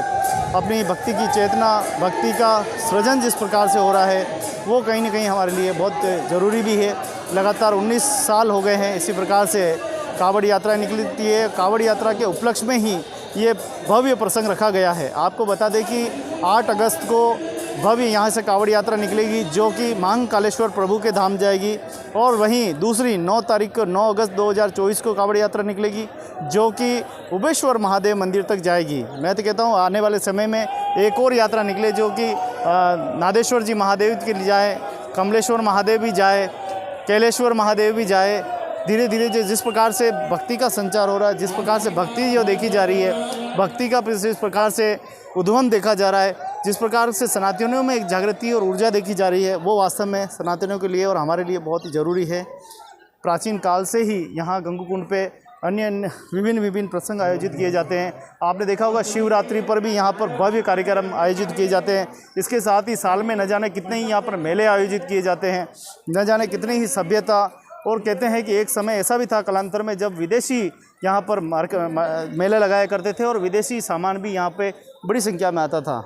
A: अपनी भक्ति की चेतना, भक्ति का सृजन जिस प्रकार से हो रहा है वो कहीं ना कहीं हमारे लिए बहुत ज़रूरी भी है। लगातार 19 साल हो गए हैं इसी प्रकार से कावड़ यात्रा निकलती है। कावड़ यात्रा के उपलक्ष्य में ही ये भव्य प्रसंग रखा गया है। आपको बता दें कि 8 अगस्त को भव्य यहाँ से कावड़ यात्रा निकलेगी जो कि मांग कालेश्वर प्रभु के धाम जाएगी, और वहीं दूसरी 9 तारीख को 9 अगस्त 2024 को कावड़ यात्रा निकलेगी जो कि उबेश्वर महादेव मंदिर तक जाएगी। मैं तो कहता हूँ आने वाले समय में एक और यात्रा निकले जो कि नादेश्वर जी महादेव के लिए जाए, कमलेश्वर महादेव भी जाए, कैलेश्वर महादेव भी जाए। धीरे धीरे जिस प्रकार से भक्ति का संचार हो रहा है, जिस प्रकार से भक्ति जो देखी जा रही है, भक्ति का जिस प्रकार से उद्गम देखा जा रहा है, जिस प्रकार से सनातनियों में एक जागृति और ऊर्जा देखी जा रही है, वो वास्तव में सनातनियों के लिए और हमारे लिए बहुत ही ज़रूरी है। प्राचीन काल से ही यहाँ गंगू कुंड पे अन्य विभिन्न प्रसंग आयोजित किए जाते हैं। आपने देखा होगा शिवरात्रि पर भी यहाँ पर भव्य कार्यक्रम आयोजित किए जाते हैं। इसके साथ ही साल में न जाने कितने ही यहाँ पर मेले आयोजित किए जाते हैं, न जाने कितनी ही सभ्यता। और कहते हैं कि एक समय ऐसा भी था कालांतर में जब विदेशी यहाँ पर मेले लगाया करते थे और विदेशी सामान भी यहाँ पे बड़ी संख्या में आता था।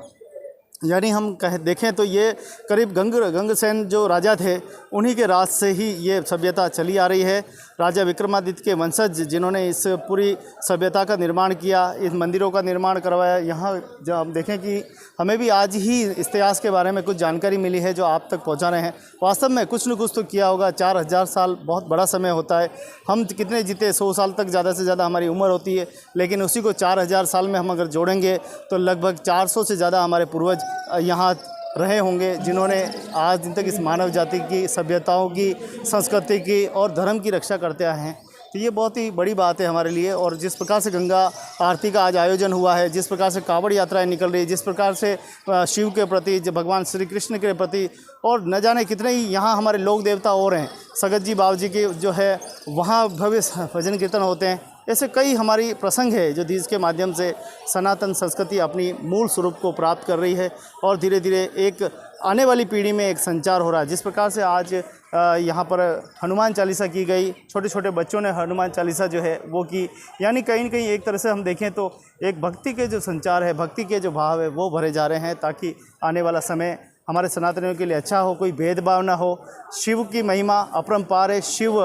A: यानी हम देखें तो ये करीब गंगसेन जो राजा थे उन्हीं के राज से ही ये सभ्यता चली आ रही है। राजा विक्रमादित्य के वंशज जिन्होंने इस पूरी सभ्यता का निर्माण किया, इस मंदिरों का निर्माण करवाया। यहाँ जब हम देखें कि हमें भी आज ही इतिहास के बारे में कुछ जानकारी मिली है जो आप तक पहुँचा रहे हैं। वास्तव में कुछ न कुछ तो किया होगा। 4000 साल बहुत बड़ा समय होता है। हम कितने जीते, 100 साल तक ज़्यादा से ज़्यादा हमारी उम्र होती है, लेकिन उसी को 4000 साल में हम अगर जोड़ेंगे तो लगभग 400 से ज़्यादा हमारे पूर्वज यहाँ रहे होंगे जिन्होंने आज दिन तक इस मानव जाति की, सभ्यताओं की, संस्कृति की और धर्म की रक्षा करते आए हैं। तो ये बहुत ही बड़ी बात है हमारे लिए। और जिस प्रकार से गंगा आरती का आज आयोजन हुआ है, जिस प्रकार से कावड़ यात्राएं निकल रही है, जिस प्रकार से शिव के प्रति, भगवान श्री कृष्ण के प्रति और न जाने कितने ही यहाँ हमारे लोक देवता और हैं, सगत जी बाबा जी के जो है वहाँ भव्य भजन कीर्तन होते हैं। ऐसे कई हमारी प्रसंग है जो जिसके माध्यम से सनातन संस्कृति अपनी मूल स्वरूप को प्राप्त कर रही है और धीरे धीरे एक आने वाली पीढ़ी में एक संचार हो रहा है। जिस प्रकार से आज यहाँ पर हनुमान चालीसा की गई, छोटे छोटे बच्चों ने हनुमान चालीसा जो है वो की, यानी कहीं न कहीं एक तरह से हम देखें तो एक भक्ति के जो संचार है, भक्ति के जो भाव है वो भरे जा रहे हैं ताकि आने वाला समय हमारे सनातनियों के लिए अच्छा हो, कोई भेदभाव ना हो। शिव की महिमा अपरंपार है। शिव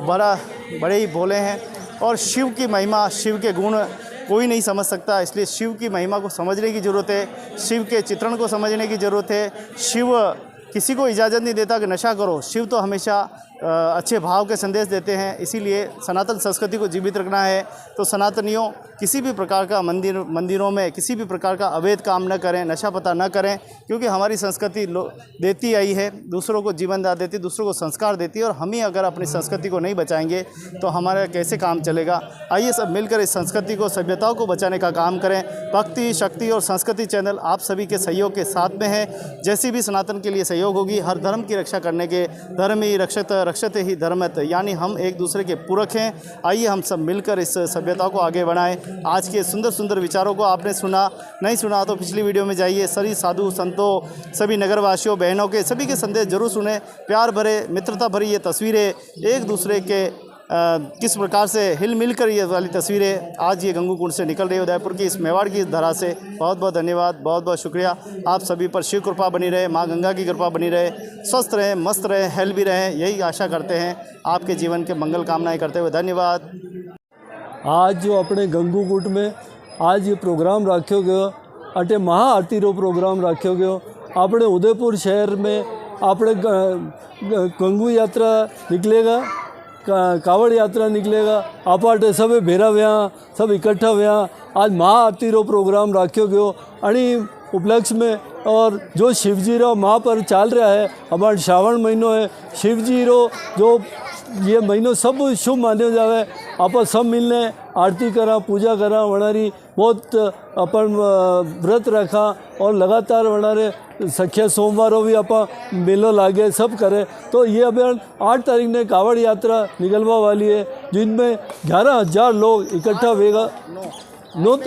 A: बड़े ही भोले हैं और शिव की महिमा, शिव के गुण कोई नहीं समझ सकता। इसलिए शिव की महिमा को समझने की ज़रूरत है, शिव के चित्रण को समझने की ज़रूरत है। शिव किसी को इजाज़त नहीं देता कि नशा करो। शिव तो हमेशा अच्छे भाव के संदेश देते हैं। इसीलिए सनातन संस्कृति को जीवित रखना है तो सनातनियों किसी भी प्रकार का मंदिरों में किसी भी प्रकार का अवैध काम न करें, नशा पता न करें, क्योंकि हमारी संस्कृति देती आई है, दूसरों को जीवनदान देती, दूसरों को संस्कार देती है। और हम ही अगर अपनी संस्कृति को नहीं बचाएंगे तो हमारा कैसे काम चलेगा। आइए सब मिलकर इस संस्कृति को, सभ्यताओं को बचाने का काम करें। भक्ति शक्ति और संस्कृति चैनल आप सभी के सहयोग के साथ में है। जैसी भी सनातन के लिए सहयोग होगी, हर धर्म की रक्षा करने के, धर्म ही रक्षते ही धर्मत, यानी हम एक दूसरे के पूरक हैं। आइए हम सब मिलकर इस सभ्यता को आगे बढ़ाएं। आज के सुंदर सुंदर विचारों को आपने सुना, नहीं सुना तो पिछली वीडियो में जाइए। सभी साधु संतों, सभी नगरवासियों, बहनों के सभी के संदेश जरूर सुने। प्यार भरे, मित्रता भरी ये तस्वीरें, एक दूसरे के किस प्रकार से हिल मिल कर ये वाली तस्वीरें आज ये गंगू कुंड से निकल रही है, उदयपुर की इस मेवाड़ की धरा से। बहुत बहुत धन्यवाद, बहुत बहुत शुक्रिया। आप सभी पर शिव कृपा बनी रहे, माँ गंगा की कृपा बनी रहे, स्वस्थ रहें, मस्त रहें, हेल्दी रहें, यही आशा करते हैं। आपके जीवन के मंगल कामनाएं करते हुए धन्यवाद।
I: आज जो अपने गंगू कुंड में आज ये प्रोग्राम रखो गयो, अटे महाआरती रो प्रोग्राम रखो गयो। अपने उदयपुर शहर में આપણે गंगू यात्रा निकलेगा, कावड़ यात्रा निकलेगा, आपाटे सब भेरा व्या, सब इकट्ठा व्या। आज महाआरती रो प्रोग्राम राख्यो गयो आणि उपलक्ष्य में और जो शिवजी रो महापर्व चाल रहा है, हमारा श्रावण महीनो है, शिवजी रो जो ये महीनों सब शुभ मान्यो जावे। आप सब मिलने आरती करा, पूजा करा, वनारी बहुत अपन व्रत रखा और लगातार वनारे सख्या सोमवारों भी आप मेलो लागे सब करे। तो ये अभी 8 तारीख ने कावड़ यात्रा निकलवा वाली है, जिनमें 11,000 लोग इकट्ठा होगा। 9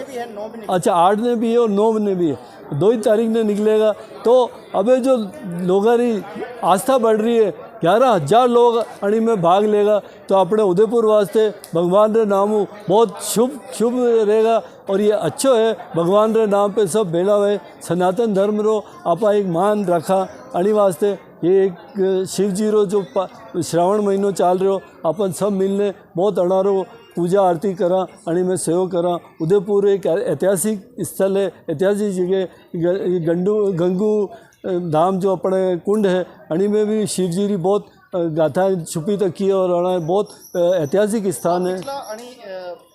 I: अच्छा 8 ने भी है और 9 ने भी है, 2 ही तारीख ने निकलेगा। तो अबे जो लोगों की आस्था बढ़ रही है, 11,000 लोग अणी में भाग लेगा। तो अपने उदयपुर वास्ते भगवान रे नाम बहुत शुभ रहेगा और ये अच्छो है। भगवान रे नाम पे सब भेड़ा हुए, सनातन धर्म रो आपा एक मान रखा अणी वास्ते। ये एक शिव जी रो जो श्रावण महीनो चाल रहे हो, अपन सब मिलने बहुत अणारो पूजा आरती करा अणी में सेवा करा। उदयपुर एक ऐतिहासिक स्थल है, ऐतिहासिक जगह गंगू धाम जो अपने कुंड है, अणी में भी शिव जी की बहुत गाथा छुपी तकी है और अणा बहुत ऐतिहासिक स्थान है।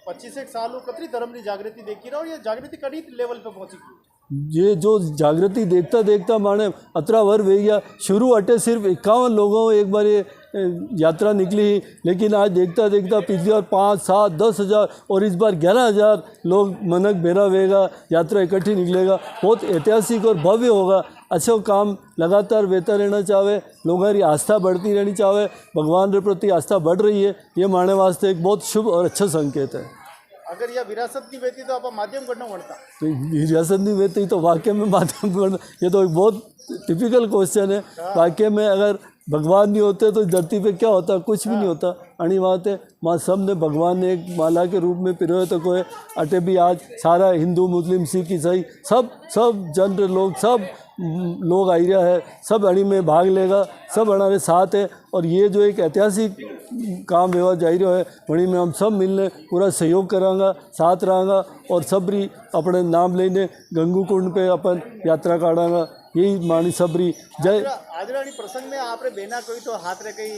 A: 25 साल कतरी धर्म की जागृति देखी रहा और ये जागृति कड़ी लेवल पे पहुंची।
I: ये जो जागृति देखता देखता माने 18 वर्ष हो गया। शुरू अटे सिर्फ 51 लोगों एक बार ये यात्रा निकली, लेकिन आज देखता देखता पिछली बार 5, 7, 10,000 और इस बार 11,000 लोग मनक बेरा वेगा यात्रा इकट्ठी निकलेगा। बहुत ऐतिहासिक और भव्य होगा। अच्छा काम लगातार बेहतर रहना चाहे, लोगों की आस्था बढ़ती रहनी चाहे, भगवान के प्रति आस्था बढ़ रही है, ये मानने वास्ते एक बहुत शुभ और अच्छा संकेत है।
A: अगर यह विरासत नहीं बेती तो आप माध्यम करना पड़ता।
I: तो विरासत नहीं बेती तो वाकई में माध्यम करना, ये तो एक बहुत टिपिकल क्वेश्चन है। वाकई में अगर भगवान नहीं होते तो धरती पे क्या होता, कुछ भी नहीं होता। अणी बात है माँ सब ने भगवान ने एक माला के रूप में पिरोए तो कोई अटे भी आज सारा हिंदू मुस्लिम सिख ईसाई सब जन लोग सब लोग आई रहा है, सब अणी में भाग लेगा, सब हमारे साथ है। और ये जो एक ऐतिहासिक काम व्यवहार जारी है, वहीं में हम सब मिलने पूरा सहयोग करांगा, साथ रहांगा और सबरी अपने नाम लेने गंगू कुंड पे अपन यात्रा काढ़ांगा। यही मानी सबरी जय।
A: आज रानी प्रसंग में आपने बेना कोई तो हाथ रे कई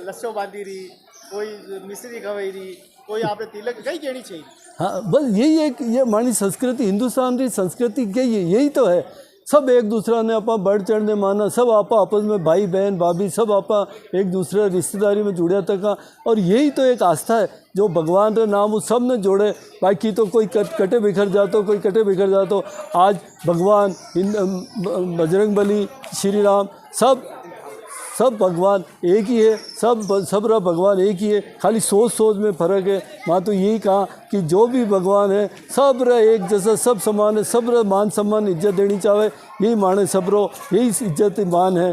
A: लस्सो बांधी रही, कोई मिश्री खवाई रही, कोई आपने तिलक कई कहनी चाहिए।
I: हाँ बस यही एक ये मानी संस्कृति, हिंदुस्तान की संस्कृति यही तो है। सब एक दूसरा ने आपा बढ़ चढ़ने माना, सब आपा आपस में भाई बहन भाभी सब आपा एक दूसरे रिश्तेदारी में जुड़े तक। और यही तो एक आस्था है जो भगवान के नाम उस सब ने जोड़े। बाकी तो कोई कटे बिखर जातो, कोई कटे बिखर जातो। आज भगवान बजरंग बली, श्री राम सब भगवान एक ही है, सब रहा भगवान एक ही है, खाली सोच में फ़र्क है। माँ तो यही कहा कि जो भी भगवान है सब रहा एक जैसा, सब समान है, सब रहा मान सम्मान इज्जत देनी चाहे, यही माने सब रो यही इज्जत मान है।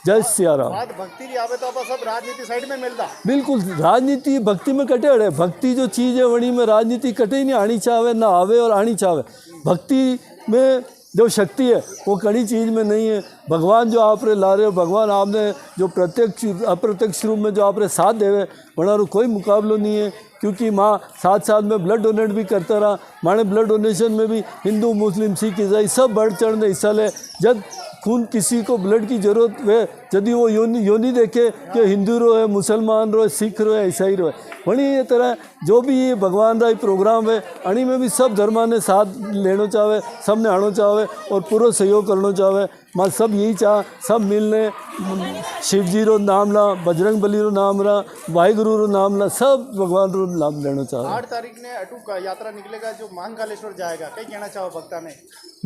I: जय सिया राम।
A: बात भक्ति नहीं आवे तो आप सब राजनीति साइड में मिलता।
I: बिल्कुल राजनीति भक्ति में कटे अड़े, भक्ति जो चीज़ है वहीं में राजनीति कटे ही नहीं आनी चाहे, ना आवे और आनी चाहे। भक्ति में जो शक्ति है वो कड़ी चीज़ में नहीं है। भगवान जो आप रे ला रहे हो, भगवान आपने जो प्रत्यक्ष अप्रत्यक्ष रूप में जो आप रे साथ देवे, वरना कोई मुकाबला नहीं है। क्योंकि माँ साथ में ब्लड डोनेट भी करता रहा। माने ब्लड डोनेशन में भी हिंदू मुस्लिम सिख ईसाई सब बढ़ चढ़ने हिस्सा ले। जब खून किसी को ब्लड की जरूरत है, यदि वो योनी देखे कि हिंदू रो है, मुसलमान रो है, सिख रो है, ईसाई रो है, वही ये तरह जो भी ये भगवान का प्रोग्राम है, अणी में भी सब धर्मा ने साथ लेना चाहे, सब ने आना चाहे और पूरा सहयोग करना चाहे। माँ सब यही चाह, सब मिलने शिव जी रो नाम ला, बजरंग बली रो नाम ला, वाहिगुरु रो नाम ला, सब भगवान रो नाम लेना चाहे।
A: 8 तारीख ने अटू का यात्रा निकलेगा जो महाकालेश्वर जाएगा, कई कहना चाहो भक्ता ने?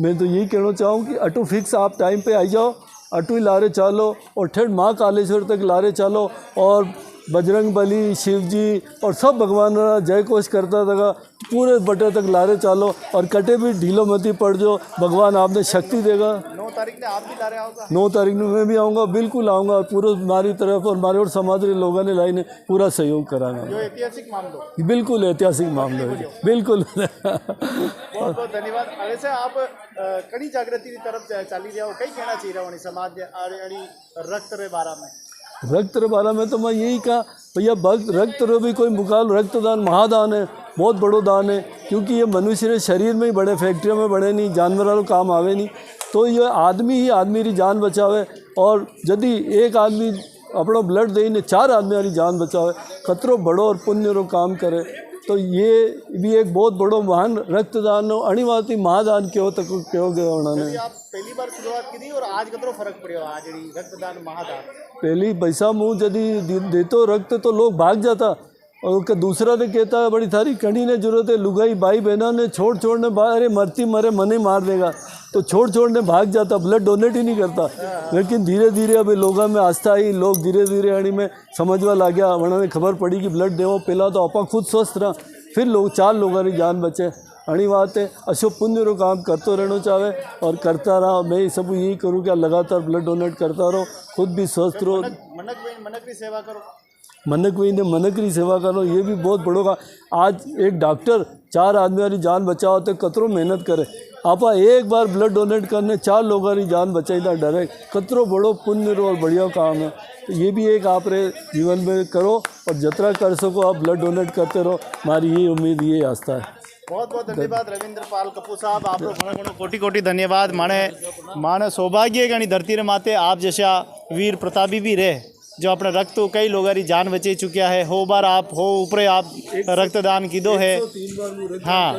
I: मैं तो यही कहना चाहूँ कि अटू फिक्स आप टाइम पे आई जाओ, अटू ही लारे चालो और ठेठ महाकालेश्वर तक लारे चालो और बजरंग बली, शिव जी और सब भगवान जय कोश करता था पूरे बटे तक लारे चालो और कटे भी ढीलो मती पड़ जो, भगवान आपने शक्ति देगा।
A: 9 तारीख ने आप भी लारे आओगे?
I: 9 तारीख में मैं भी आऊँगा, बिल्कुल आऊँगा। पूरा हमारी तरफ और हमारे और समाज के लोगों ने लाइन पूरा सहयोग कराना।
A: जो ऐतिहासिक मामला,
I: बिल्कुल ऐतिहासिक मामला है, बिल्कुल।
A: बहुत बहुत धन्यवाद। वैसे आप कड़ी जागृति की तरफ चाली रहे हो, कई कहना चाहिए समाज रक्त रे बारा में?
I: रक्त रे बारा में तो मैं यही कहा भैया, रक्त रो भी कोई मुकाबला, रक्तदान महादान है, बहुत बड़ो दान है। क्योंकि ये मनुष्य रे शरीर में ही बड़े, फैक्ट्रियों में बड़े नहीं, जानवरों काम आवे नहीं। तो ये आदमी ही आदमी की जान बचावे, और यदि एक आदमी अपना ब्लड देने 4 आदमी वाली जान बचावे कतरो बड़ो और पुण्य रो काम करे तो ये भी एक बहुत बड़ो महान रक्तदान अणिवाती महादान क्यों तक क्यों गया उन्होंने।
A: आप पहली बार शुरुआत की थी और आज कतरो फर्क पड़े आज रक्तदान महादान
I: पहली पैसा मुँह यदि देतो रक्त तो लोग भाग जाता और दूसरा तो कहता है बड़ी थारी कड़ी ने जरूरत है लुगाई भाई बहना ने छोड़ने अरे मरती मरे मने मार देगा तो छोड़ने भाग जाता ब्लड डोनेट ही नहीं करता। लेकिन धीरे धीरे अभी लोगों में आस्था आई लोग धीरे धीरे अणी में समझवा लग गया उन्होंने खबर पड़ी कि ब्लड देवो पहला तो आप खुद स्वस्थ रहा फिर लोग 4 लोगों की जान बचे अणी बात है अशो पुण्य रो काम करते रहना चाहे और करता रहा। मैं सब यही करूँ कि लगातार ब्लड डोनेट करता रहो खुद भी स्वस्थ रहो
A: मनक की सेवा करो
I: मनक की सेवा करो ये भी बहुत बड़ो का। आज एक डॉक्टर 4 आदमी वाली जान बचाओ तो कतरो मेहनत करे आप एक बार ब्लड डोनेट करने 4 लोगों की जान बचाई था डायरेक्ट कतरो बड़ो पुण्य रो और बढ़िया काम है। तो ये भी एक आप रे जीवन में करो और जतरा कर सको आप ब्लड डोनेट करते रहो हमारी ये उम्मीद ये आस्था है।
A: बहुत बहुत धन्यवाद रविंद्र पाल कपूर साहब आप घणो कोटि कोटि धन्यवाद माने सौभाग्य घनी धरती रे माते आप जैसा वीर प्रतापी भी रहे जो अपने रक्त तो कई लोगों की जान बचे चुकिया है हो बार आप हो ऊपरे आप रक्तदान की दो है। हाँ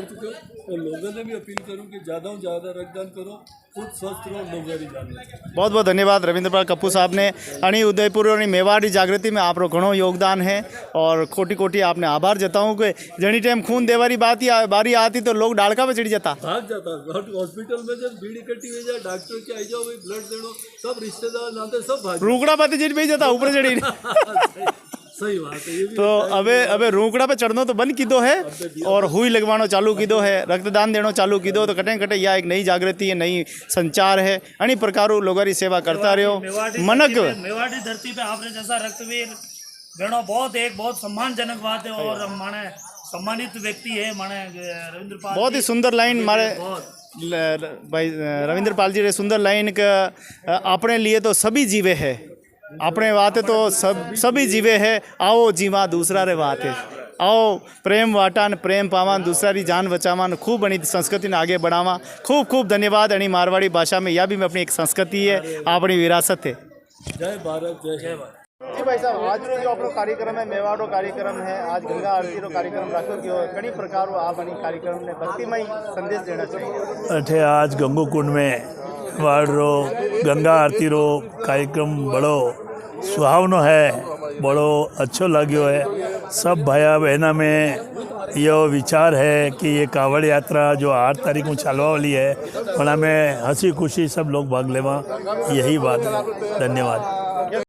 I: और लोगों ने भी अपील करूं कि ज़्यादा से ज़्यादा रक्तदान करो खुद स्वस्थ रहो लोगों की जान बचाओ।
A: बहुत बहुत धन्यवाद रविंद्र पाल कपूर साहब ने अणी उदयपुर और मेवाड़ी जागृति में आप घणो योगदान है और कोटि कोटि आपने आभार जताऊँ कि जनी टाइम खून देवारी बारी आती तो लोग डालका पे चढ़ जाता
I: भाग जाता हॉस्पिटल में जब भीड़ इकट्ठी हो जाए डॉक्टर के आई जाओ भाई ब्लड देनो सब रिश्तेदार नाते सब भाग
A: रूकड़ा पाती चढ़ भी जाता ऊपर चढ़ी
I: सही बात है। ये भी
A: तो अबे रोकड़ा पे चढ़नो तो बंद की दो है और हुई लगवानो चालू की दो है रक्तदान देनो चालू की दो तो कटे यह एक नई जागृति है नई संचार है अणी प्रकारों लोगों की सेवा करता रहो। मनक
H: मेवाड़ी धरती पे आपने जैसा रक्तवीर गणो बहुत सम्मानजनक बात है और माने सम्मानित व्यक्ति है माने रविंद्र पाल
A: बहुत ही सुंदर लाइन मारे भाई रविंद्र पाल जी रे सुंदर लाइन का अपने लिए तो सभी जीवे है अपने बात तो सभी जीवे है आओ जीवा दूसरा रे बात है आओ प्रेम वाटान प्रेम पावान दूसरा री जान बचावान खूब बनी संस्कृति ने आगे बढ़ावा। खूब खूब धन्यवाद अणी मारवाड़ी भाषा में यह भी अपनी एक संस्कृति है अपनी विरासत है।
I: जय भारत जय भारत।
A: जी भाई साहब आज जो अपनो कार्यक्रम है मेवाड़ो कार्यक्रम है आज गंगा आरती रो कार्यक्रम रखो कि कई प्रकार आप अणी कार्यक्रम ने भक्तिमय संदेश देना चाहिए।
V: अठे आज गंगू कुंड में वाड़ रो गंगा आरती रो कार्यक्रम बड़ो सुहावनो है बड़ो अच्छो लाग्यो है। सब भाया बहना में यो विचार है कि ये कावड़ यात्रा जो 8 तारीख को चालवा वाली है वहाँ में हंसी खुशी सब लोग भाग लेवा यही बात है। धन्यवाद।